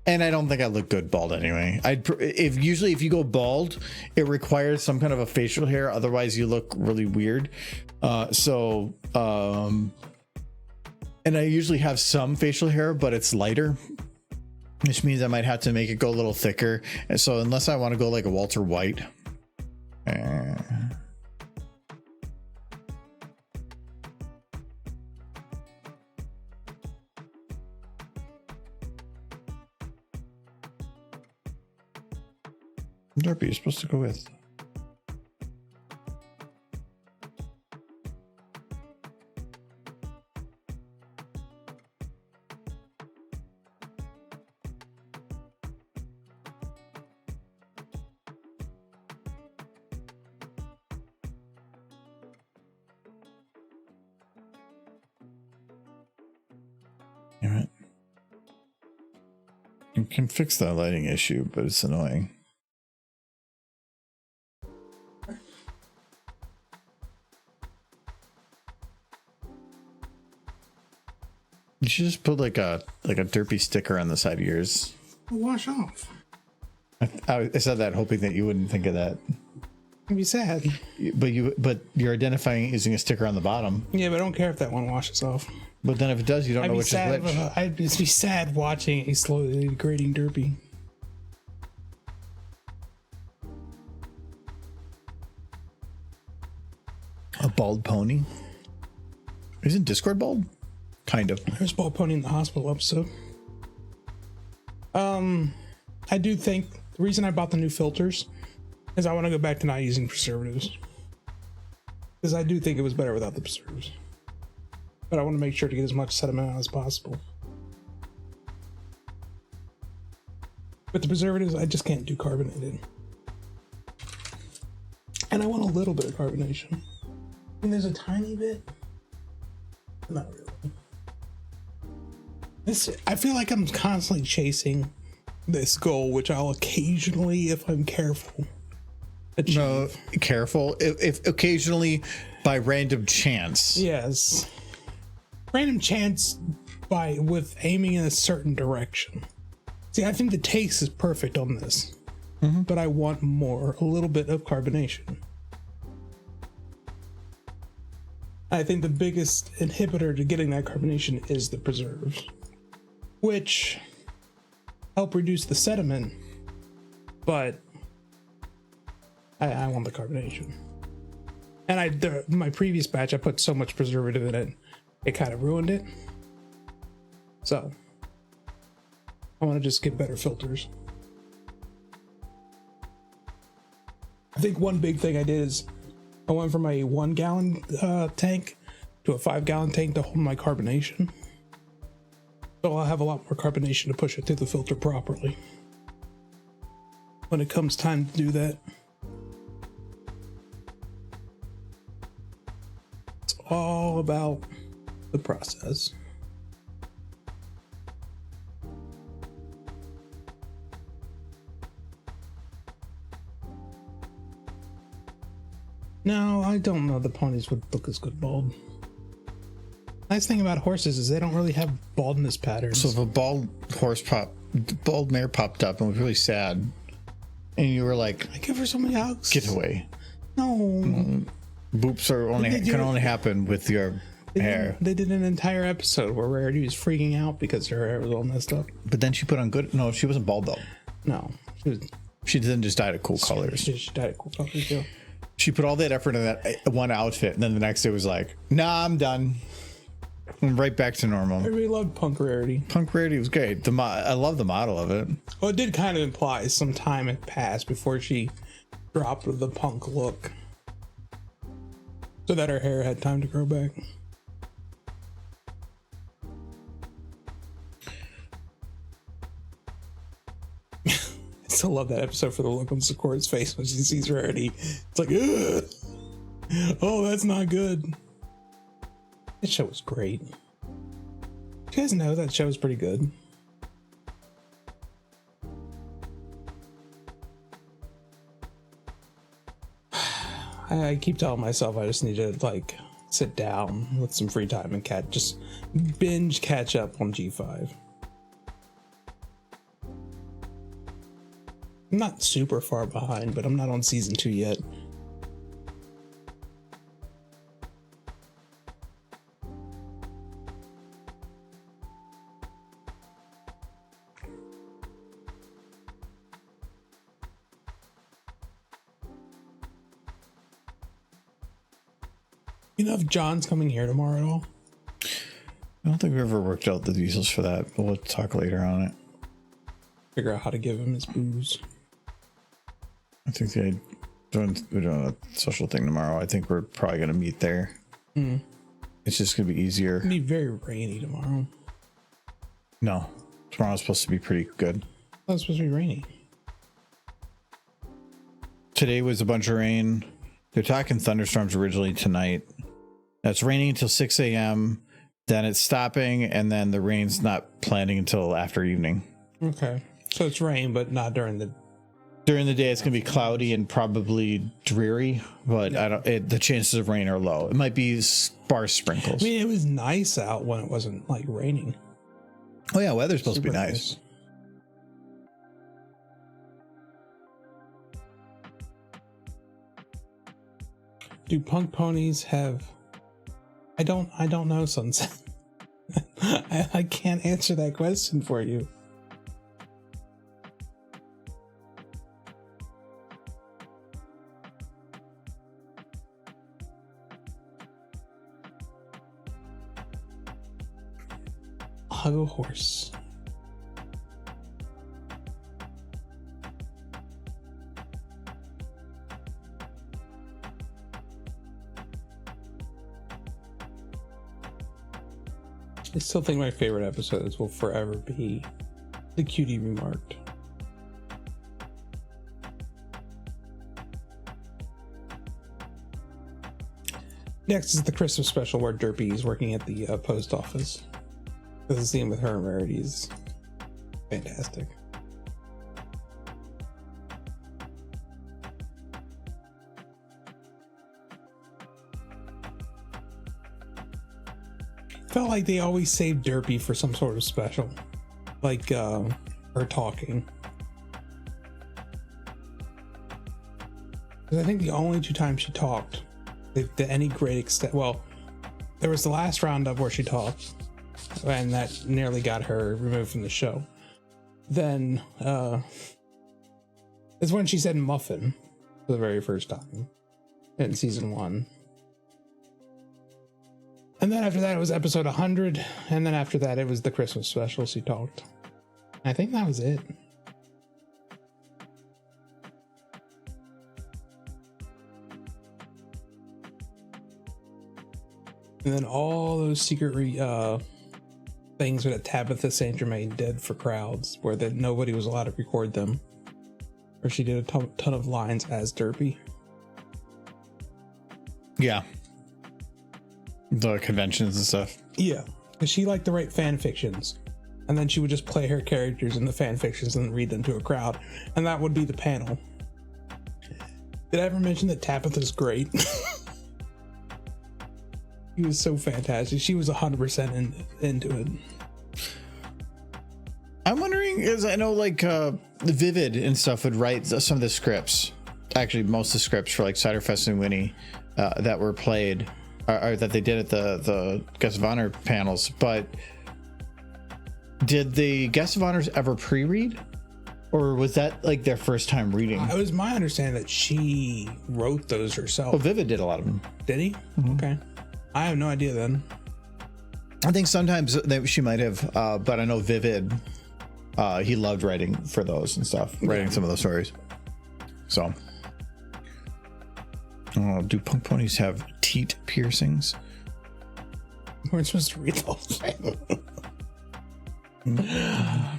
And I don't think I look good bald anyway. If you go bald, it requires some kind of a facial hair. Otherwise, you look really weird. And I usually have some facial hair, but it's lighter, which means I might have to make it go a little thicker. And so unless I want to go like a Walter White, Derp, you're supposed to go with. Damn it. You can fix that lighting issue, but it's annoying. You should just put like a derpy sticker on the side of yours. Wash off. I said that hoping that you wouldn't think of that. I'd be sad. But you're identifying it using a sticker on the bottom. Yeah, but I don't care if that one washes off. But then if it does, you don't know which is which. I'd just be sad watching a slowly degrading derpy. A bald pony? Isn't Discord bald? Kind of. There's bald pony in the hospital episode. I do think the reason I bought the new filters is I want to go back to not using preservatives. Because I do think it was better without the preservatives. But I want to make sure to get as much sediment out as possible. With the preservatives, I just can't do carbonated. And I want a little bit of carbonation. I mean, there's a tiny bit. Not really. I feel like I'm constantly chasing this goal, which I'll occasionally, if I'm careful, achieve. No, careful. If occasionally by random chance. Yes. Random chance with aiming in a certain direction. See, I think the taste is perfect on this, but I want more, a little bit of carbonation. I think the biggest inhibitor to getting that carbonation is the preserves, which help reduce the sediment, but I want the carbonation. And my previous batch, I put so much preservative in it, it kind of ruined it. So I want to just get better filters. I think one big thing I did is I went from a 1 gallon tank to a 5 gallon tank to hold my carbonation. So I'll have a lot more carbonation to push it through the filter properly when it comes time to do that. It's all about the process. No, I don't know the ponies would look as good bald. Nice thing about horses is they don't really have baldness patterns. So if a bald mare popped up and was really sad, and you were like, I give her so many hugs. Get away. No. Boops can only happen with your hair. They did an entire episode where Rarity was freaking out because her hair was all messed up. But then she put on good. No, she wasn't bald though. No. She then just dyed of cool colors. She dyed of cool colors, yeah. She put all that effort in that one outfit, and then the next day was like, nah, I'm done. Right back to normal. Everybody loved Punk Rarity. Punk Rarity was great. I love the model of it. Well, it did kind of imply some time had passed before she dropped the punk look, so that her hair had time to grow back. I still love that episode for the look on Sakura's face when she sees Rarity. It's like, ugh. Oh, that's not good. That show was great. You guys know that show was pretty good. I keep telling myself I just need to like sit down with some free time and just binge catch up on G5. I'm not super far behind, but I'm not on season 2 yet. You know if John's coming here tomorrow at all? I don't think we ever worked out the details for that, but we'll talk later on it. Figure out how to give him his booze. I think we're doing a social thing tomorrow. I think we're probably going to meet there. It's just going to be easier. It's gonna be very rainy tomorrow. No, tomorrow's supposed to be pretty good. Oh, it's supposed to be rainy. Today was a bunch of rain. They're talking thunderstorms originally tonight. It's raining until 6 a.m. Then it's stopping, and then the rain's not planning until after evening. Okay. So it's rain, but not during the... During the day, it's going to be cloudy and probably dreary, but the chances of rain are low. It might be sparse sprinkles. I mean, it was nice out when it wasn't like raining. Oh yeah, weather's supposed to be nice. Do punk ponies have... I don't know, Sunset. I can't answer that question for you. Hug a horse. I still think my favorite episodes will forever be the Cutie Remarked. Next is the Christmas special where Derpy is working at the post office. The scene with her and Rarity is fantastic. Felt like they always saved Derpy for some sort of special, like her talking. 'Cause I think the only 2 times she talked, to any great extent, well, there was the last roundup where she talked, and that nearly got her removed from the show. Then is when she said muffin for the very first time in season 1. And then after that, it was episode 100. And then after that, it was the Christmas special she talked. I think that was it. And then all those secret things that Tabitha St. Germain did for crowds, where that nobody was allowed to record them. Where she did a ton of lines as Derpy. Yeah. The conventions and stuff. Yeah, because she liked to write fan fictions, and then she would just play her characters in the fan fictions and read them to a crowd, and that would be the panel. Did I ever mention that Tabitha's great? She was so fantastic. She was 100% into it. I'm wondering, is I know like Vivid and stuff would write some of the scripts. Actually, most of the scripts for like Ciderfest and Winnie that were played. Or that they did at the guest of honor panels, but did the guest of honors ever pre-read, or was that like their first time reading? It was my understanding that she wrote those herself. Well, Vivid did a lot of them. Did he? Mm-hmm. Okay, I have no idea then. I think sometimes she might have, but I know Vivid, he loved writing for those and stuff, writing some of those stories. So, do punk ponies have teat piercings? We're supposed to read those. I'm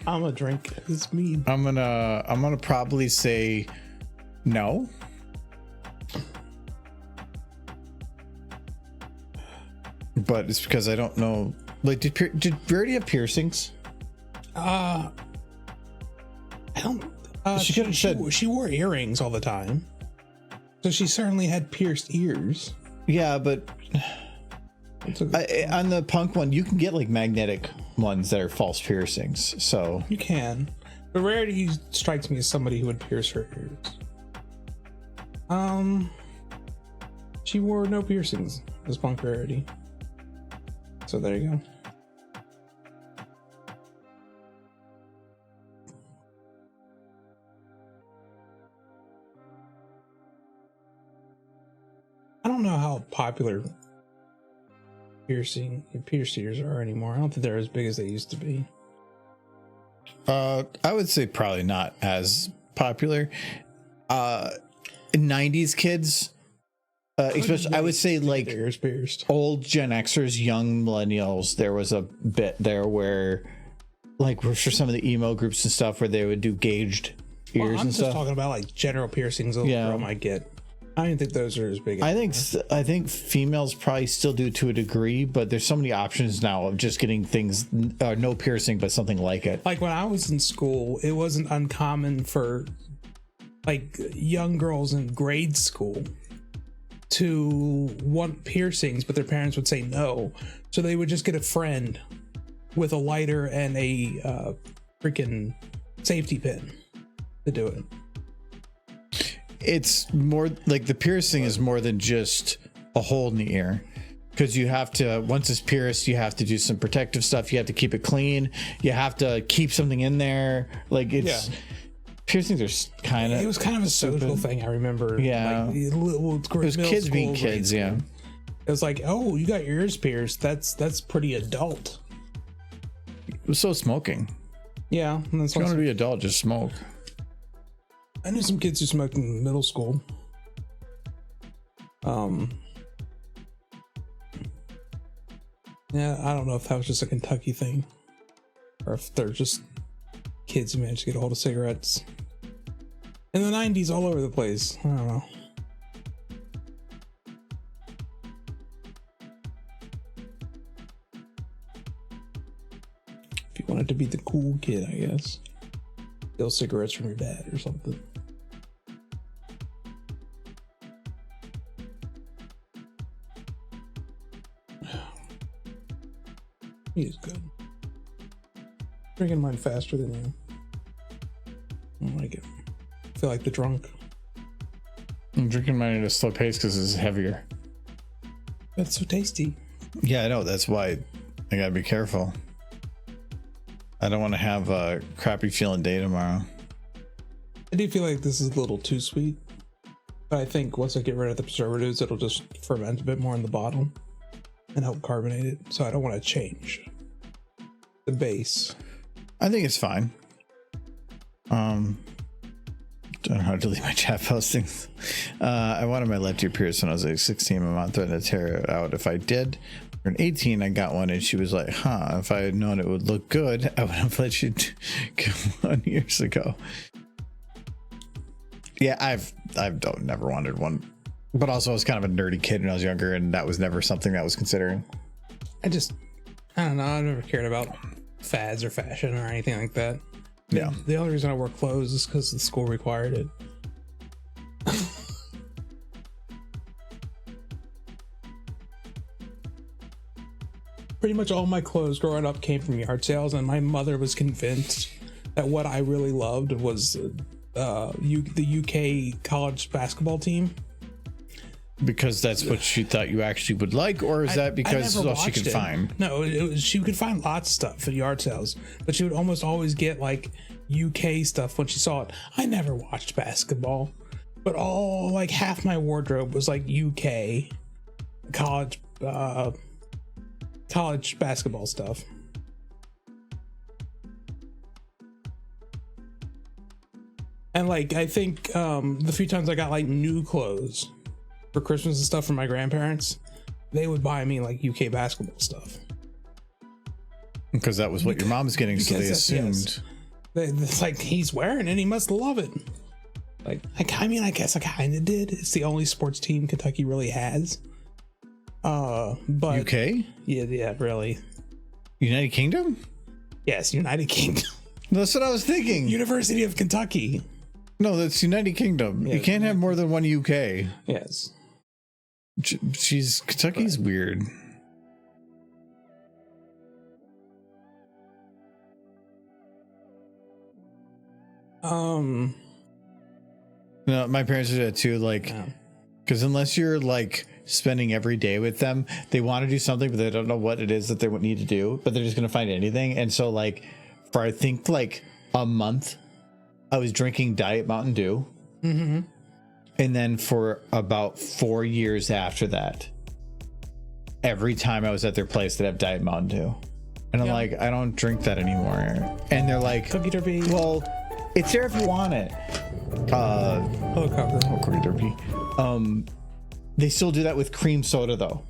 gonna drink this mead. I'm gonna probably say no. But it's because I don't know. Like, did Verity have piercings? I don't. She could have said. She wore earrings all the time, so she certainly had pierced ears. Yeah, but on the punk one, you can get like magnetic ones that are false piercings. So you can, but Rarity strikes me as somebody who would pierce her ears. She wore no piercings as Punk Rarity. So there you go. I don't know how popular pierced ears are anymore. I don't think they're as big as they used to be. I would say probably not as popular. 90s kids, especially I would say like ears pierced. Old Gen Xers, young millennials. There was a bit there where, like, for some of the emo groups and stuff, where they would do gauged ears I'm and just stuff. talking about like general piercings a little girl might get. I don't even think those are as big. I think females probably still do to a degree, but there's so many options now of just getting things, no piercing, but something like it. Like when I was in school, it wasn't uncommon for like young girls in grade school to want piercings, but their parents would say no. So they would just get a friend with a lighter and a freaking safety pin to do it. It's more like the piercing is more than just a hole in the ear, because you have to, once it's pierced, you have to do some protective stuff. You have to keep it clean. You have to keep something in there. Like it's piercings are kind of. It was kind of a social thing. I remember. Yeah, like, it was kids being kids. Yeah, it was like, oh, you got your ears pierced. That's pretty adult. It was so smoking. Yeah, and that's if you want to be adult, just smoke. I knew some kids who smoked in middle school. Yeah, I don't know if that was just a Kentucky thing, or if they're just kids who managed to get a hold of cigarettes in the 90s all over the place. I don't know. If you wanted to be the cool kid, I guess. Steal cigarettes from your dad or something. He is good. Drinking mine faster than you. I don't like it. I feel like the drunk. I'm drinking mine at a slow pace because it's heavier. That's so tasty. Yeah, I know. That's why I gotta be careful. I don't want to have a crappy feeling day tomorrow. I do feel like this is a little too sweet, but I think once I get rid of the preservatives, it'll just ferment a bit more in the bottle and help carbonate it. So I don't want to change the base. I think it's fine. Don't know how to delete my chat postings. I wanted my left ear pierced when I was like 16. My mom threatened to tear it out if I did. At 18, I got one, and she was like, "Huh? If I had known it would look good, I would have let you get one years ago." Yeah, I've never wanted one, but also I was kind of a nerdy kid when I was younger, and that was never something that I was considering. I don't know. I never cared about fads or fashion or anything like that. Yeah. The only reason I wore clothes is because the school required it. Pretty much all my clothes growing up came from yard sales, and my mother was convinced that what I really loved was the UK college basketball team. Because that's what she thought you actually would like, or is that because all she could find? No, she could find lots of stuff at yard sales, but she would almost always get like UK stuff when she saw it. I never watched basketball, but like half my wardrobe was like UK college college basketball stuff. And like, I think the few times I got like new clothes for Christmas and stuff from my grandparents, they would buy me like UK basketball stuff. Because that was what your mom was getting, so they assumed. Yes. It's like, he's wearing it, he must love it. Like, I mean, I guess I kind of did. It's the only sports team Kentucky really has. But UK? Yeah, really. United Kingdom? Yes, United Kingdom. That's what I was thinking. University of Kentucky. No, that's United Kingdom. Yeah, you can't have more than one UK. Yes. Kentucky's weird. No, my parents did it too, like, because unless you're like spending every day with them, they want to do something, but they don't know what it is that they would need to do, but they're just going to find anything. And so, like, for I think like a month, I was drinking Diet Mountain Dew. Mm-hmm. And then for about 4 years after that, every time I was at their place, they'd have Diet Mountain Dew. And I'm like, I don't drink that anymore. And they're like, Cookie Derpy. Well, it's there if you want it. Cookie Derpy. They still do that with cream soda, though.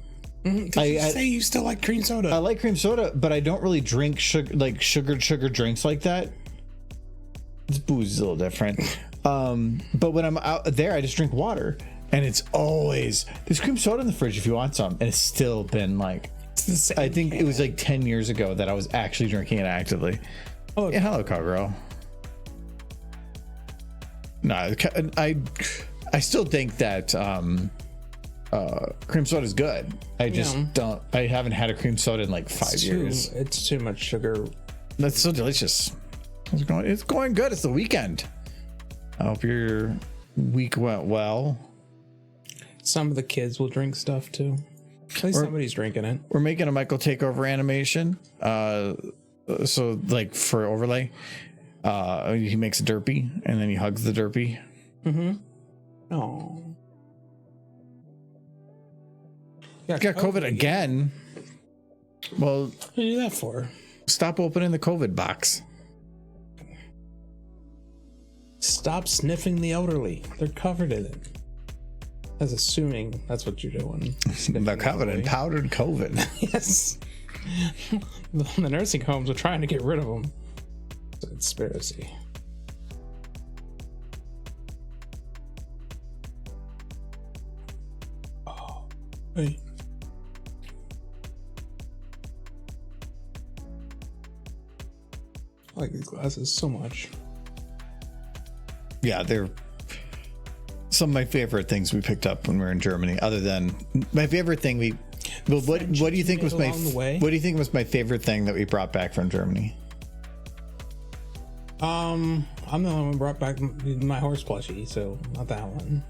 Mm-hmm. You say you still like cream soda. I like cream soda, but I don't really drink sugar drinks like that. This booze is a little different. But when I'm out there, I just drink water, and it's always there's cream soda in the fridge if you want some, and it's still been like I think it was like 10 years ago that I was actually drinking it actively. Oh, yeah, hello, cowgirl. No, I still think that cream soda is good. I just I haven't had a cream soda in like 5 years. It's too much sugar. That's so delicious. It's going good. It's the weekend. I hope your week went well. Some of the kids will drink stuff too. At least somebody's drinking it. We're making a Michael takeover animation. So like for overlay, he makes a derpy and then he hugs the derpy. Mm-hmm. Oh. Got COVID again. Well, what do you do that for? Stop opening the COVID box. Stop sniffing the elderly. They're covered in it. That's assuming that's what you're doing. They're covered in powdered COVID. Yes. The nursing homes are trying to get rid of them. It's a conspiracy. Oh. Hey. I like these glasses so much. Yeah, they're some of my favorite things we picked up when we were in Germany. Other than my favorite thing what do you think was what do you think was my favorite thing that we brought back from Germany? I'm the one who brought back my horse plushie, so not that one.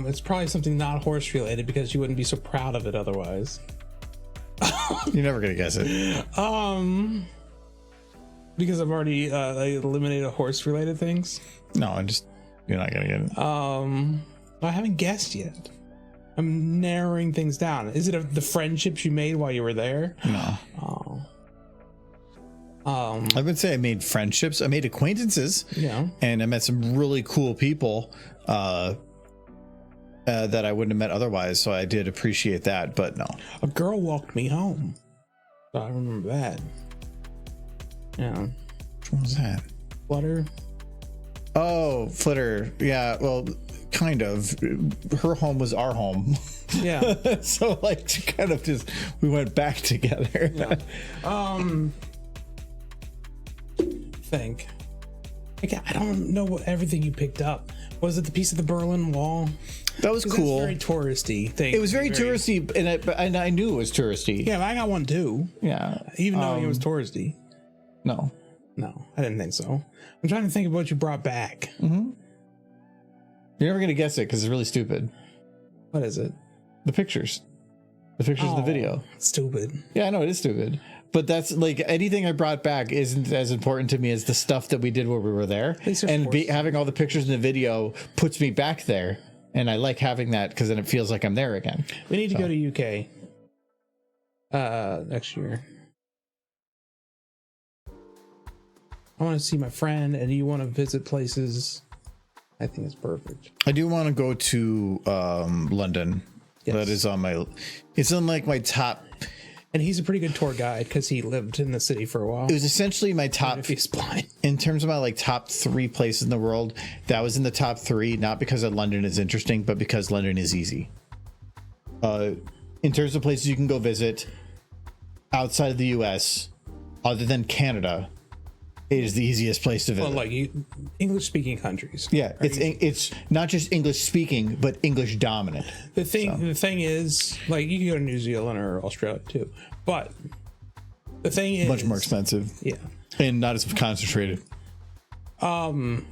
It's probably something not horse related because you wouldn't be so proud of it otherwise. You're never gonna guess it. Because I've already eliminated horse related things. No, you're not gonna get it. I haven't guessed yet. I'm narrowing things down. Is it the friendships you made while you were there? No. Oh. I would say I made friendships. I made acquaintances. Yeah. And I met some really cool people that I wouldn't have met otherwise. So I did appreciate that. But no. A girl walked me home. So I remember that. Yeah. Which one was that? Flutter. Oh, Flitter. Yeah, well, kind of. Her home was our home. Yeah. So like kind of just we went back together. Yeah. Think. I don't know what everything you picked up. Was it the piece of the Berlin Wall? That was cool. Very touristy thing. It was very touristy, and I knew it was touristy. Yeah, but I got one too. Yeah. Even though it was touristy. No, I didn't think so. I'm trying to think of what you brought back. Mm-hmm. You're never gonna guess it because it's really stupid. What is it? The pictures of the video. Stupid. Yeah, I know it is stupid, but that's like anything I brought back isn't as important to me as the stuff that we did where we were there. And having all the pictures in the video puts me back there, and I like having that because then it feels like I'm there again. We need to go to UK. next year. I want to see my friend, and you want to visit places. I think it's perfect. I do want to go to London. Yes. That is on my. It's on like my top. And he's a pretty good tour guide because he lived in the city for a while. It was essentially my top. If he's blind. In terms of my like top 3 places in the world, that was in the top 3. Not because of London is interesting, but because London is easy. In terms of places you can go visit outside of the U.S., other than Canada, it is the easiest place to visit. Well, like English-speaking countries. Yeah, it's not just English speaking, but English dominant. The thing is, like, you can go to New Zealand or Australia too, but the thing is Much more expensive. Yeah, And not as concentrated. the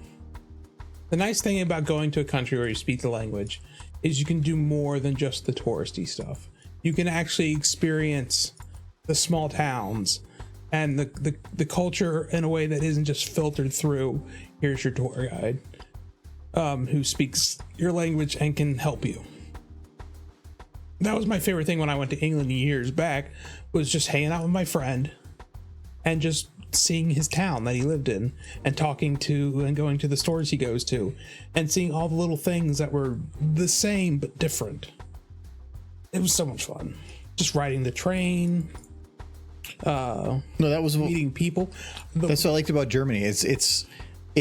nice thing about going to a country where you speak the language is you can do more than just the touristy stuff. You can actually experience the small towns and the culture in a way that isn't just filtered through, here's your tour guide, who speaks your language and can help you. That was my favorite thing when I went to England years back, was just hanging out with my friend and just seeing his town that he lived in and talking to and going to the stores he goes to and seeing all the little things that were the same but different. It was so much fun. Just riding the train, No, that was meeting people. That's what I liked about Germany. It's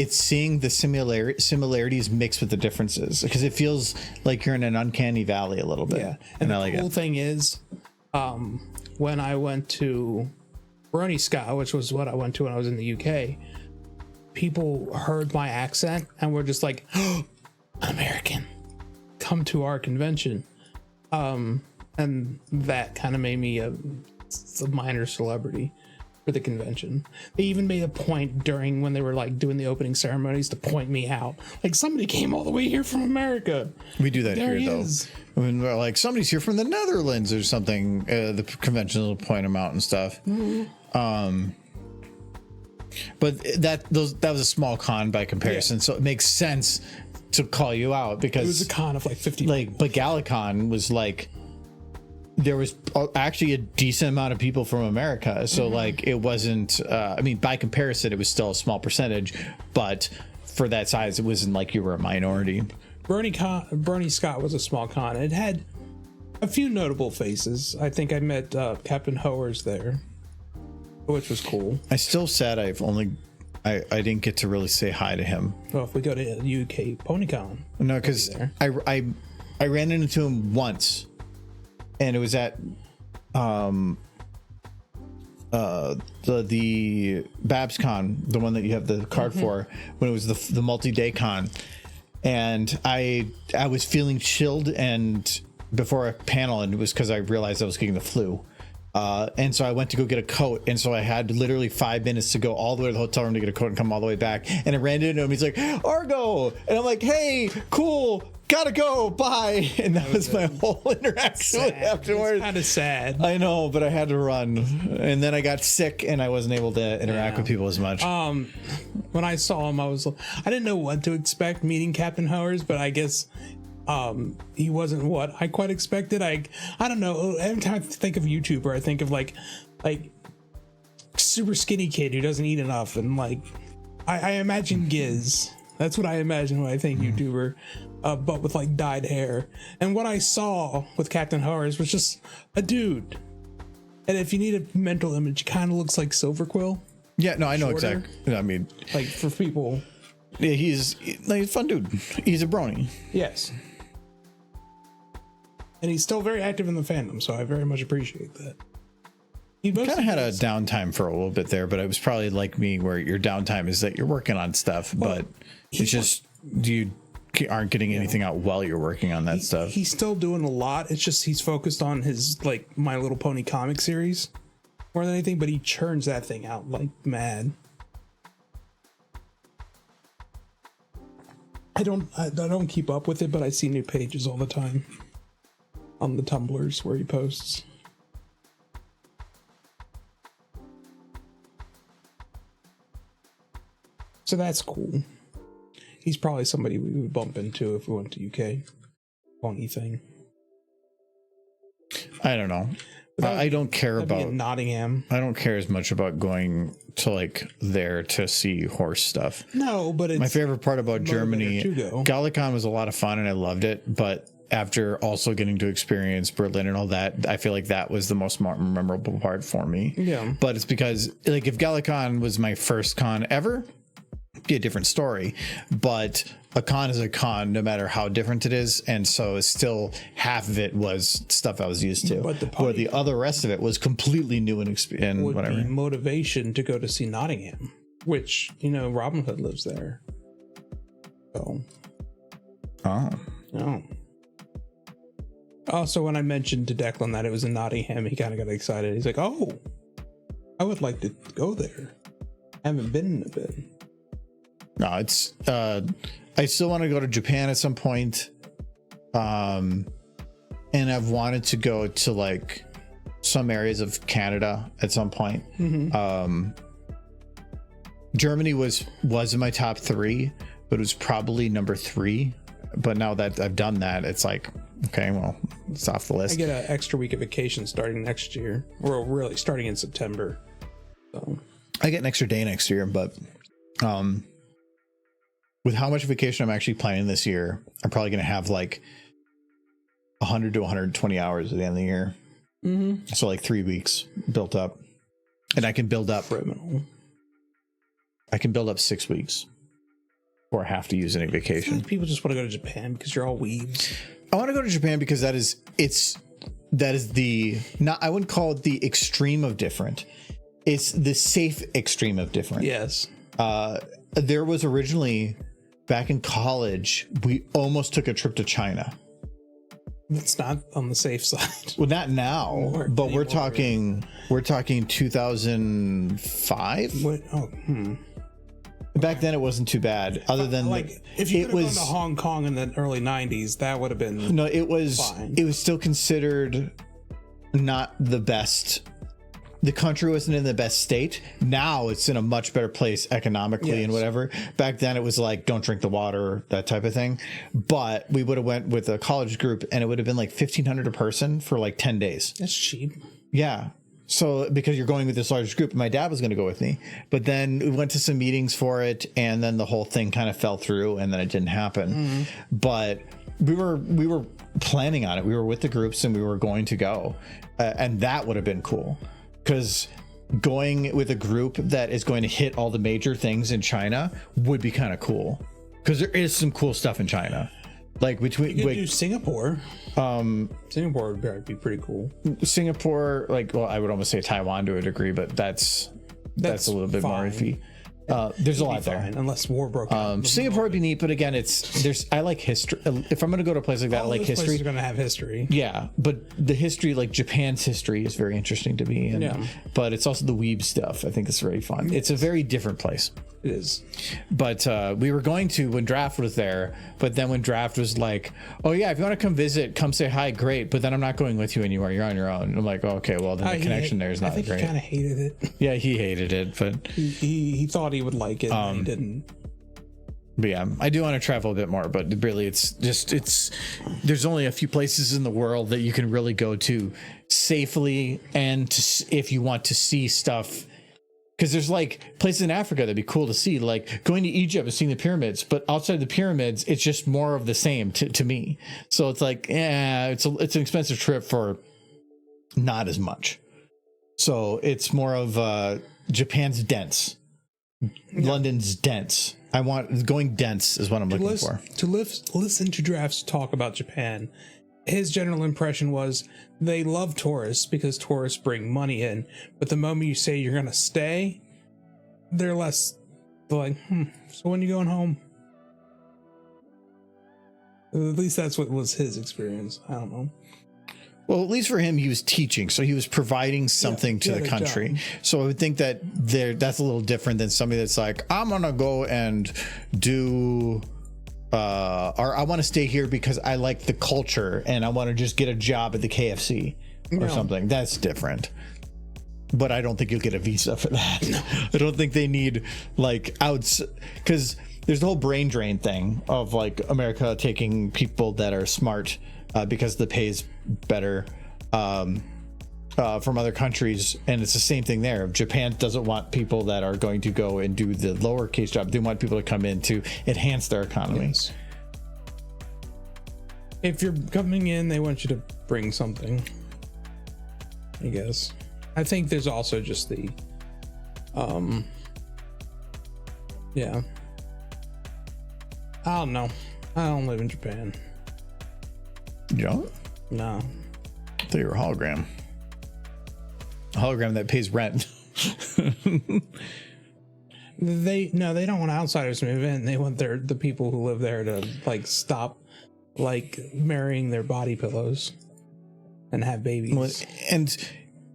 seeing the similarities mixed with the differences, because it feels like you're in an uncanny valley a little bit. Yeah, and I the like cool it. thing is, when I went to Scott, which was what I went to when I was in the UK, people heard my accent and were just like, oh, American, come to our convention. And that kind of made me a minor celebrity for the convention. They even made a point during when they were like doing the opening ceremonies to point me out. Like, somebody came all the way here from America. We do that There here he though. is. When we're like, somebody's here from the Netherlands or something, the convention will point them out and stuff. Mm-hmm. But that was a small con by comparison, so it makes sense to call you out, because It was a con of like 50. but Galacon was like, there was actually a decent amount of people from America, so like it wasn't I mean, by comparison it was still a small percentage, but for that size it wasn't like you were a minority. Bernie Scott was a small con. It had a few notable faces. I think I met Captain Hoers there, which was cool. I still sad I didn't get to really say hi to him. Well, if we go to UK PonyCon, No, because I ran into him once, and it was at the BabsCon, the one that you have the card for, when it was the multi-day con, and I was feeling chilled and before a panel, and it was because I realized I was getting the flu. And so I went to go get a coat, and so I had literally 5 minutes to go all the way to the hotel room to get a coat and come all the way back. And I ran into him. He's like, Argo, and I'm like, hey, cool, gotta go, bye. And that was my whole interaction with afterwards. It's kind of sad. I know, but I had to run, and then I got sick, and I wasn't able to interact with people as much. When I saw him, I didn't know what to expect meeting Captain Howers, but I guess he wasn't what I quite expected. I don't know. Every time I think of YouTuber, I think of like super skinny kid who doesn't eat enough, and like I imagine Giz. That's what I imagine when I think YouTuber, but with like dyed hair. And what I saw with Captain Howers was just a dude. And if you need a mental image, he kind of looks like Silverquill. Yeah, no, I know Shorter. exactly. I mean, Like, for people. yeah, he's a fun dude. He's a brony. Yes. And he's still very active in the fandom, so I very much appreciate that. He Kind of had a downtime for a little bit there, but it was probably like me, where your downtime is that you're working on stuff, but it's just you aren't getting anything out while you're working on that stuff. He's still doing a lot. It's just he's focused on his like My Little Pony comic series more than anything, but he churns that thing out like mad. I don't keep up with it, but I see new pages all the time on the Tumblrs where he posts. So that's cool. He's probably somebody we would bump into if we went to UK. Pony thing. I don't know. I don't care That'd be about in Nottingham. I don't care as much about going to like there to see horse stuff. No, but it's My favorite part about motivator Germany, to go. Gallicon was a lot of fun and I loved it, but after also getting to experience Berlin and all that, I feel like that was the most memorable part for me. Yeah. But it's because like if Gallicon was my first con ever, it'd be a different story. But a con is a con no matter how different it is, and so it's still half of it was stuff I was used to, But the where the other rest of it was completely new and would whatever. be motivation to go to see Nottingham, which, you know, Robin Hood lives there. So, Oh. no. Also, when I mentioned to Declan that it was in Nottingham, he kind of got excited. He's like, "Oh, I would like to go there. I haven't been in a bit." No, it's I still want to go to Japan at some point. And I've wanted to go to like some areas of Canada at some point. Germany was in my top 3, but it was probably number 3. But now that I've done that, it's like, okay, well, it's off the I list. get an extra week of vacation starting next year, or really starting in September. So I get an extra day next year, but with how much vacation I'm actually planning this year, I'm probably going to have like 100 to 120 hours at the end of the year. So like 3 weeks built up, and I can build up. criminal. I can build up 6 weeks, or I have to use any I vacation. think people just want to go to Japan because you're all weebs. I want to go to Japan because that is the not. I wouldn't call it the extreme of different. It's the safe extreme of different. Yes. There was originally back in college, we almost took a trip to China. That's not on the safe side. Well, not now, Or but we're anymore. talking 2005. What? Oh, Back then, it wasn't too bad. Other than like if you it could have was gone to Hong Kong in the early '90s, that would have been no, it was fine. it was still considered not the best. The country wasn't in the best state. Now it's in a much better place economically and Yes. whatever. Back then it was like, don't drink the water, that type of thing. But we would have went with a college group and it would have been like $1,500 a person for like 10 days. That's cheap. Yeah. So because you're going with this large group, my dad was going to go with me, but then we went to some meetings for it. And then the whole thing kind of fell through and then it didn't happen. But we were planning on it. We were with the groups and we were going to go. And that would have been cool. Because going with a group that is going to hit all the major things in China would be kind of cool. Because there is some cool stuff in China. Like between You could do Singapore. Singapore would be pretty cool. Singapore, like, well, I would almost say Taiwan to a degree, but that's a little bit more fine. iffy. There's a lot there. Fine, unless war broke out. Singapore would be neat, but again, I like history. If I'm going to go to a place like that, I like history. Are going to have history. Yeah, but the history, like Japan's history, is very interesting to me. And, Yeah. But it's also the weeb stuff. I think it's very fun. It's a very different place. It is. But we were going to when Draft was there. But then when Draft was like, "Oh yeah, if you want to come visit, come say hi, great. But then I'm not going with you anywhere. You're on your own." I'm like, oh, "Okay, well then the connection there is not I think great." he kind of hated it. Yeah, he hated it, but He thought he would like it, and he didn't. yeah, I do want to travel a bit more. But really, it's there's only a few places in the world that you can really go to safely, and if you want to see stuff. Because there's like places in Africa that'd be cool to see, like going to Egypt and seeing the pyramids. But outside the pyramids, it's just more of the same to me. So it's like, it's an expensive trip for not as much. So it's more of Japan's dense, London's dense. I want going dense is what I'm looking for. To listen to Drafts talk about Japan, his general impression was they love tourists because tourists bring money in, but the moment you say you're gonna stay, they're like, so when you going home? At least that's what was his experience. I don't know. Well, at least for him, he was teaching, so he was providing something to the country. So I would think that that's a little different than somebody that's like, I'm gonna go and do. Or I want to stay here because I like the culture and I want to just get a job at the KFC or something. That's different. But I don't think you'll get a visa for that. I don't think they need like outs because there's the whole brain drain thing of like America taking people that are smart because the pay is better. from other countries, and it's the same thing there. Japan doesn't want people that are going to go and do the lowercase job. They want people to come in to enhance their economy. Yes. If you're coming in, they want you to bring something, I guess. I think there's also just the yeah, I don't know, I don't live in Japan. You don't? No. I thought you were a hologram. A hologram that pays rent. They don't want outsiders to move in. They want the people who live there to like stop like marrying their body pillows and have babies. Well, and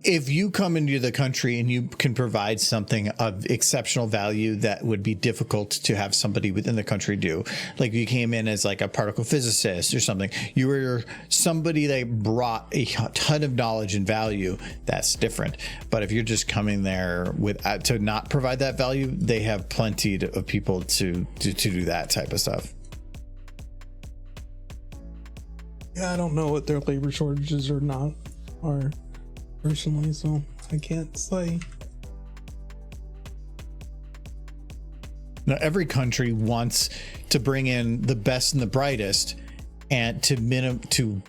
if you come into the country and you can provide something of exceptional value that would be difficult to have somebody within the country do, like you came in as like a particle physicist or something, you were somebody that brought a ton of knowledge and value, that's different. But if you're just coming there with to not provide that value, they have plenty of people to do that type of stuff. Yeah, I don't know what their labor shortages or not are personally, so I can't say. Now, every country wants to bring in the best and the brightest, and to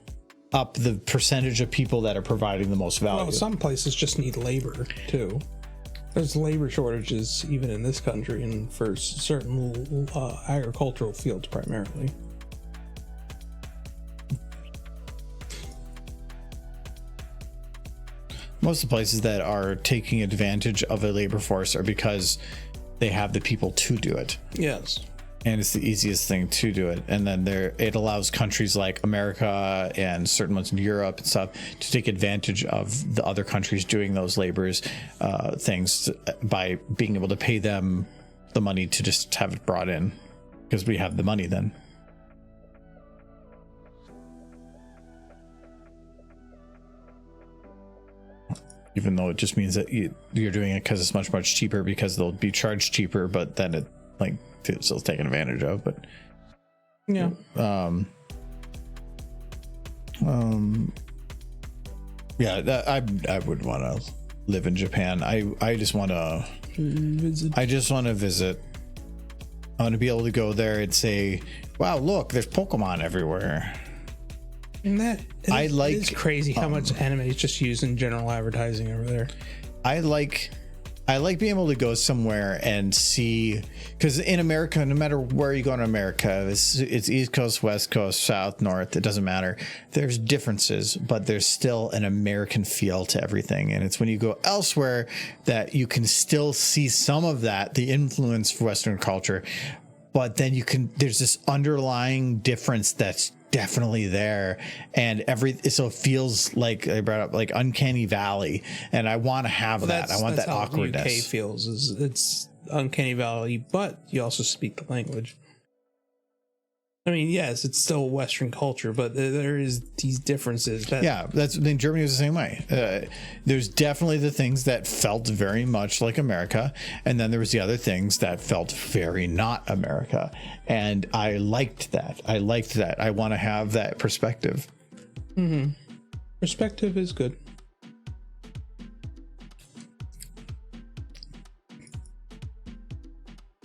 up the percentage of people that are providing the most value. Well, some places just need labor too. There's labor shortages even in this country, and for certain agricultural fields primarily. Most of the places that are taking advantage of a labor force are because they have the people to do it. Yes. And it's the easiest thing to do it. And then it allows countries like America and certain ones in Europe and stuff to take advantage of the other countries doing those labors things by being able to pay them the money to just have it brought in, because we have the money then. Even though it just means that you're doing it because it's much cheaper, because they'll be charged cheaper, but then it like it's still taken advantage of. But yeah, yeah, I would want to live in Japan. I just want to visit. I just want to visit. I want to be able to go there and say, "Wow, look, there's Pokemon everywhere." And that it's crazy how much anime is just used in general advertising over there. I like being able to go somewhere and see, because in America, no matter where you go in America, it's East Coast, West Coast, South, North, it doesn't matter. There's differences, but there's still an American feel to everything. And it's when you go elsewhere that you can still see some of that, the influence of Western culture, but then there's this underlying difference that's definitely there, and so it feels like I brought up like uncanny valley, and I want to have that. I want that awkwardness. UK feels it's uncanny valley, but you also speak the language. I mean, yes, it's still Western culture, but there is these differences. In Germany was the same way. There's definitely the things that felt very much like America, and then there was the other things that felt very not America, and I liked that. I want to have that perspective. Mm-hmm. Perspective is good.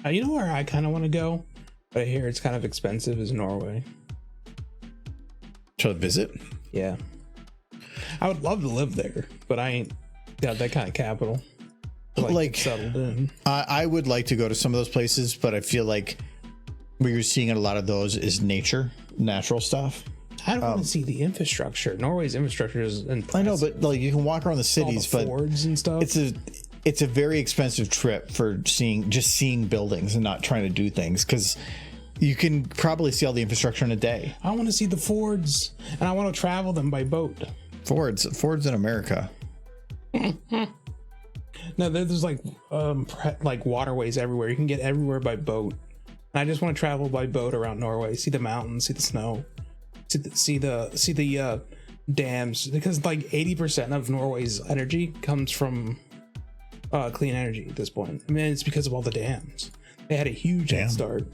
You know where I kind of want to go? But I hear it's kind of expensive, is Norway. To visit? Yeah. I would love to live there, but I ain't got that kind of capital. Like settled in. I would like to go to some of those places, but I feel like where you're seeing a lot of those is natural stuff. I don't want to see the infrastructure. Norway's infrastructure is impressive. I know, but like you can walk around the cities, but fords and stuff. It's a very expensive trip for seeing buildings and not trying to do things, because you can probably see all the infrastructure in a day. I want to see the fords, and I want to travel them by boat. Fords in America. No, there's like waterways everywhere. You can get everywhere by boat. And I just want to travel by boat around Norway, see the mountains, see the snow, see the dams, because like 80% of Norway's energy comes from clean energy at this point. I mean, it's because of all the dams. They had a huge head start.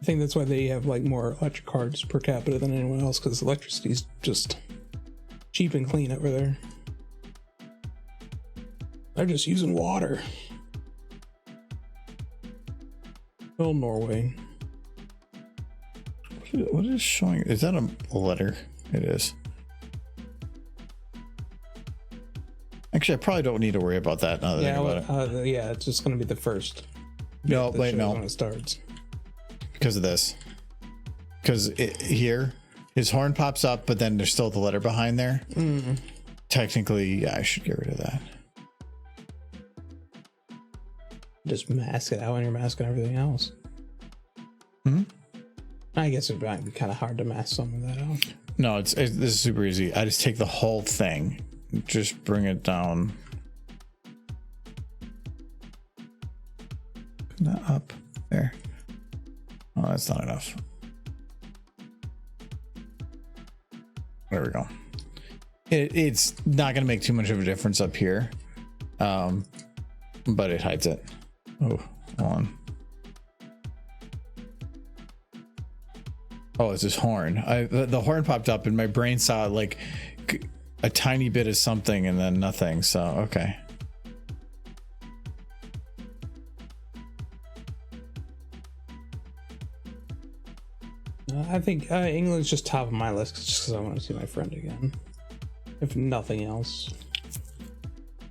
I think that's why they have like more electric cars per capita than anyone else, because electricity is just cheap and clean over there. They're just using water. Oh, Norway. What is showing? Is that a letter? It is. Actually, I probably don't need to worry about that now that I think about it. Yeah, it's just going to be the first. No, that wait, shows no. When it starts. Because of this. Because here, his horn pops up, but then there's still the letter behind there. Mm. Technically, yeah, I should get rid of that. Just mask it out when you're masking everything else. Hmm? I guess it might be kind of hard to mask some of that out. No, this is super easy. I just take the whole thing, just bring it down. Not up there. Oh, that's not enough. There we go. It's not going to make too much of a difference up here, but it hides it. Oh, hold on. Oh, it's this horn. The horn popped up and my brain saw like a tiny bit of something and then nothing. So, okay. I think England's just top of my list just because I want to see my friend again. If nothing else.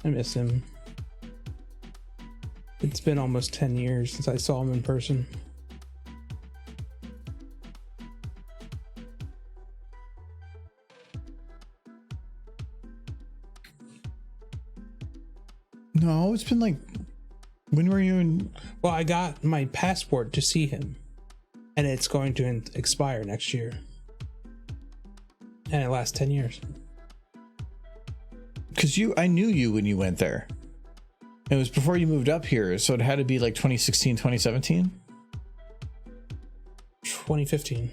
I miss him. It's been almost 10 years since I saw him in person. No, it's been like, when were you in? Well, I got my passport to see him, and it's going to expire next year. And it lasts 10 years. Because I knew you when you went there. It was before you moved up here, so it had to be like 2016, 2017? 2015.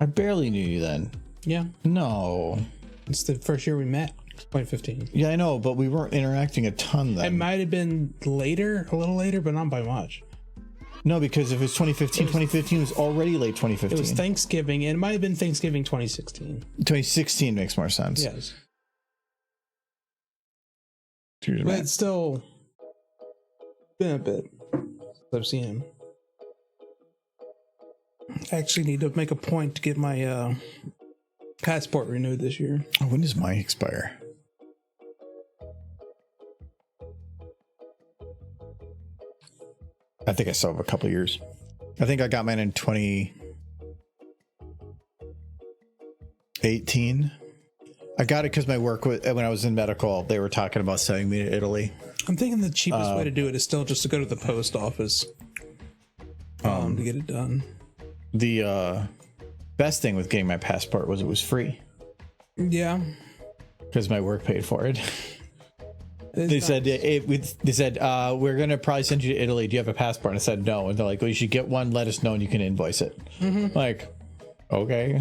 I barely knew you then. Yeah. No. It's the first year we met. 2015. Yeah, I know, but we weren't interacting a ton then. It might have been later, a little later, but not by much. No, because if it's 2015, 2015 was already late 2015. It was Thanksgiving, and it might have been Thanksgiving 2016. 2016 makes more sense. Yes. Here's But Matt. it's still been a bit since I've seen him. I actually need to make a point to get my passport renewed this year. Oh, when does mine expire? I think I still have a couple of years. I think I got mine in 2018. I got it because my work when I was in medical, they were talking about sending me to Italy. I'm thinking the cheapest way to do it is still just to go to the post office to get it done. The best thing with getting my passport was it was free Yeah. because my work paid for it. It They is said nice. they said we're gonna probably send you to Italy. Do you have a passport? And I said no. And they're like, well, you should get one. Let us know, and you can invoice it. Mm-hmm. Like, okay.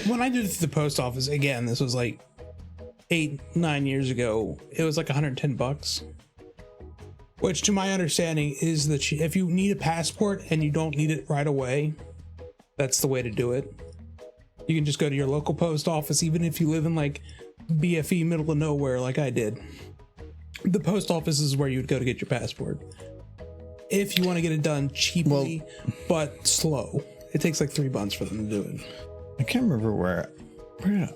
When I did it to the post office, again, this was like 8-9 years ago. It was like $110, which, to my understanding, is if you need a passport and you don't need it right away, that's the way to do it. You can just go to your local post office, even if you live in like BFE, middle of nowhere, like I did. The post office is where you would go to get your passport if you want to get it done cheaply but slow. It takes like 3 months for them to do it. I can't remember where did I?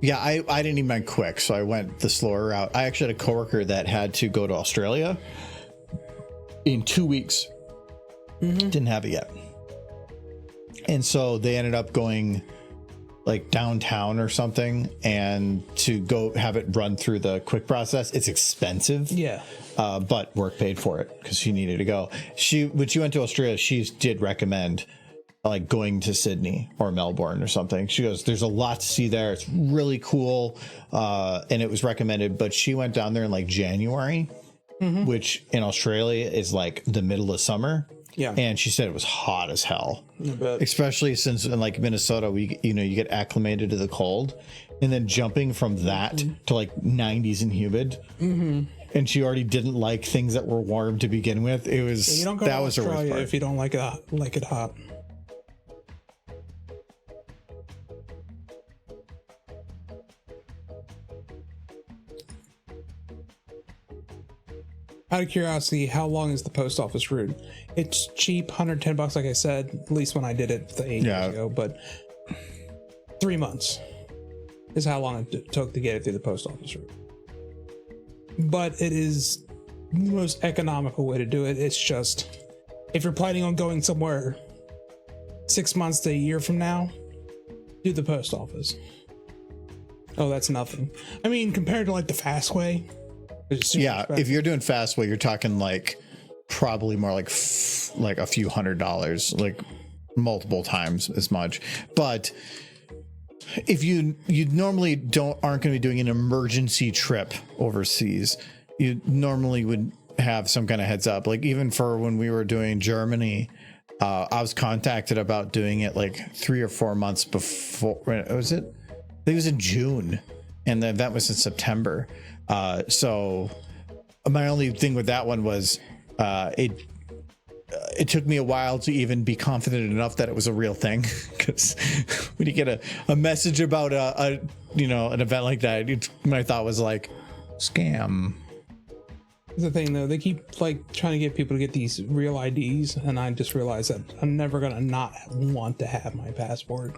Yeah, I didn't need mine quick, so I went the slower route. I actually had a coworker that had to go to Australia in 2 weeks. Mm-hmm. Didn't have it yet. And so they ended up going like downtown or something, and to go have it run through the quick process. It's expensive. Yeah. But work paid for it because she needed to go. When she went to Australia, she did recommend like going to Sydney or Melbourne or something. She goes, there's a lot to see there. It's really cool. And it was recommended, but she went down there in like January, which in Australia is like the middle of summer. Yeah. And she said it was hot as hell, bet. especially since in like Minnesota, you get acclimated to the cold, and then jumping from that to like 90s and humid. and she already didn't like things that were warm to begin with. It was You don't go that to was the worst Australia part. if you don't like it hot. Out of curiosity, how long is the post office route? It's cheap, $110, like I said, at least when I did it 8 years ago, but 3 months is how long it took to get it through the post office route. But it is the most economical way to do it. It's just, if you're planning on going somewhere 6 months to a year from now, do the post office. Oh, that's nothing. I mean, compared to like the fast way, it's super expensive. If you're doing fast way, you're talking like probably more like like a few $100s, like multiple times as much. But if you normally aren't going to be doing an emergency trip overseas, you normally would have some kind of heads up. Like even for when we were doing Germany, I was contacted about doing it like 3 or 4 months before. Was it? I think it was in June, and the event was in September. So my only thing with that one was it took me a while to even be confident enough that it was a real thing, because when you get a message about an event like that, my thought was like, scam. That's the thing though, they keep like trying to get people to get these real IDs, and I just realized that I'm never gonna not want to have my passport.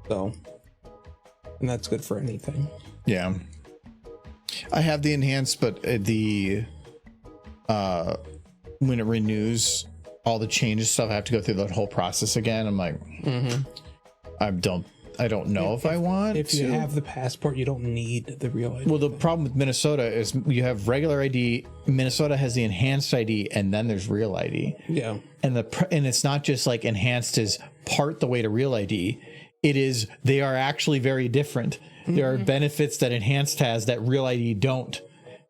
So, and that's good for anything. Yeah, I have the enhanced, but when it renews all the changes stuff, I have to go through that whole process again. I'm like, I don't know if I want. If you have the passport, you don't need the real ID. Well, the problem with Minnesota is you have regular ID. Minnesota has the enhanced ID, and then there's real ID. Yeah, and it's not just like enhanced is part the way to real ID. It is, they are actually very different. There are benefits that enhanced has that real ID don't,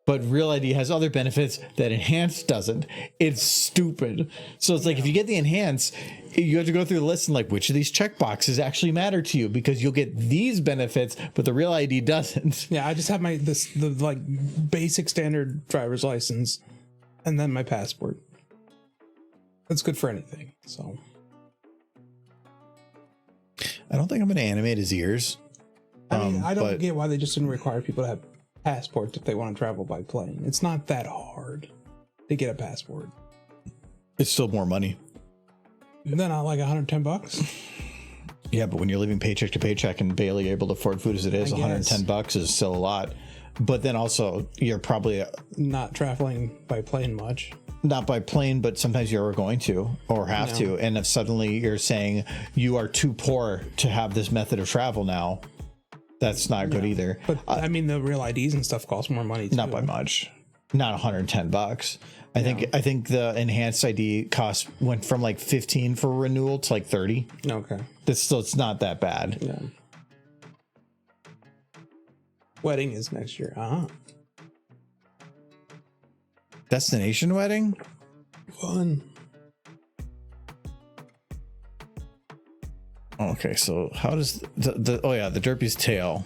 but real ID has other benefits that enhanced doesn't. It's stupid. So it's like, if you get the enhanced, you have to go through the list and like, which of these checkboxes actually matter to you, because you'll get these benefits, but the real ID doesn't. yeah. I just have the like basic standard driver's license, and then my passport. That's good for anything. So I don't think I'm going to animate his ears. I mean, I don't get why they just didn't require people to have passports if they want to travel by plane. It's not that hard to get a passport. It's still more money. Then not like $110. Yeah, but when you're living paycheck to paycheck and barely able to afford food as it is, $110 is still a lot. But then also, you're probably not traveling by plane much. Not by plane, but sometimes you're going to or have to. And if suddenly you're saying you are too poor to have this method of travel now, that's not good either. But I mean, the real IDs and stuff cost more money too. Not by much. Not $110. I think the enhanced ID cost went from like 15 for renewal to like 30. Okay. It's not that bad. Yeah. Wedding is next year. Destination wedding? Fun. Okay, so how does the Derpy's tail?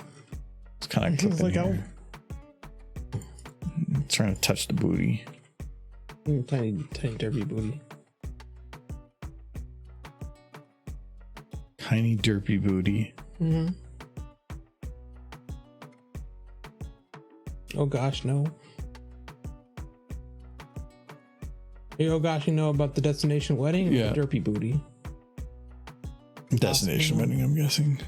It's kind of clipping like here. Trying to touch the booty. Tiny derpy booty. Tiny derpy booty. Oh gosh, no. Hey, oh gosh, you know about the destination wedding? Or the derpy booty. Destination wedding, I'm guessing.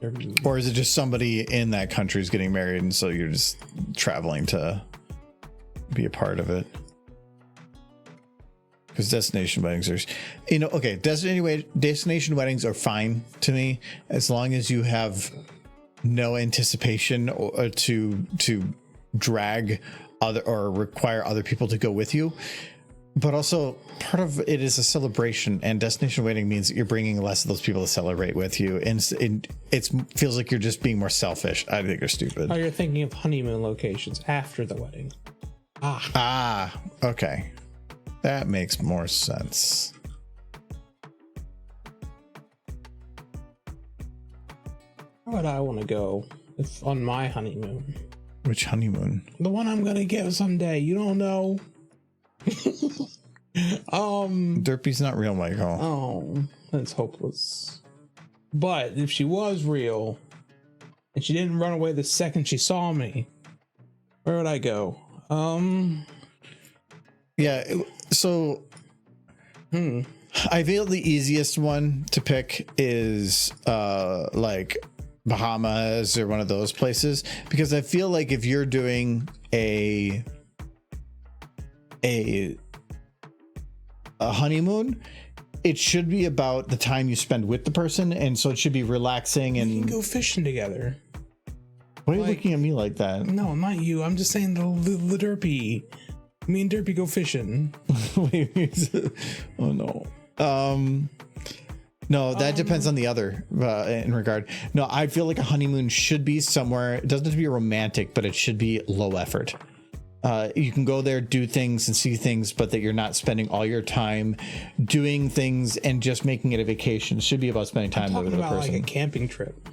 Derpy booty. Or is it just somebody in that country is getting married, and so you're just traveling to be a part of it? Because destination weddings are, destination weddings are fine to me as long as you have no anticipation or to drag other or require other people to go with you. But also part of it is a celebration, and destination wedding means that you're bringing less of those people to celebrate with you, and it feels like you're just being more selfish. I think you're stupid. Oh, you're thinking of honeymoon locations after the wedding. Okay. That makes more sense. How would I want to go if on my honeymoon? Which honeymoon? The one I'm gonna get someday. You don't know. Derpy's not real, Michael. Oh, that's hopeless. But if she was real, and she didn't run away the second she saw me, where would I go? Yeah. So, I feel the easiest one to pick is like Bahamas or one of those places, because I feel like if you're doing a honeymoon, it should be about the time you spend with the person, and so it should be relaxing. And we can go fishing together. Why are you looking at me like that? No, not you. I'm just saying the Derpy. Me and Derpy go fishing. Oh no. No, that depends on the other in regard. No, I feel like a honeymoon should be somewhere. It doesn't have to be romantic, but it should be low effort. You can go there, do things and see things, but that you're not spending all your time doing things and just making it a vacation. It should be about spending time with the person. Like a camping trip.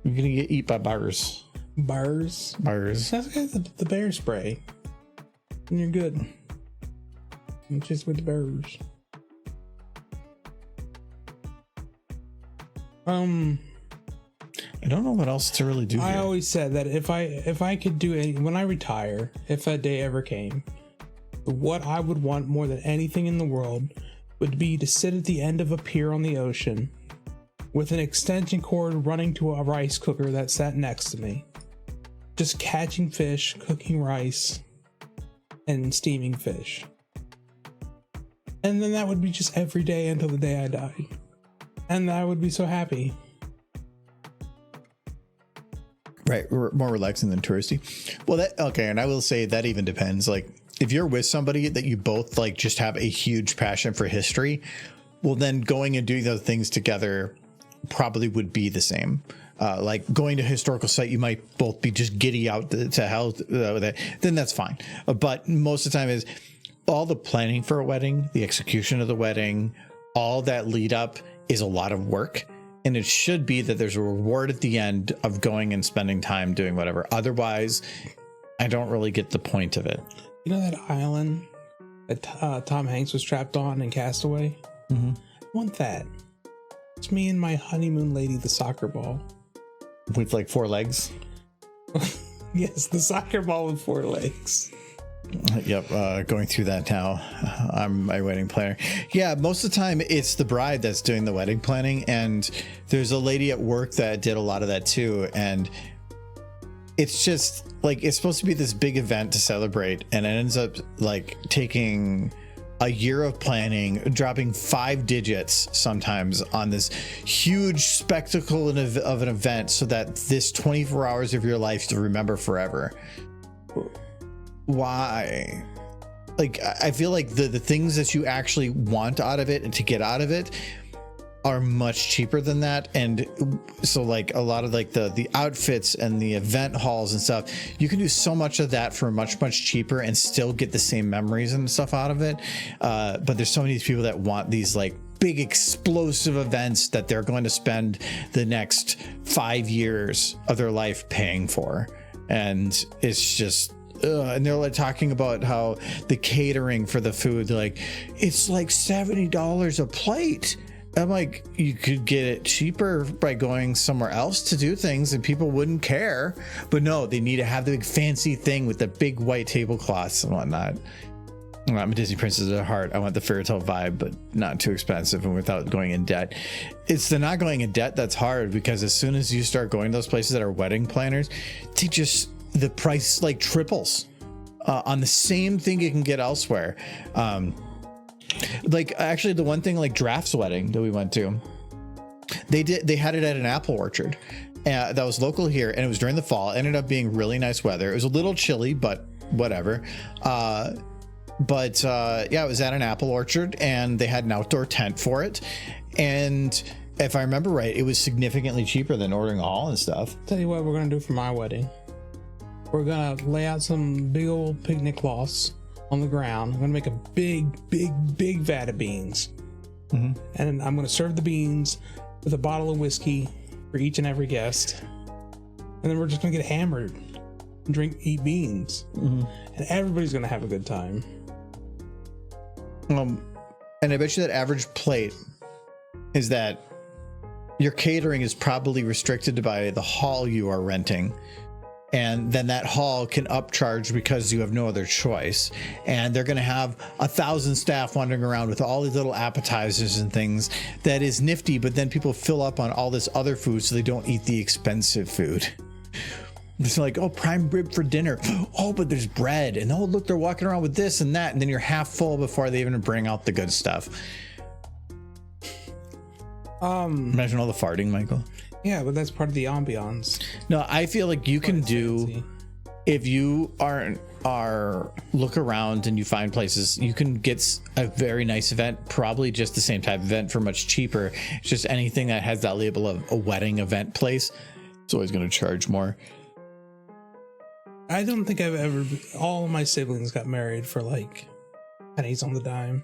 You're gonna get eat by bears. Bears. Bears. That's the bear spray, and you're good. I'm just with the bears. I don't know what else to really do I here. always said that if I could do any, when I retire, if that day ever came, what I would want more than anything in the world would be to sit at the end of a pier on the ocean with an extension cord running to a rice cooker that sat next to me, just catching fish, cooking rice, and steaming fish. And then that would be just every day until the day I died. And I would be so happy. Right, more relaxing than touristy. Well, that okay, and I will say that even depends. Like, if you're with somebody that you both like just have a huge passion for history, well, then going and doing those things together probably would be the same. Like going to a historical site, you might both be just giddy out to hell with it. Then that's fine. But most of the time is all the planning for a wedding, the execution of the wedding, all that lead up is a lot of work. And it should be that there's a reward at the end of going and spending time doing whatever. Otherwise, I don't really get the point of it. You know that island that Tom Hanks was trapped on in Castaway? Mm-hmm. I want that. It's me and my honeymoon lady, the soccer ball. With like 4 legs? Yes, the soccer ball with 4 legs. Yep, going through that now. I'm my wedding planner. Yeah, most of the time it's the bride that's doing the wedding planning, and there's a lady at work that did a lot of that too. And it's just like it's supposed to be this big event to celebrate, and it ends up like taking a year of planning, dropping 5 digits sometimes on this huge spectacle of an event, so that this 24 hours of your life to remember forever. Why? Like, I feel like the things that you actually want out of it and to get out of it are much cheaper than that. And so like a lot of like the outfits and the event halls and stuff, you can do so much of that for much cheaper and still get the same memories and stuff out of it. But there's so many people that want these like big explosive events that they're going to spend the next 5 years of their life paying for. And it's just and they're like talking about how the catering for the food, like it's like $70 a plate. I'm like, you could get it cheaper by going somewhere else to do things and people wouldn't care. But no, they need to have the big fancy thing with the big white tablecloths and whatnot. I'm a Disney princess at heart. I want the fairy tale vibe, but not too expensive and without going in debt. It's the not going in debt that's hard, because as soon as you start going to those places that are wedding planners, the price like triples on the same thing you can get elsewhere. Like actually the one thing like Draft's wedding that we went to, they had it at an apple orchard that was local here, and it was during the fall. It ended up being really nice weather. It was a little chilly, but whatever. Yeah, it was at an apple orchard, and they had an outdoor tent for it. And if I remember right, it was significantly cheaper than ordering a hall and stuff. Tell you what we're gonna do for my wedding. We're gonna lay out some big old picnic cloths on the ground. I'm gonna make a big vat of beans. Mm-hmm. And I'm gonna serve the beans with a bottle of whiskey for each and every guest. And and then we're just gonna get hammered, and eat beans, and everybody's gonna have a good time. And I bet you that average plate is that your catering is probably restricted by the hall you are renting. And then that hall can upcharge because you have no other choice. And they're going to have 1,000 staff wandering around with all these little appetizers and things that is nifty, but then people fill up on all this other food so they don't eat the expensive food. It's like, oh, prime rib for dinner. Oh, but there's bread. And oh, look, they're walking around with this and that. And then you're half full before they even bring out the good stuff. Imagine all the farting, Michael. Yeah, but that's part of the ambiance. No, I feel like you can do, fancy. if you are look around and you find places, you can get a very nice event, probably just the same type of event for much cheaper. It's just anything that has that label of a wedding event place, it's always going to charge more. I don't think I've ever. All of my siblings got married for like pennies on the dime.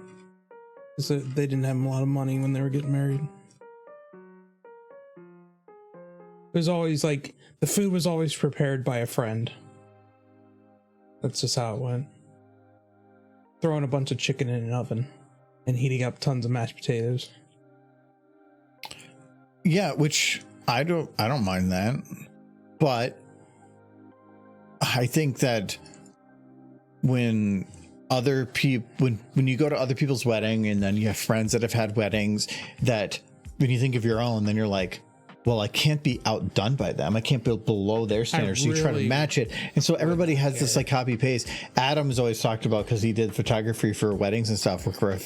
So they didn't have a lot of money when they were getting married. It was always like the food was always prepared by a friend. That's just how it went. Throwing a bunch of chicken in an oven and heating up tons of mashed potatoes. Yeah, which I don't mind that, but I think that when other people, when you go to other people's wedding and then you have friends that have had weddings, that when you think of your own, then you're like, well, I can't be outdone by them. I can't be below their standards. So you try to match it. And so everybody has this like copy paste. Adam's always talked about, because he did photography for weddings and stuff, worked for a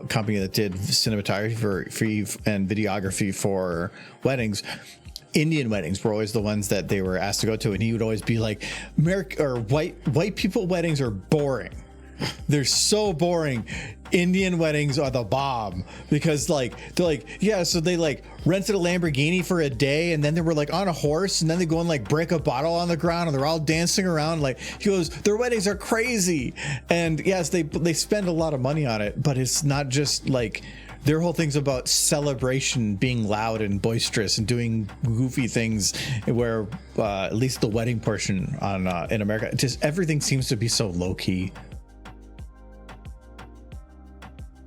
company that did cinematography and videography for weddings. Indian weddings were always the ones that they were asked to go to. And he would always be like, white people weddings are boring. They're so boring. Indian weddings are the bomb, because like they're like, yeah, so they like rented a Lamborghini for a day and then they were like on a horse and then they go and like break a bottle on the ground and they're all dancing around. Like, he goes, their weddings are crazy. And yes, they spend a lot of money on it, but it's not just like, their whole thing's about celebration, being loud and boisterous and doing goofy things, where at least the wedding portion on in America, just everything seems to be so low key.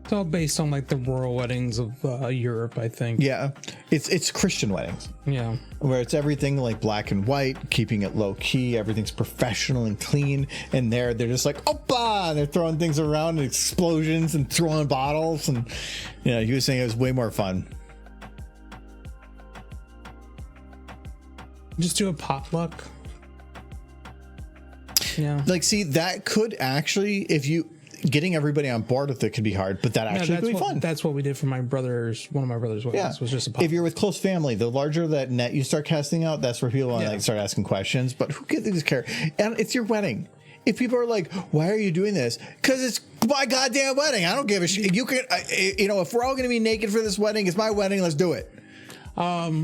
It's all based on like the royal weddings of Europe, I think. Yeah, it's Christian weddings. Yeah, where it's everything like black and white, keeping it low key, everything's professional and clean. And they're just like, oppa, and they're throwing things around, and explosions and throwing bottles, and he was saying it was way more fun. just do a potluck. Yeah, like, see, that could actually, if you getting everybody on board with it could be hard, but that actually could be fun. That's what we did for one of my brother's weddings. Was just a potluck. If you're with close family, the larger that net you start casting out, that's where people want to like start asking questions. But who gives these care? And it's your wedding. If people are like, why are you doing this? Because it's my goddamn wedding. I don't give a shit. You can, if we're all going to be naked for this wedding, it's my wedding. Let's do it. I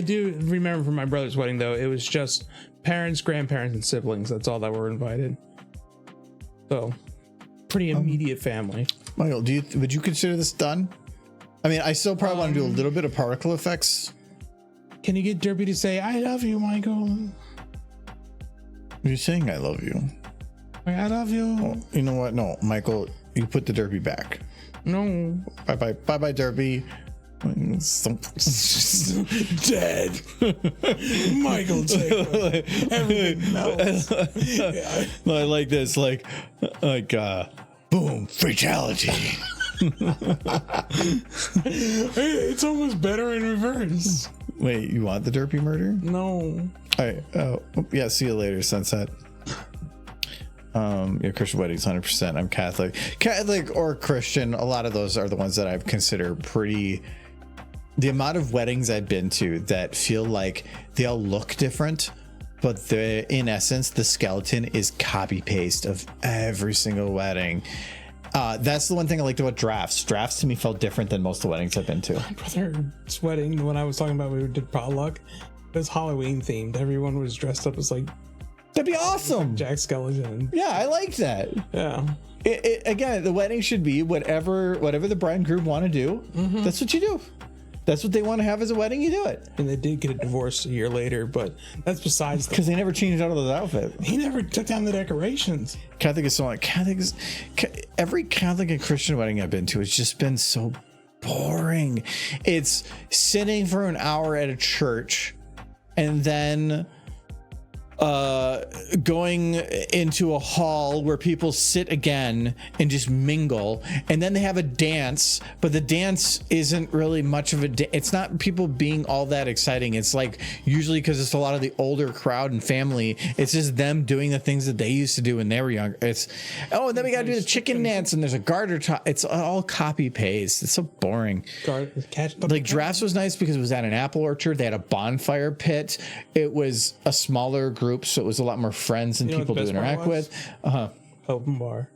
do remember from my brother's wedding, though, it was just parents, grandparents, and siblings. That's all that were invited. So, pretty immediate family. Michael, would you consider this done? I mean, I still probably want to do a little bit of particle effects. Can you get Derpy to say, I love you, Michael? You're saying I love you. I love you. Oh, you know what? No, Michael, you put the Derpy back. No. Bye-bye, Derpy. Dead. Michael, take everything melts. Yeah. I like this, like boom, fatality. Hey, it's almost better in reverse. Wait, you want the Derpy murder? No. All right. Yeah. See you later, Sunset. Yeah, Christian weddings, 100%. I'm Catholic or Christian. A lot of those are the ones that I've considered pretty. The amount of weddings I've been to that feel like they all look different, but in essence, the skeleton is copy paste of every single wedding. That's the one thing I liked about drafts. Drafts to me felt different than most of the weddings I've been to. My brother's wedding, when I was talking about we did potluck, it was Halloween themed. Everyone was dressed up as like, that'd be awesome. Jack Skellington. Yeah, I liked that. Yeah. Again, the wedding should be whatever the bride and groom want to do. Mm-hmm. That's what you do. That's what they want to have as a wedding. You do it. And they did get a divorce a year later, but that's besides Because they never changed out of those outfits. he never took down the decorations. Catholic is so like every Catholic and Christian wedding I've been to has just been so boring. It's sitting for an hour at a church and then going into a hall where people sit again and just mingle, and then they have a dance, but the dance isn't really much of a it's not people being all that exciting. It's like usually because it's a lot of the older crowd and family, it's just them doing the things that they used to do when they were younger. It's and then we gotta do the chicken dance and there's a garter top. It's all copy paste. It's so boring. Like drafts was nice because it was at an apple orchard. They had a bonfire pit. It was a smaller group, so it was a lot more friends and people to interact with. Open bar.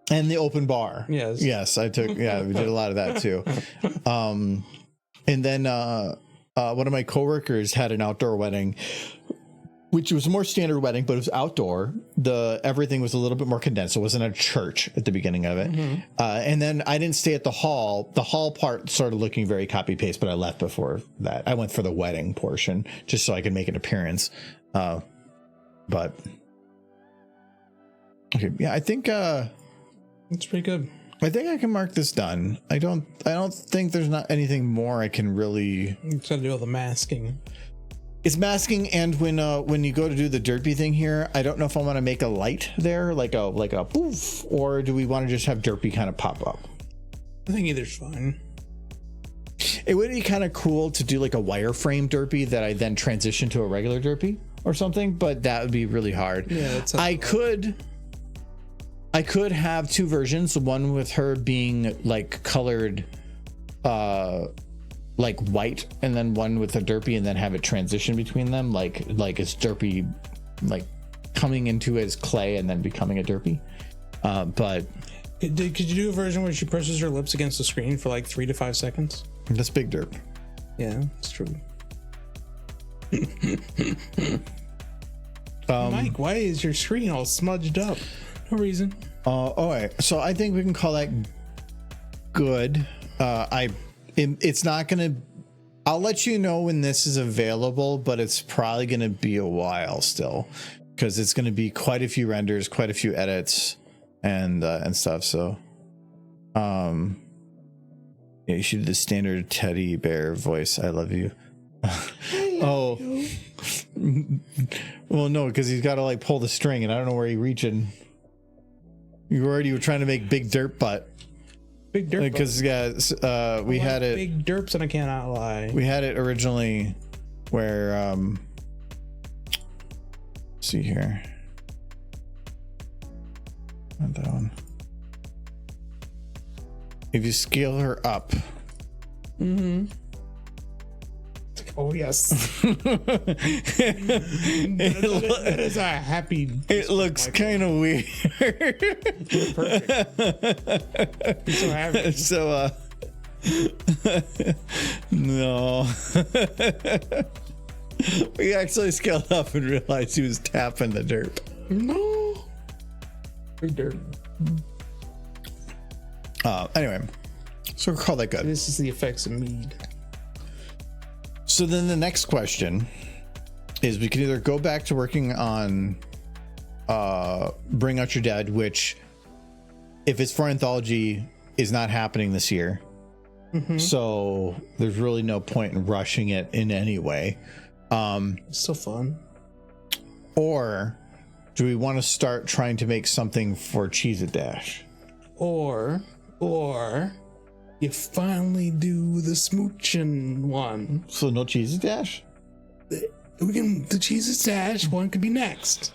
And the open bar. Yes. I took we did a lot of that too. And then one of my coworkers had an outdoor wedding, which was a more standard wedding, but it was outdoor. Everything was a little bit more condensed. It wasn't a church at the beginning of it. And then I didn't stay at the hall. The hall part started looking very copy paste, but I left before that. I went for the wedding portion just so I could make an appearance. But okay, yeah, I think it's pretty good. I think I can mark this done. I don't think there's not anything more I can really. It's got to do with the masking. It's masking, and when you go to do the derpy thing here, I don't know if I want to make a light there, like a poof, or do we want to just have derpy kind of pop up? I think either's fine. It would be kind of cool to do like a wireframe derpy that I then transition to a regular derpy or something, but that would be really hard. Yeah, I could have two versions, one with her being like colored like white, and then one with a derpy, and then have it transition between them, like it's derpy like coming into as clay and then becoming a derpy. But could you do a version where she presses her lips against the screen for like 3 to 5 seconds? That's big derp. Yeah, it's true. Mike, why is your screen all smudged up? No reason. All right, so I think we can call that good. It's not gonna. I'll let you know when this is available, but it's probably gonna be a while still, because it's gonna be quite a few renders, quite a few edits, and stuff. So, yeah, you should do the standard teddy bear voice. I love you. Oh, well, no, because he's got to like pull the string, and I don't know where he's reaching. You already were trying to make big dirt butt. Big derp. Because we had it. Big derps, and I cannot lie. We had it originally where see here. Not that one. If you scale her up. Mm-hmm. Oh yes. that is a happy. It looks kind of weird. Perfect. So happy. So no. We actually scaled up and realized he was tapping the derp. No. Big derp. Anyway, so we'll call that good. This is the effects of mead. So then the next question is, we can either go back to working on Bring Out Your Dead, which if it's for anthology is not happening this year. Mm-hmm. So there's really no point in rushing it in any way. It's still fun. Or do we want to start trying to make something for Cheez-It Dash? Or you finally do the smooching one. So no Cheez-It Dash? The Cheez-It Dash one could be next.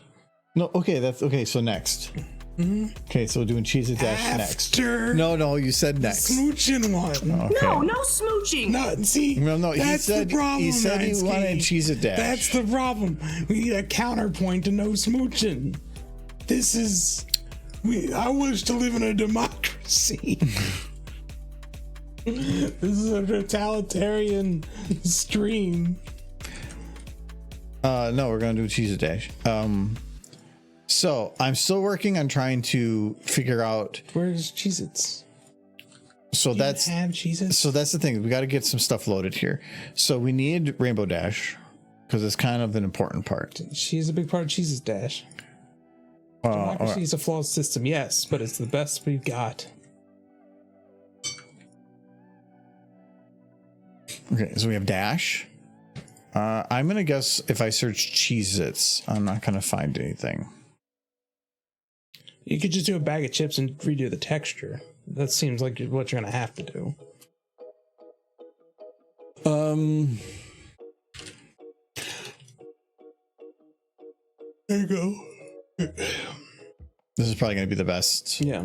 No, okay, that's okay. So next. Mm-hmm. Okay, so we're doing Cheez-It Dash next. No, you said next. Smooching one. Okay. No smooching. No, see. No, that's he said the problem. He said he wanted Cheez-It Dash. That's the problem. We need a counterpoint to no smooching. This is. I wish to live in a democracy. This is a totalitarian stream. No, we're gonna do Cheez-It Dash. So I'm still working on trying to figure out. Where's Cheez-Its? So that's have cheeses. so that's the thing. We got to get some stuff loaded here. So we need Rainbow Dash because it's kind of an important part. She's a big part of Cheese's Dash. Democracy is a flawed system, yes, but it's the best we've got. Okay, so we have Dash. I'm gonna guess if I search Cheez-Its, I'm not gonna find anything. You could just do a bag of chips and redo the texture. That seems like what you're gonna have to do. There you go. This is probably gonna be the best. Yeah.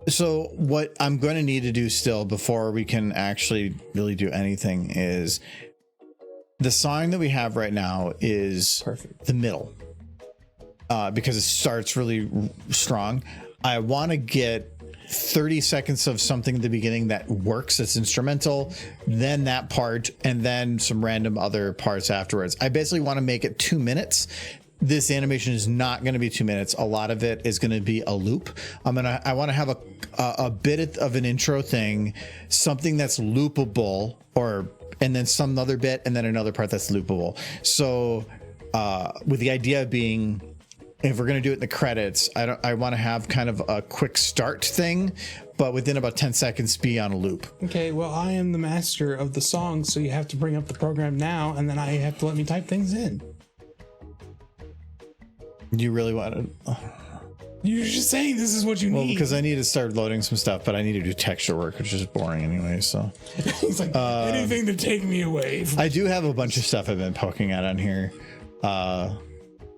So what I'm going to need to do still before we can actually really do anything is the song that we have right now is Perfect. the middle, because it starts really strong. I want to get 30 seconds of something at the beginning that works, that's instrumental, then that part, and then some random other parts afterwards. I basically want to make it 2 minutes. This animation is not going to be 2 minutes. A lot of it is going to be a loop. I want to have a bit of an intro thing, something that's loopable, and then some other bit, and then another part that's loopable. So, with the idea being, if we're going to do it in the credits, I want to have kind of a quick start thing, but within about 10 seconds be on a loop. Okay, well, I am the master of the song, so you have to bring up the program now, and then I have to let me type things in. You really want to? You're just saying this is what you Well, need. because I need to start loading some stuff, but I need to do texture work, which is boring anyway. So He's like, anything to take me away. I do have a bunch of stuff I've been poking at on here.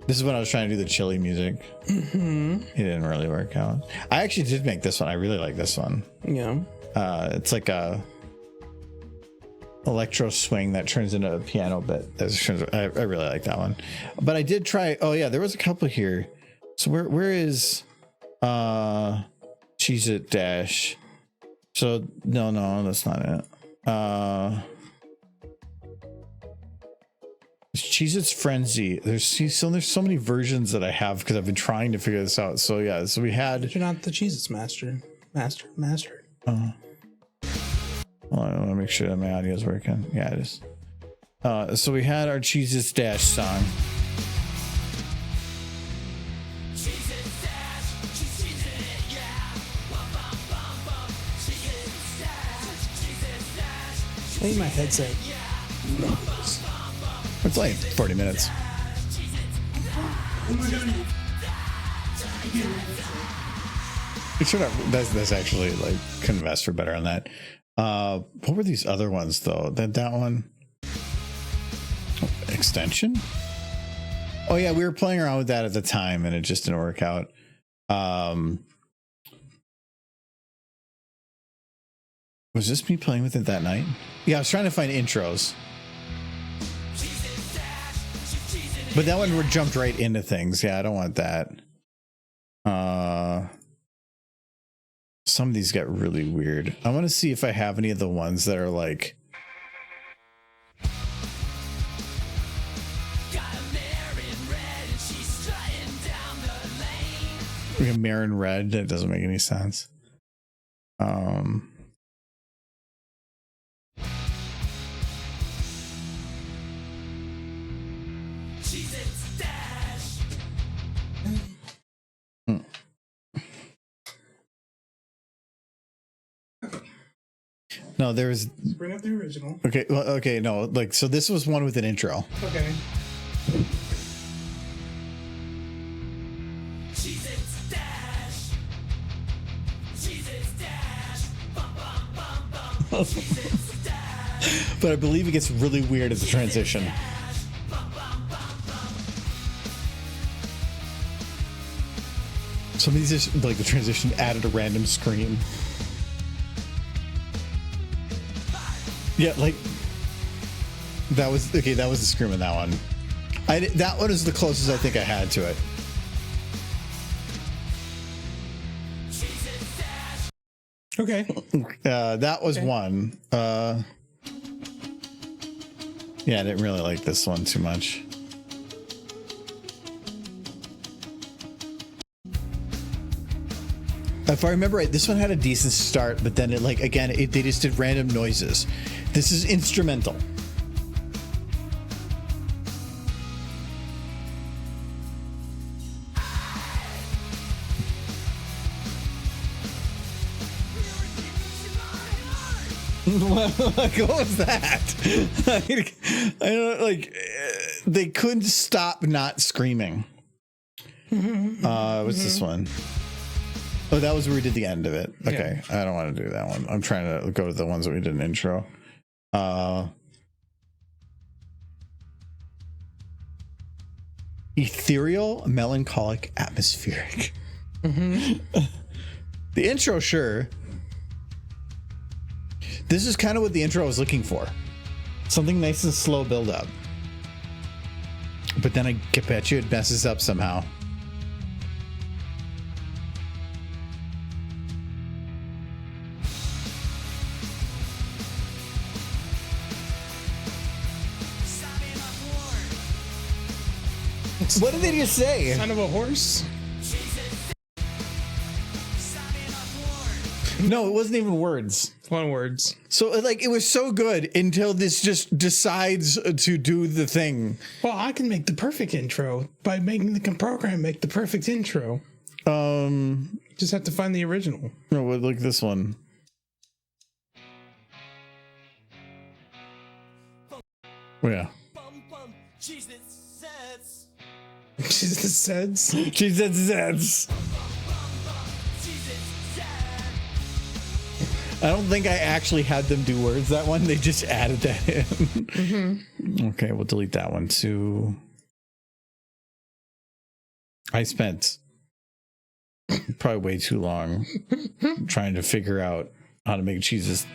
This is when I was trying to do the chili music. It didn't really work out. I actually did make this one. I really like this one. Yeah. It's like a electro swing that turns into a piano bit. I really like that one. But I did try. Oh yeah, there was a couple here. So where is Cheez-It Dash? So no, that's not it. Cheez-Its Frenzy. There's so many versions that I have because I've been trying to figure this out. So yeah, so we had. You're not the Cheez-Its master. Well, I want to make sure that my audio is working. Yeah, it is. So we had our Cheez-Its Dash song. I think my headset. It's like 40 minutes. It should have. That's actually like couldn't have asked for better on that. What were these other ones though? That one extension. Oh yeah, we were playing around with that at the time, and it just didn't work out. Was this me playing with it that night? Yeah, I was trying to find intros. But that one jumped right into things. Yeah, I don't want that. Some of these got really weird. I want to see if I have any of the ones that are like. We have Marin Red. That doesn't make any sense. No, there was. Bring up the original. Okay, well, okay, no, like, so this was one with an intro. Okay. But I believe it gets really weird at the transition. Some of these are like the transition added a random scream. Yeah, like that was okay. That was the scream in that one. That one is the closest I think I had to it. Okay. That was Okay. one. Yeah, I didn't really like this one too much. If I remember right, this one had a decent start, but then it like again, they just did random noises. This is instrumental. Like, what was that? I don't like. They couldn't stop not screaming. What's this one? Oh, that was where we did the end of it. Okay, yeah. I don't want to do that one. I'm trying to go to the ones that we did an intro. Ethereal, melancholic, atmospheric. The intro, sure. This is kind of what the intro I was looking for. Something nice and slow build up. But then I bet you it messes up somehow. What did they just say? Son of a horse? No, it wasn't even words. One words. So like it was so good until this just decides to do the thing. Well, I can make the perfect intro by making the program make the perfect intro. Just have to find the original. No, look this one. Oh, yeah. Jesus says. Jesus says. I don't think I actually had them do words that one. They just added that in. Mm-hmm. Okay, we'll delete that one too. I spent probably way too long trying to figure out how to make cheeses.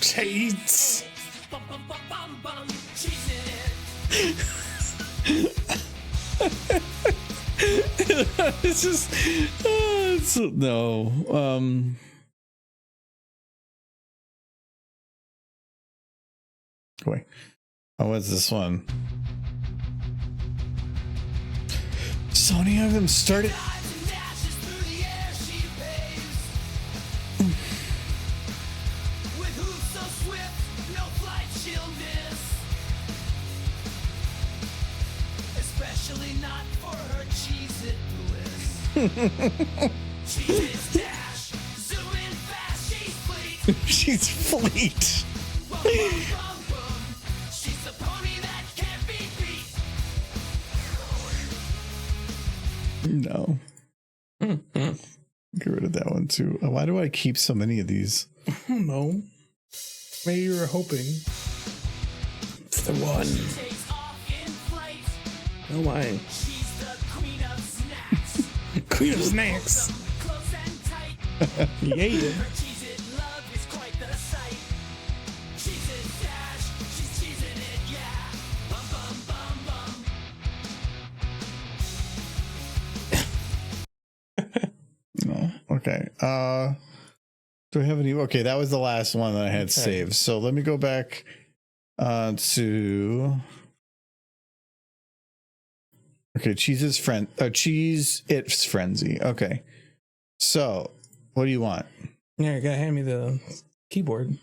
Cheese. It's just no. Wait. Oh, what's this one? Sony have them started. She's fleet. She's a pony that can't be beat. No. Get rid of that one too. Why do I keep so many of these? I don't know. Maybe you were hoping. It's the one. Oh my. Queen of snacks. Yeah. No. Okay. Do I have any? Okay, that was the last one that I had saved. So let me go back to. Okay, Cheese It's Frenzy. Okay. So, what do you want? Yeah, you gotta hand me the keyboard.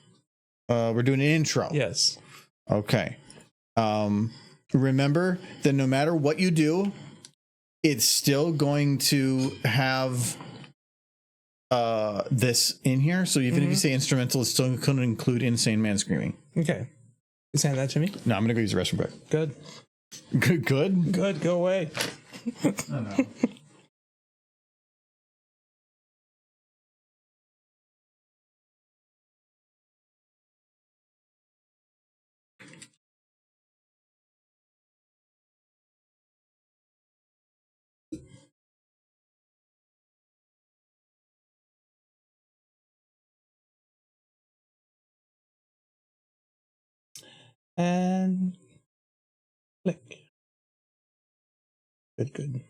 We're doing an intro. Yes. Okay. Remember that no matter what you do, it's still going to have this in here. So even if you say instrumental, it's still going to include Insane Man Screaming. Okay. You saying that to me? No, I'm going to go use the restroom break. Good. Good? Good. Go away. I know. And click. Good.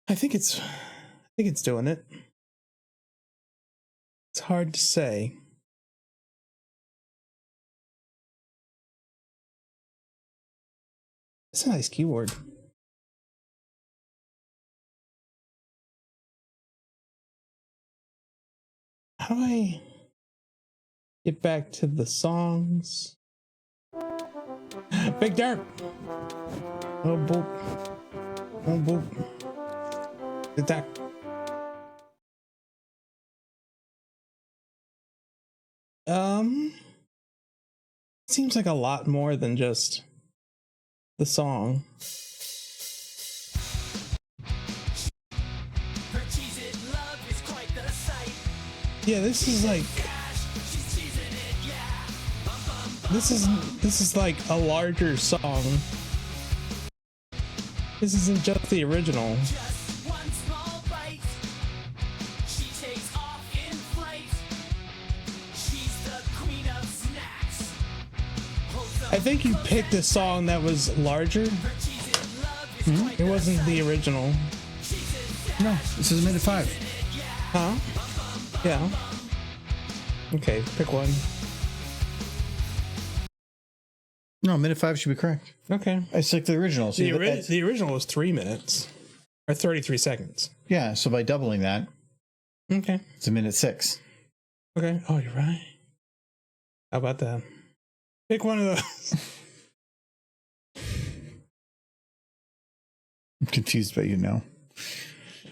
I think it's doing it. It's hard to say. It's a nice keyboard. How do I get back to the songs? Big Derp. Oh boop. Oh boop. Attack. Seems like a lot more than just the song. Yeah, this is like this is like a larger song. This isn't just the original. I think you picked a song that was larger. It wasn't the original. No, this is a minute 5. Huh? Yeah. Okay, pick one. No, minute 5 should be correct. Okay. It's like the original. So The original was 3 minutes or 33 seconds. yeah, so by doubling that, Okay. it's a minute 6. Okay. Oh, you're right. How about that? Pick one of those. I'm confused by you now.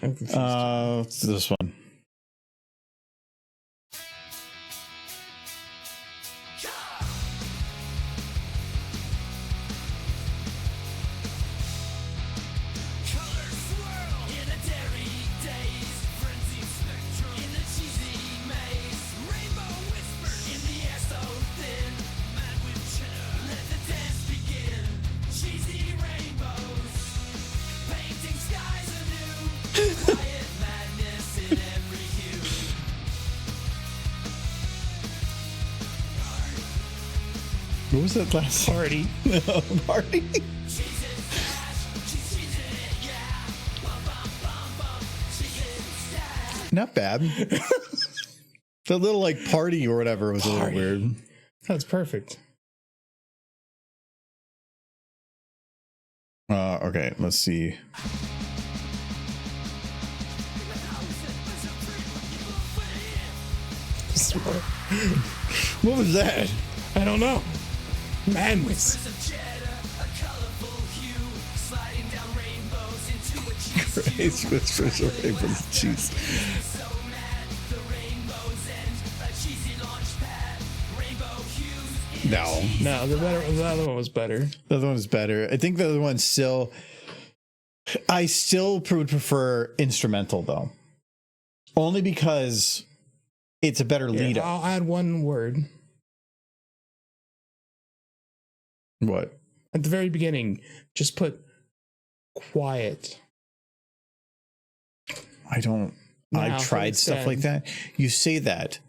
I'm confused. It's this one. What was that last Party. party? Not bad. The little like party or whatever was a little weird. That's perfect. Okay, let's see. What was that? I don't know. Madness. Grace whispers of rainbows. Jeez. No, The other one was better. the other one is better. I think the other one's still. I still would prefer instrumental though, only because it's a better lead up. I'll add one word. What? At the very beginning, just put quiet. I don't. Now, I've tried stuff like that. You say that,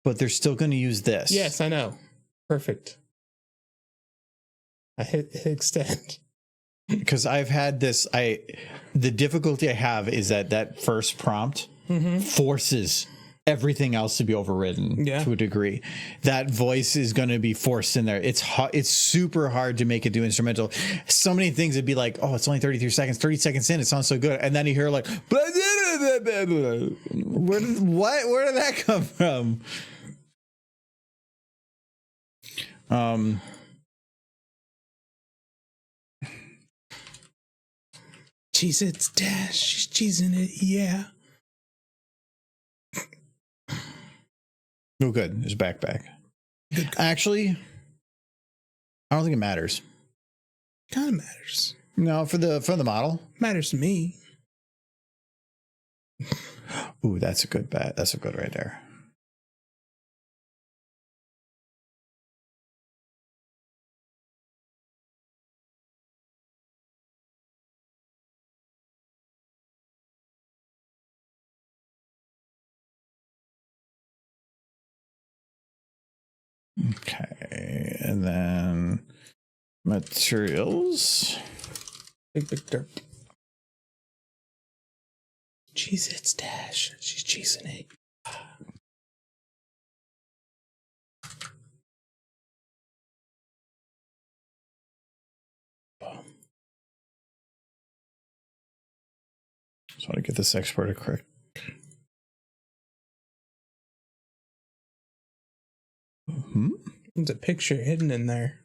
but they're still going to use this. Yes, I know. Perfect. I hit extend. Because I've had this. The difficulty I have is that first prompt forces everything else to be overridden to a degree. That voice is going to be forced in there. It's super hard to make it do instrumental. So many things would be like, oh, it's only 33 seconds. 30 seconds in, it sounds so good. And then you hear like, where did that come from? Cheese it's dash. She's cheesing it. Yeah. Oh, good. There's a backpack. Actually, I don't think it matters. Kind of matters. No, for the model. Matters to me. Ooh, that's a good bet. That's a good right there. Okay, and then materials. Big derp. Cheese it's dash. She's cheesing it. Just want to get this exported quick. There's a picture hidden in there.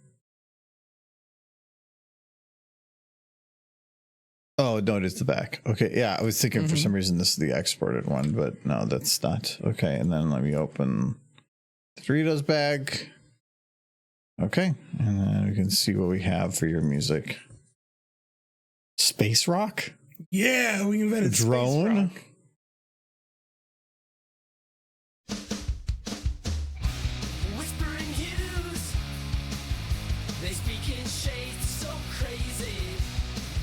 Oh, no, it is the back. Okay, yeah, I was thinking for some reason this is the exported one, but no, that's not. Okay, and then let me open the Doritos bag. Okay, and then we can see what we have for your music. Space rock? Yeah, we invented Drone? Space rock. Whispering hues, they speak in shades so crazy.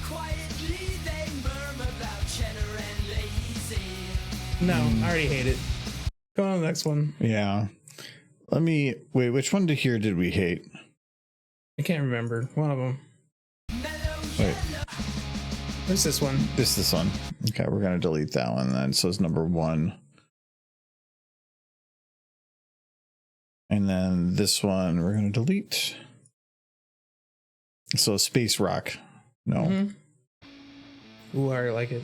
Quietly they murmur about cheddar and lazy. No, I already hate it. Go on to the next one. Yeah. Let me wait. Which one to here did we hate? I can't remember. One of them. Wait, Where's this one? this one. Okay, we're gonna delete that one then. So it's number 1. And then this one we're gonna delete. So Space Rock. No. Ooh, I already like it.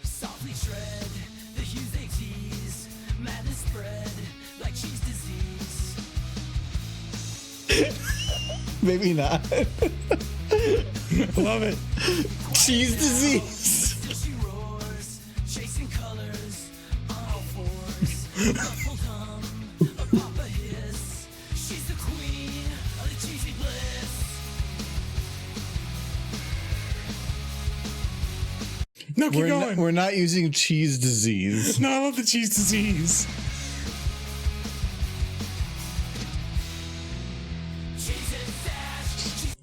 Softly tread the hues they tease. Madness spread like cheese disease. Maybe not. Love it. Cheese disease. Till she roars, chasing colors on all fours. Muffled hum, a papa hiss. She's the queen of the cheesy bliss. No, keep going. We're not using cheese disease. No, I love the cheese disease. Cheese is dash.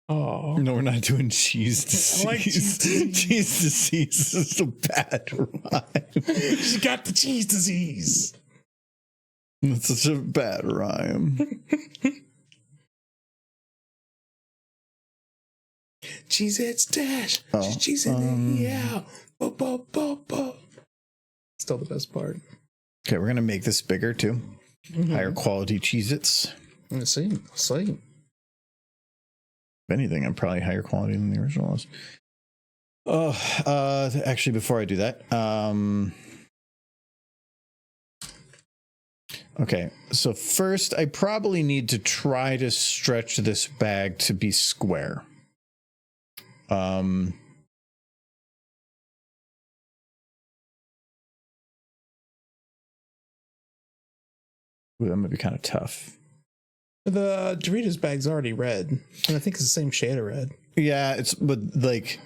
Oh, No, we're not doing cheese disease. I like cheese disease. Cheese disease is a bad rhyme. she got the cheese disease. That's such a bad rhyme. Cheese heads dash. Oh, Cheese in there. Yeah. Bo, bo, bo, bo. Still the best part. Okay, we're gonna make this bigger too. Higher quality Cheez-Its. Let's see. If anything, I'm probably higher quality than the original was. Oh, actually, before I do that, okay. So first, I probably need to try to stretch this bag to be square. Ooh, that might be kind of tough. The Doritos bag's already red, and I think it's the same shade of red. Yeah, but like,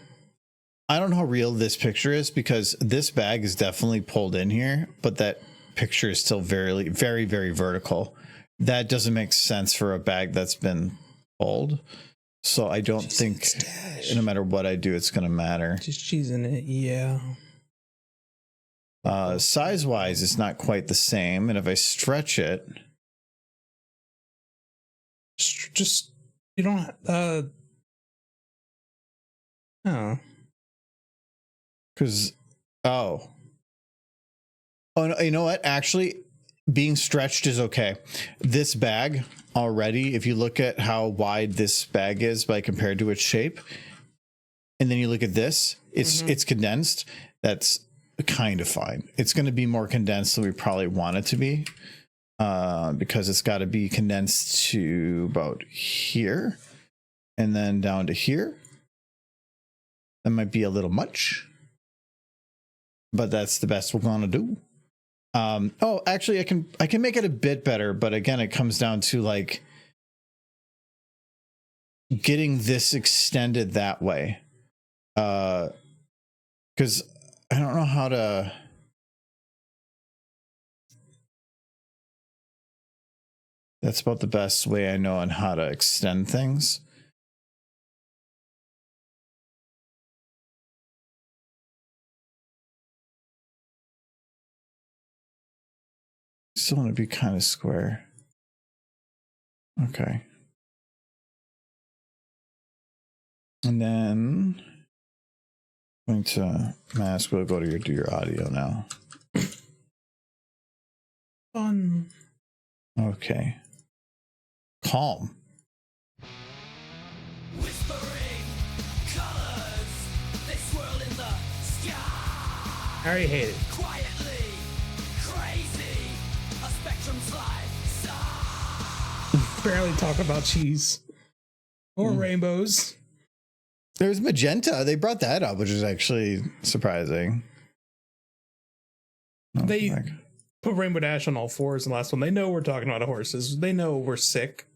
I don't know how real this picture is because this bag is definitely pulled in here, but that picture is still very, very, very vertical. That doesn't make sense for a bag that's been pulled. So I don't think no matter what I do, it's going to matter. Just cheese in it, yeah. Size wise, it's not quite the same. And if I stretch it, Just you don't. Oh, because oh no, you know what? Actually, being stretched is okay. This bag already, if you look at how wide this bag is by compared to its shape, and then you look at this, it's condensed. That's kind of fine. It's going to be more condensed than we probably want it to be. Because it's got to be condensed to about here and then down to here. That might be a little much, but that's the best we're going to do. Oh, actually I can make it a bit better, but again, it comes down to like getting this extended that way. Cause I don't know how to, that's about the best way I know on how to extend things. Still want to be kind of square. Okay. And then I'm going to mask. We'll go to do your audio now. fun. Okay. Calm. Whispering colors, they swirl in the sky. I already hate it. Quietly crazy, a spectrum's life. Barely talk about cheese or rainbows. There's magenta. They brought that up, which is actually surprising. Oh, They heck. put Rainbow Dash on all fours in the last one. They know we're talking about horses. They know we're sick.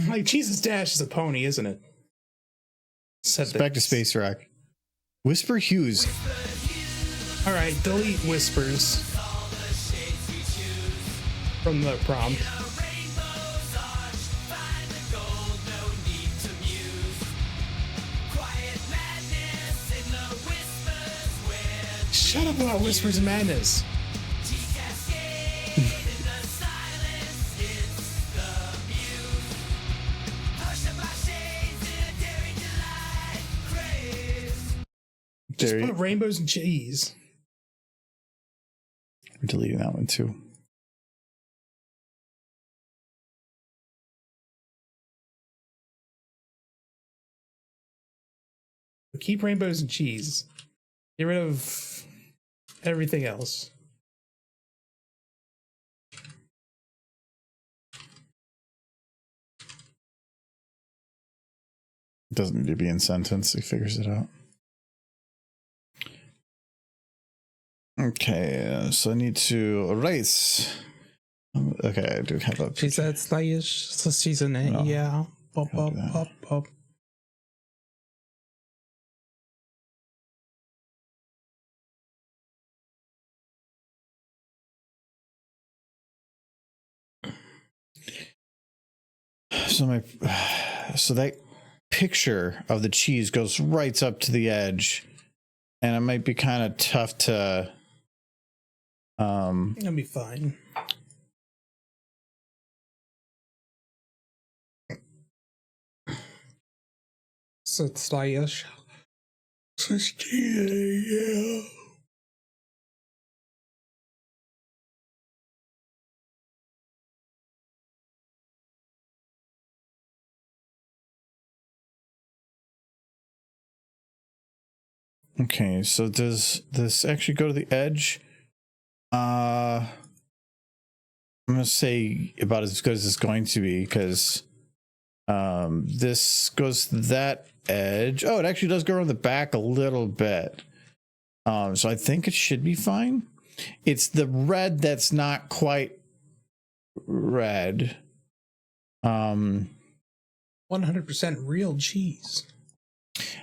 Like, Jesus Dash is a pony, isn't it? Said Back to Space Rock. Whisper Hughes. All right, delete whispers from the prompt. Shut up about whispers and madness. Just There, put rainbows and cheese. we're deleting that one too. Keep rainbows and cheese. Get rid of everything else. It doesn't need to be in sentence. He figures it out. Okay, so I need to erase. Okay, I do have a. She said slayish, so she's in it. No. Yeah. Pop, I'll pop, do that. pop, pop. So that picture of the cheese goes right up to the edge, and it might be kind of tough to. It'll be fine. So it's slayish. Yeah. Okay, so does this actually go to the edge? I'm gonna say about as good as it's going to be, because this goes to that edge. Oh, it actually does go around the back a little bit. So I think it should be fine. It's the red that's not quite red. 100% real cheese.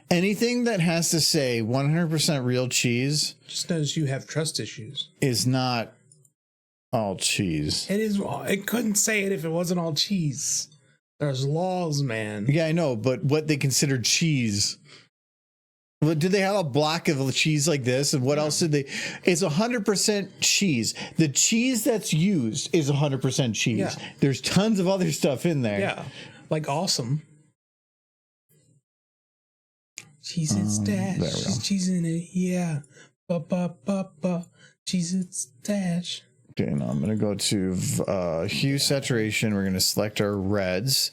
Anything that has to say 100% real cheese Just knows you have trust issues. is not all cheese. It is. It couldn't say it if it wasn't all cheese. There's laws, man. Yeah, I know, but what they consider cheese. But did they have a block of cheese like this? And what else did they? It's 100% cheese. The cheese that's used is 100% cheese. Yeah. There's tons of other stuff in there. Yeah, like awesome. Cheese Its dash. there we go. Cheese in it. Yeah. Ba ba ba ba. Cheese Its dash. Okay, now I'm going to go to hue saturation. We're going to select our reds,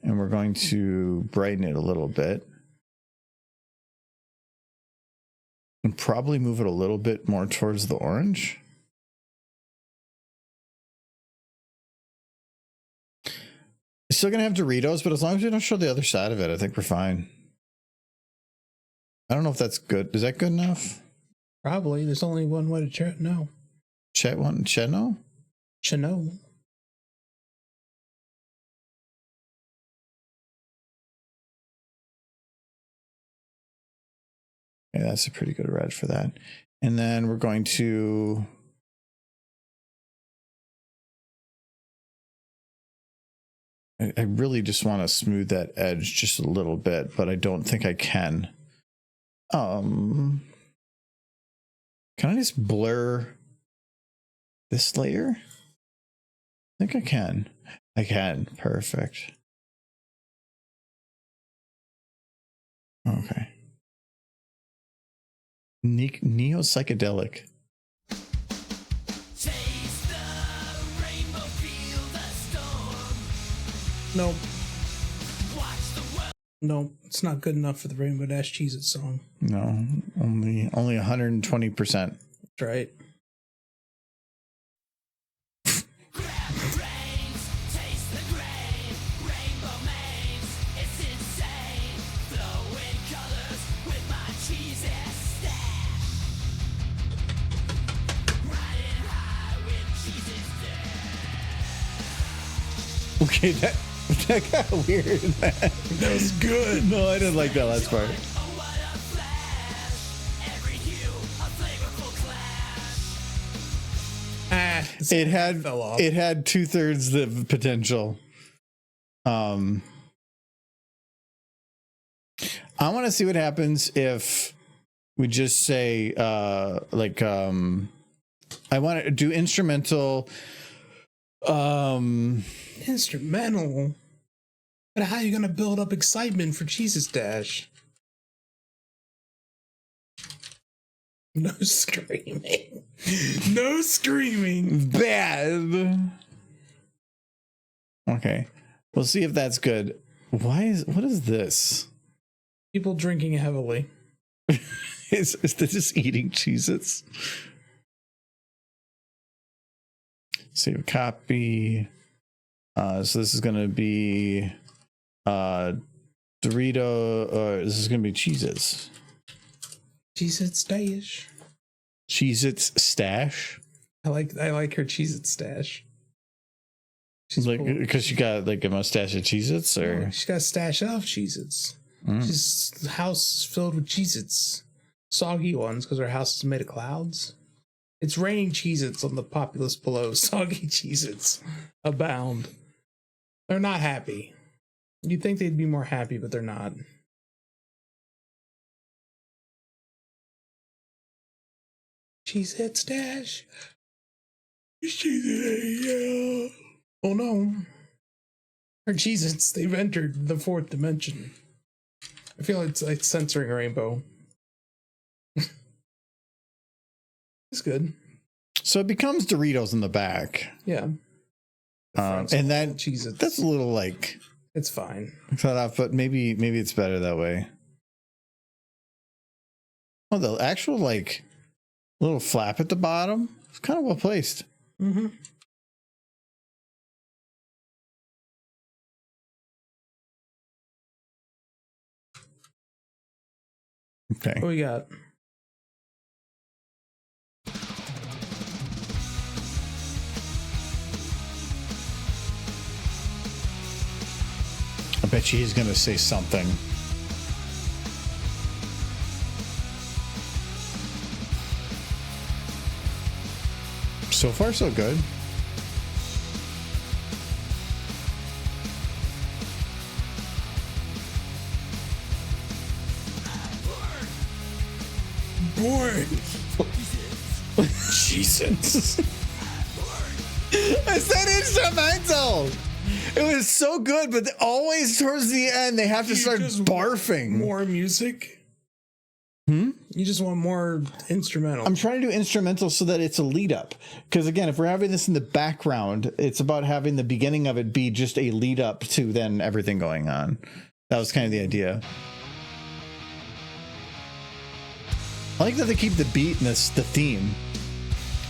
and we're going to brighten it a little bit. And probably move it a little bit more towards the orange. Still going to have Doritos, but as long as we don't show the other side of it, I think we're fine. I don't know if that's good. Is that good enough? Probably. There's only one way to no. Chet one? Chetno? Chino. Yeah, that's a pretty good red for that. And then we're going to... I really just want to smooth that edge just a little bit, but I don't think I can. Can I just blur this layer? I think I can. I can. Perfect. Okay. Neo psychedelic. Chase the rainbow, feel the storm. Nope. Watch the world No, it's not good enough for the Rainbow Dash Cheez-It song. No, only 120%. That's right. Grab the reins, taste the grain. Rainbow mains, it's insane. Flowing colors with my Cheez-It stash. Riding high with Cheez-It stash. Okay, that got weird. That was good. No, I didn't like that last part. Oh, what a flash. Every hue, a flavorful clash. It had fell off. 2/3 the potential. I want to see what happens if we just say I want to do instrumental. Instrumental. But how are you gonna build up excitement for Jesus Dash? No screaming. No screaming. Bad. Okay, we'll see if that's good. What is this? People drinking heavily. Is this just eating Cheez-Its? Save copy. So this is gonna be Dorito. This is gonna be Cheez-Its. Cheez-Its Dash. Cheez-Its stash. I like her Cheez-Its stash. She's Like, cool. because she got like a mustache of Cheez-Its, or She's got a stash of Cheez-Its. She's the house is filled with Cheez-Its. Soggy ones, because her house is made of clouds. It's raining Cheez-Its on the populace below. Soggy Cheez-Its abound. They're not happy. You'd think they'd be more happy, but they're not. Cheez-Its Dash. Cheez-Its, yeah. Oh no. Her Cheez-Its, they've entered the fourth dimension. I feel it's censoring Rainbow. It's good. so it becomes Doritos in the back, Yeah. and that Cheez-Its. that's a little like It's fine. cut off, but maybe it's better that way. Oh, the actual like little flap at the bottom is kind of well placed. Mm-hmm. Okay. What we got? I bet you he's gonna say something. So far, so good. Boring. Jesus. I said instrumental. It was so good, but always towards the end they have to start barfing. More music? You just want more instrumental. I'm trying to do instrumental so that it's a lead up. Because again, if we're having this in the background, it's about having the beginning of it be just a lead up to then everything going on. That was kind of the idea. I like that they keep the beat and the theme.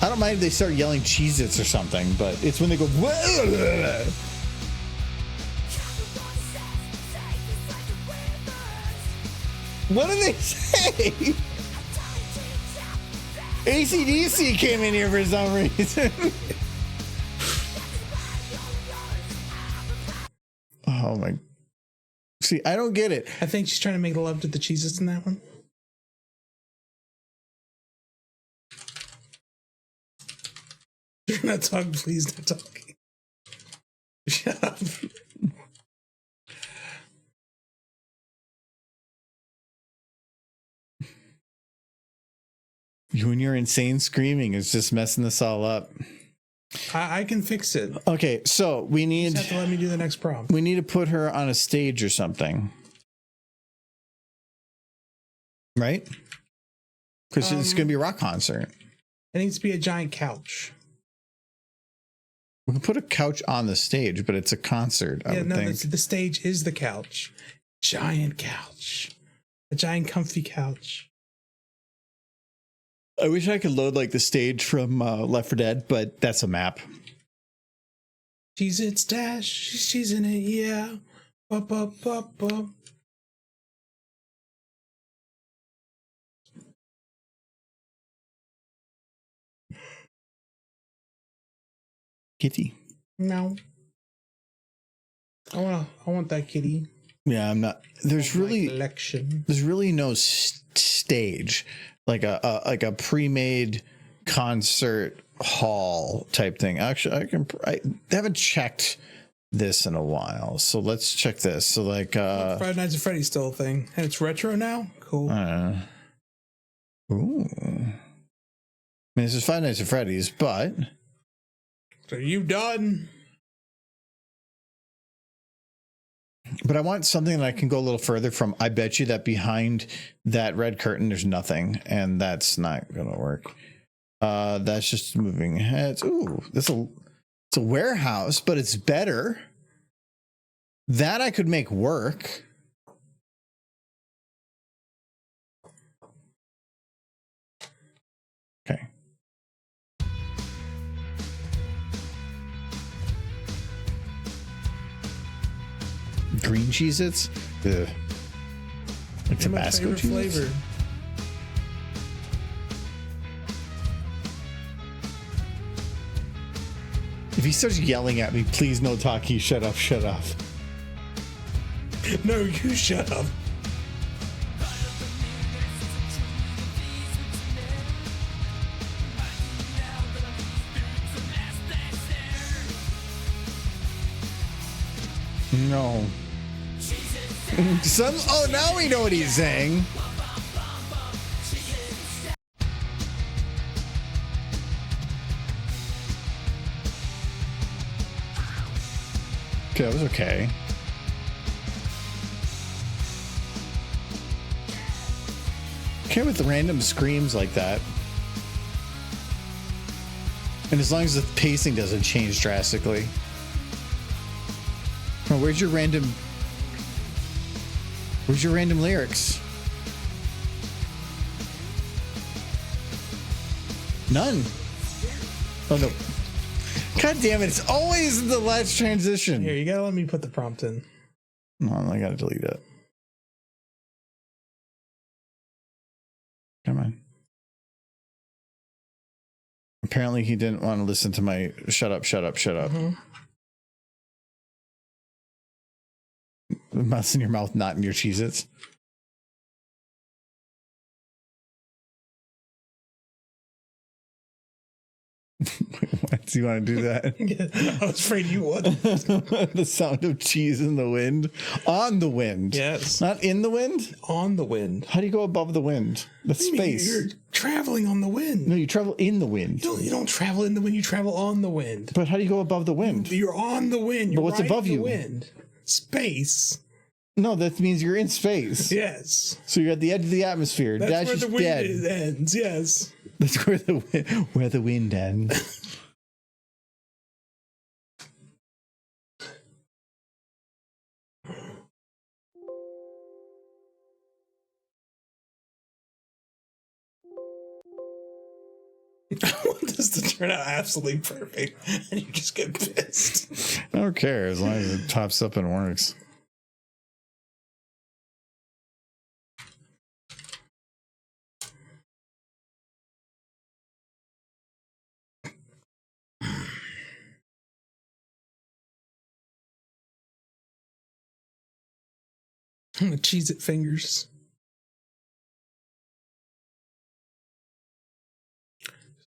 I don't mind if they start yelling Cheez-Its or something, but it's when they go, "Whoa!" What do they say? AC/DC came in here for some reason. Oh my. See, I don't get it. I think she's trying to make love to the Cheez-Its in that one. You're not talking, please, not talking. Shut up. You and your insane screaming is just messing this all up. I can fix it. Okay, so we You need just have to let me do the next prompt. we need to put her on a stage or something, right? Because it's going to be a rock concert. It needs to be a giant couch. We can put a couch on the stage, but it's a concert. I Yeah, would no, think. the stage is the couch. giant couch. A giant comfy couch. I wish I could load like the stage from Left 4 Dead, but that's a map. She's its dash. She's in it, yeah. Up, up, up, up. Kitty. No. I want that kitty. Yeah, I'm not. There's really Collection. there's really no stage like a pre-made concert hall type thing. Actually, I haven't checked this in a while, so let's check this. So like Five Nights at Freddy's still a thing, and it's retro now. Cool. Ooh. I mean, this is Five Nights at Freddy's, but So you done? I want something that I can go a little further from. I bet you that behind that red curtain, there's nothing, and that's not gonna work. That's just moving heads. Ooh, it's a warehouse, but it's better. That I could make work. Okay. Green Cheez-Its? Ugh. Like Tabasco My favorite Cheez-Its? flavor. If he starts yelling at me, please no talkie, shut up, shut up. No, you shut up. No. Oh, now we know what he's saying. Okay, that was okay. Okay with the random screams like that. And as long as the pacing doesn't change drastically. Oh, where's your random lyrics? None. Oh no. God damn it, it's always the last transition. Here, you gotta let me put the prompt in. No, I gotta delete it. Come on. Apparently he didn't want to listen to my shut up, shut up, shut up. Mouse in your mouth, not in your Cheez-Its. What? Do you want to do that? I was afraid you would. The sound of cheese in the wind. On the wind. Yes. Not in the wind? On the wind. How do you go above the wind? That's space. You're traveling on the wind. No, you travel in the wind. You don't travel in the wind, you travel on the wind. But how do you go above the wind? You're on the wind. You're But what's riding above the you? Wind. Space. No, that means you're in space. Yes. So you're at the edge of the atmosphere. That's Dash where is the wind dead. ends. Yes. That's where the wind ends. I want this to turn out absolutely perfect, and you just get pissed. I don't care as long as it tops up and works. I'm gonna cheese it fingers.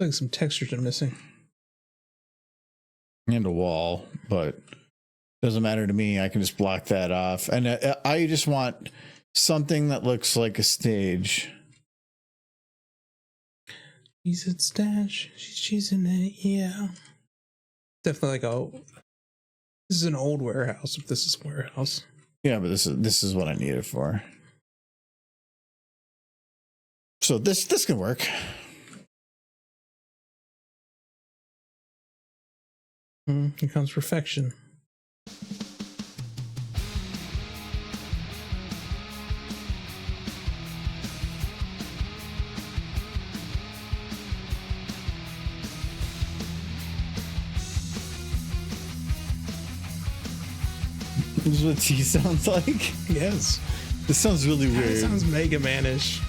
Like some textures are missing. And a wall, but doesn't matter to me. I can just block that off. And I just want something that looks like a stage. She's at stash. She's in it. Yeah. Definitely like this is an old warehouse. If this is a warehouse. Yeah, but this is what I need it for. So this can work. Here comes perfection. This is what T sounds like. Yes. This sounds really It weird. sounds Mega Man-ish.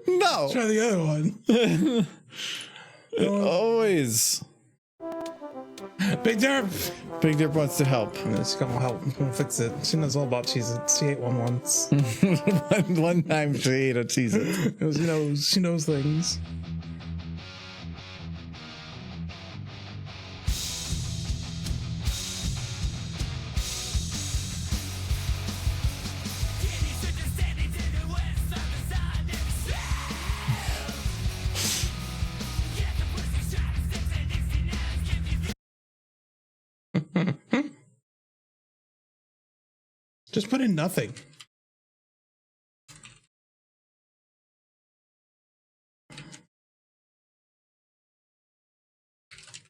No, Try the other one. always. Big Derp. Big Dip wants to help. She's gonna help. I'm gonna fix it. She knows all about Cheez-Its. She ate one once. one time she ate a Cheez-It. She knows things. Just put in nothing.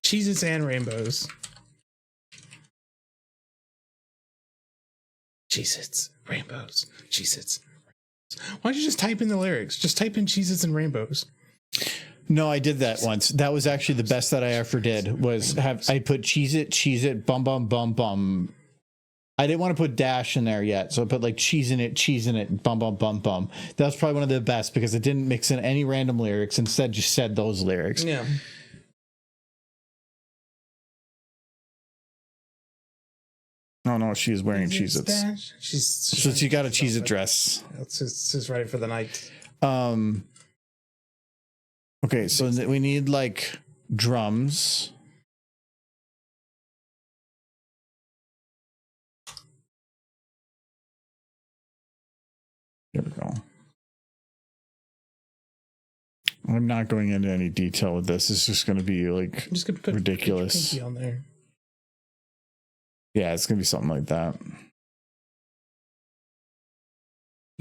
Cheez-Its and rainbows. Cheez-Its, rainbows, Cheez-Its. Why don't you just type in the lyrics? Just type in Cheez-Its and rainbows. No, I did that once. That was actually the best that I ever did. Was I put Cheez It, bum bum bum bum. I didn't want to put dash in there yet, so I put like cheese in it, bum bum bum bum. That was probably one of the best because it didn't mix in any random lyrics. Instead, just said those lyrics. Yeah. Oh no, she's wearing Cheez-Its. So she got a Cheez-It dress. It's just ready for the night. Okay, so we need like drums. Here we go. I'm not going into any detail with this. It's just going to be like I'm just gonna put ridiculous. Pinky on there. Yeah, it's going to be something like that.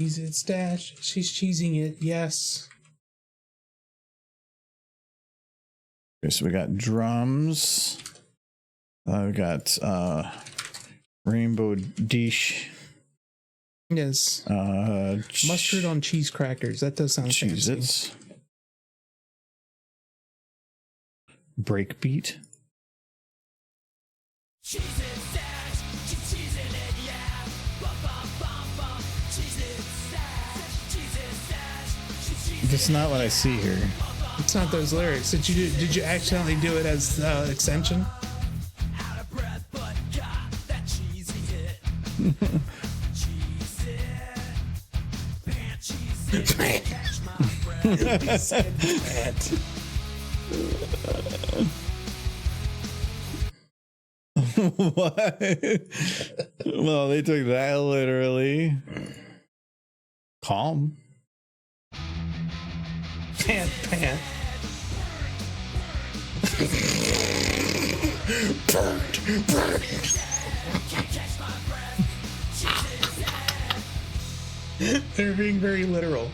Cheez-Its dash. She's cheesing it. Yes. Okay, so we got drums. We got rainbow dish. Yes. Mustard on cheese crackers. That does sound fancy. Cheez-Its. Breakbeat. Cheez-Its dash, she's cheesing it, yeah. Bum, bum, bum, bum. Cheez-Its dash, Cheez-Its dash, she's cheesing. That's not what I see here. It's not those lyrics. Did you accidentally do it as extension? Out of breath, but got that cheesy hit. Cheez-It, pant Cheez-It, catch my breath. What? Well, they took that literally. Calm. Pant. They're being very literal.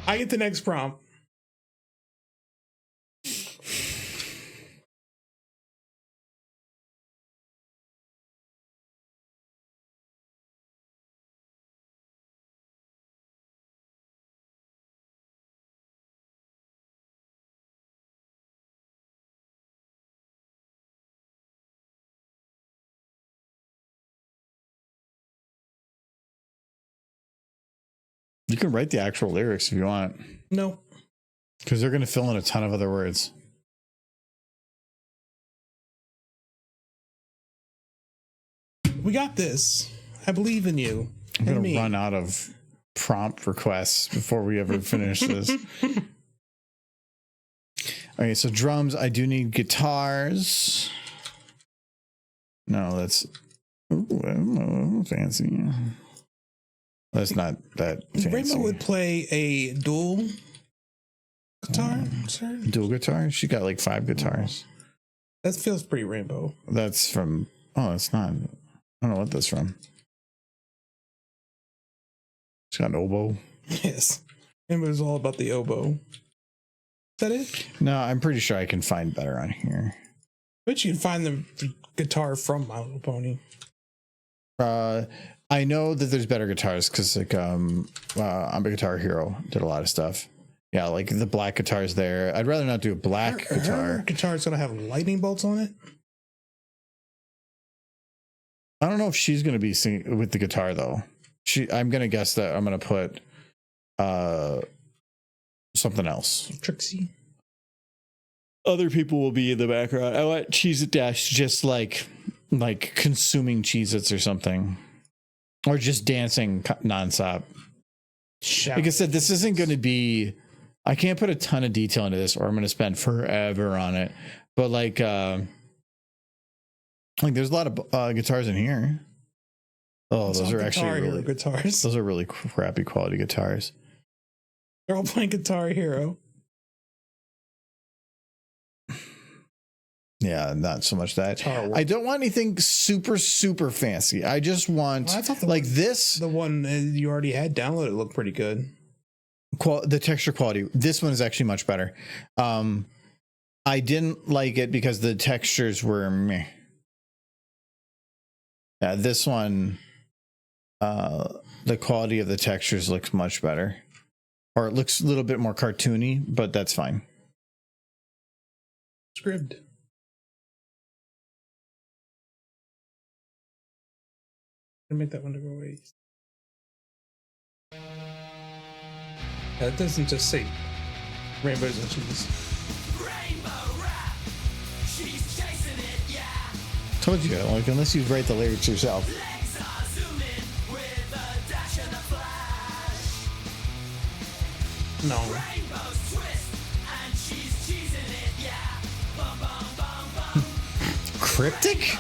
I get the next prompt. You can write the actual lyrics if you want, No. because they're going to fill in a ton of other words. We got this. I believe in you. I'm And going me. to run out of prompt requests before we ever finish this. Okay, so drums. I do need guitars. No, that's fancy. That's not that fancy. Rainbow would play a dual guitar, sir. Dual guitar? She got like 5 guitars. That feels pretty Rainbow. That's from... Oh, it's not. I don't know what that's from. She's got an oboe. Yes. Rainbow's all about the oboe. Is that it? No, I'm pretty sure I can find better on here. Bet you can find the guitar from My Little Pony. I know that there's better guitars because like I'm a Guitar Hero did a lot of stuff. Yeah, like the black guitars there. I'd rather not do a black guitar. Her guitar's gonna have lightning bolts on it. I don't know if she's gonna be singing with the guitar though. I'm gonna guess that I'm gonna put something else. Trixie. Other people will be in the background. I want Cheez It Dash just like consuming Cheez Its or something. Or just dancing nonstop. Like I said, this isn't going to be... I can't put a ton of detail into this or I'm going to spend forever on it. But like there's a lot of guitars in here. Oh, those are actually really... guitars. Those are really crappy quality guitars. They're all playing Guitar Hero. Yeah, not so much that. I don't want anything super, super fancy. I just want like this. The one you already had downloaded looked pretty good. The texture quality. This one is actually much better. I didn't like it because the textures were meh. Yeah, this one, the quality of the textures looks much better. Or it looks a little bit more cartoony, but that's fine. Scribd. Make that one to go away. That doesn't just say rainbows and cheese. Rainbow rap. She's chasing it, yeah. Told you, like unless you write the lyrics yourself. Legs are zooming with a dash and a flash. No. Rainbows twist and she's cheesing it, yeah. Bum bum bum bum. Cryptic?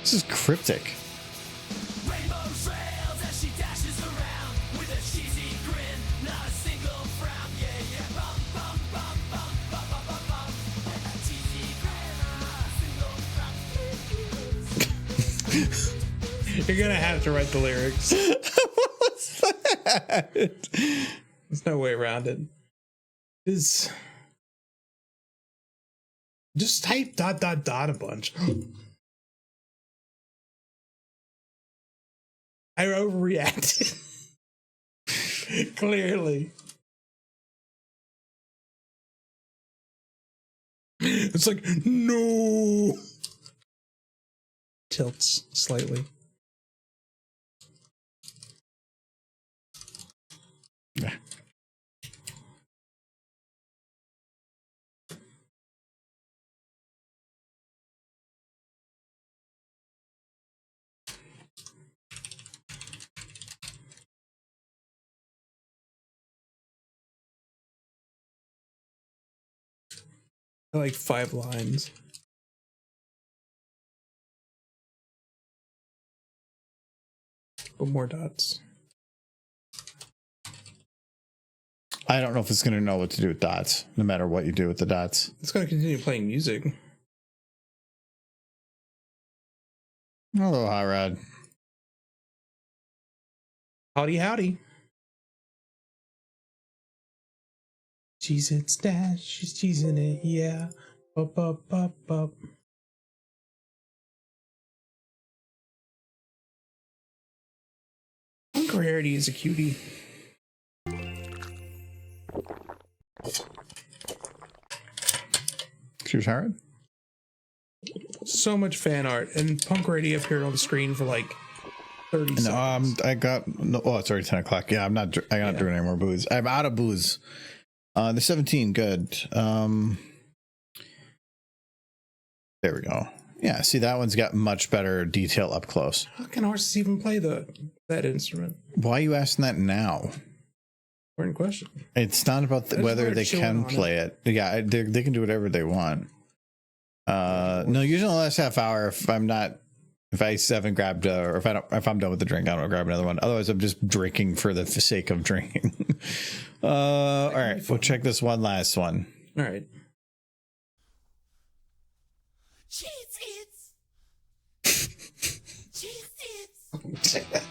This is cryptic. Rainbow trails as she dashes around with a cheesy grin, not a single frown. Yeah, yeah. Bum bum bum bum bum bum bum bum. And a cheesy grin, not a single frown. You're gonna have to write the lyrics. What's that? There's no way around it. Just type ... a bunch. I overreacted. Clearly. It's like, no. Tilts slightly. Yeah. Like 5 lines. But more dots. I don't know if it's going to know what to do with dots, no matter what you do with the dots. It's going to continue playing music. Hello, Hot Rod. Howdy, howdy. Cheese It's Dash, she's cheesing it, yeah. Up, up, up, up. Uncle Rarity is a cutie. She was hard. So much fan art, and Punk Rarity appeared on the screen for like 30 seconds. I got no. Oh, it's already 10 o'clock. Yeah, I'm not doing any more booze. I'm out of booze. The 17, good. There we go. Yeah, see that one's got much better detail up close. How can horses even play that instrument? Why are you asking that now? Important question. It's not about whether they can play it. Yeah, they can do whatever they want. No, usually in the last half hour, if I haven't grabbed, or if I'm done with the drink, I don't grab another one. Otherwise, I'm just drinking for the sake of drinking. All right, we'll check this one last one. All right. Cheese Its. Cheese Its. Cheese Its.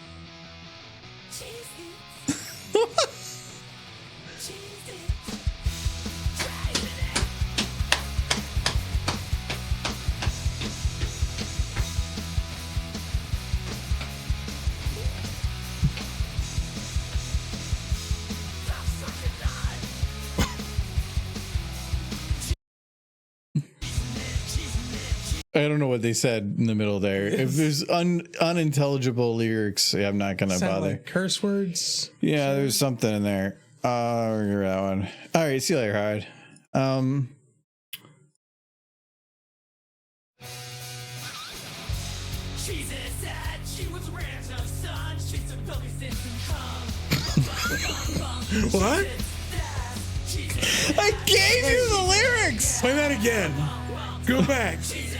Cheese Its. Driving it. I don't know what they said in the middle there. If there's unintelligible lyrics, I'm not gonna Sound bother. like curse words. Yeah, there's something in there. Remember that one. All right, see you later, Howard. She's a sad, she was raised of sun. She's a filthy citizen What? I gave you the lyrics. Play that again. Go back. She's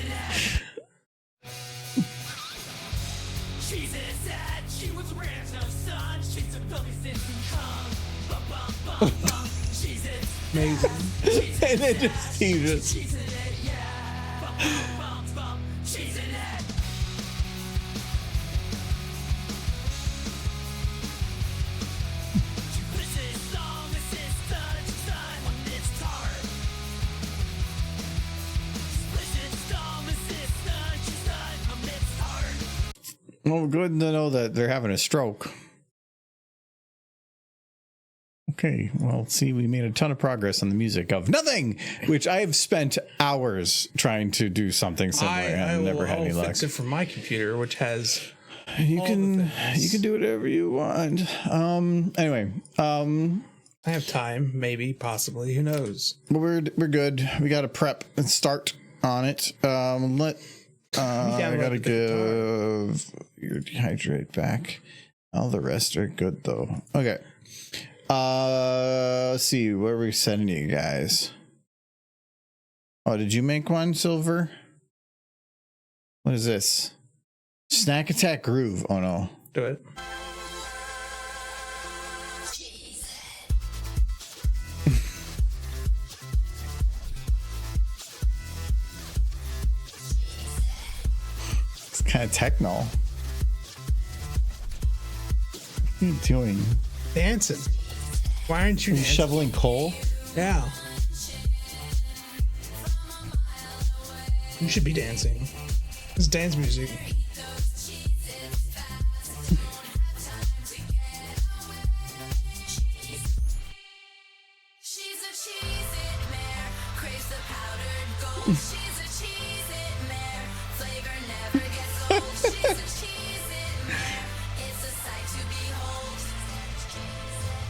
a sad, she was raised of sun. She's a filthy citizen She's a Amazing. And then just he just. she's in it, yeah. She's in it. She puts this song, this is done, it's done when it's hard. She puts this song, this is done, she's done when it's hard. Well, good to know that they're having a stroke. Okay, well, see, we made a ton of progress on the music of Nothing, which I have spent hours trying to do something similar and never had any luck. Fix it from my computer, which has You all can the things. you can do whatever you want. Anyway, I have time, maybe, possibly. Who knows? we're good. We got to prep and start on it. I gotta give your dehydrate back. All the rest are good though. Okay. Let's see, where are we sending you guys? Oh, did you make one, Silver? What is this? Snack Attack Groove. Oh no. Do it. It's kind of techno. What are you doing? Dancing. Why aren't you Are you dancing? shoveling coal? Yeah. You should be dancing. It's dance music. She's a Cheez-It mare, craves the powdered gold. She's a Cheez-It mare, flavor never gets old. She's a Cheez-It mare, it's a sight to behold.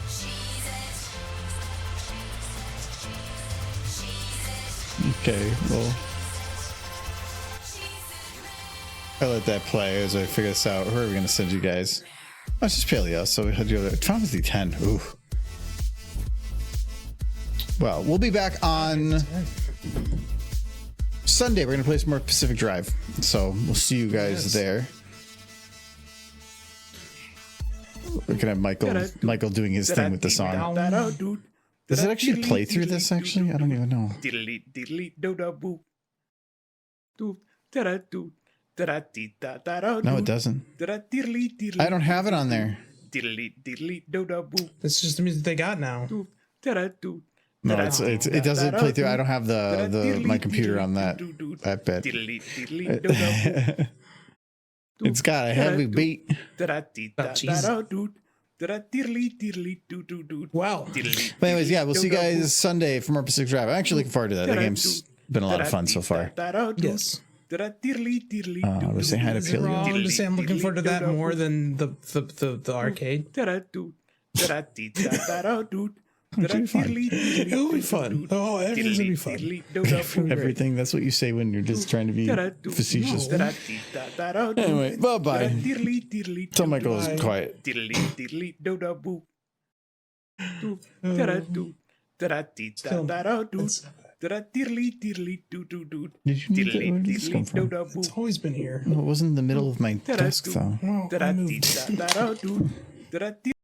Cheez-It. Cheez-It. Okay, well, Cheez-It I let that play as I figure this out. Where are we going to send you guys? Oh, it's just Paleo, so we had to go there. Final Fantasy 10. Ooh. Well, we'll be back on Sunday. We're going to play some more Pacific Drive. So we'll see you guys there. We're going to have Michael doing his thing with the song. Does it actually play through this, actually? I don't even know. No, it doesn't. I don't have it on there. This is just the music they got now. No, it doesn't play through. I don't have the my computer on that bit. It's got a heavy beat. Wow. But anyways, yeah, we'll see you guys Sunday for more Pacific Drive. I'm actually looking forward to that. The game's been a lot of fun so far. Yes. We'll say hi to Is it wrong Paleo. to say I'm looking forward to that more than the arcade? It'll be fun. It'll be fun. Oh, everything's gonna be fun. Everything. That's what you say when you're just trying to be facetious. No. Anyway, bye-bye. Tell Michael is quiet. Did you need that? Where did this come from? It's always been here. No, it wasn't in the middle of my desk, though. Well, I moved.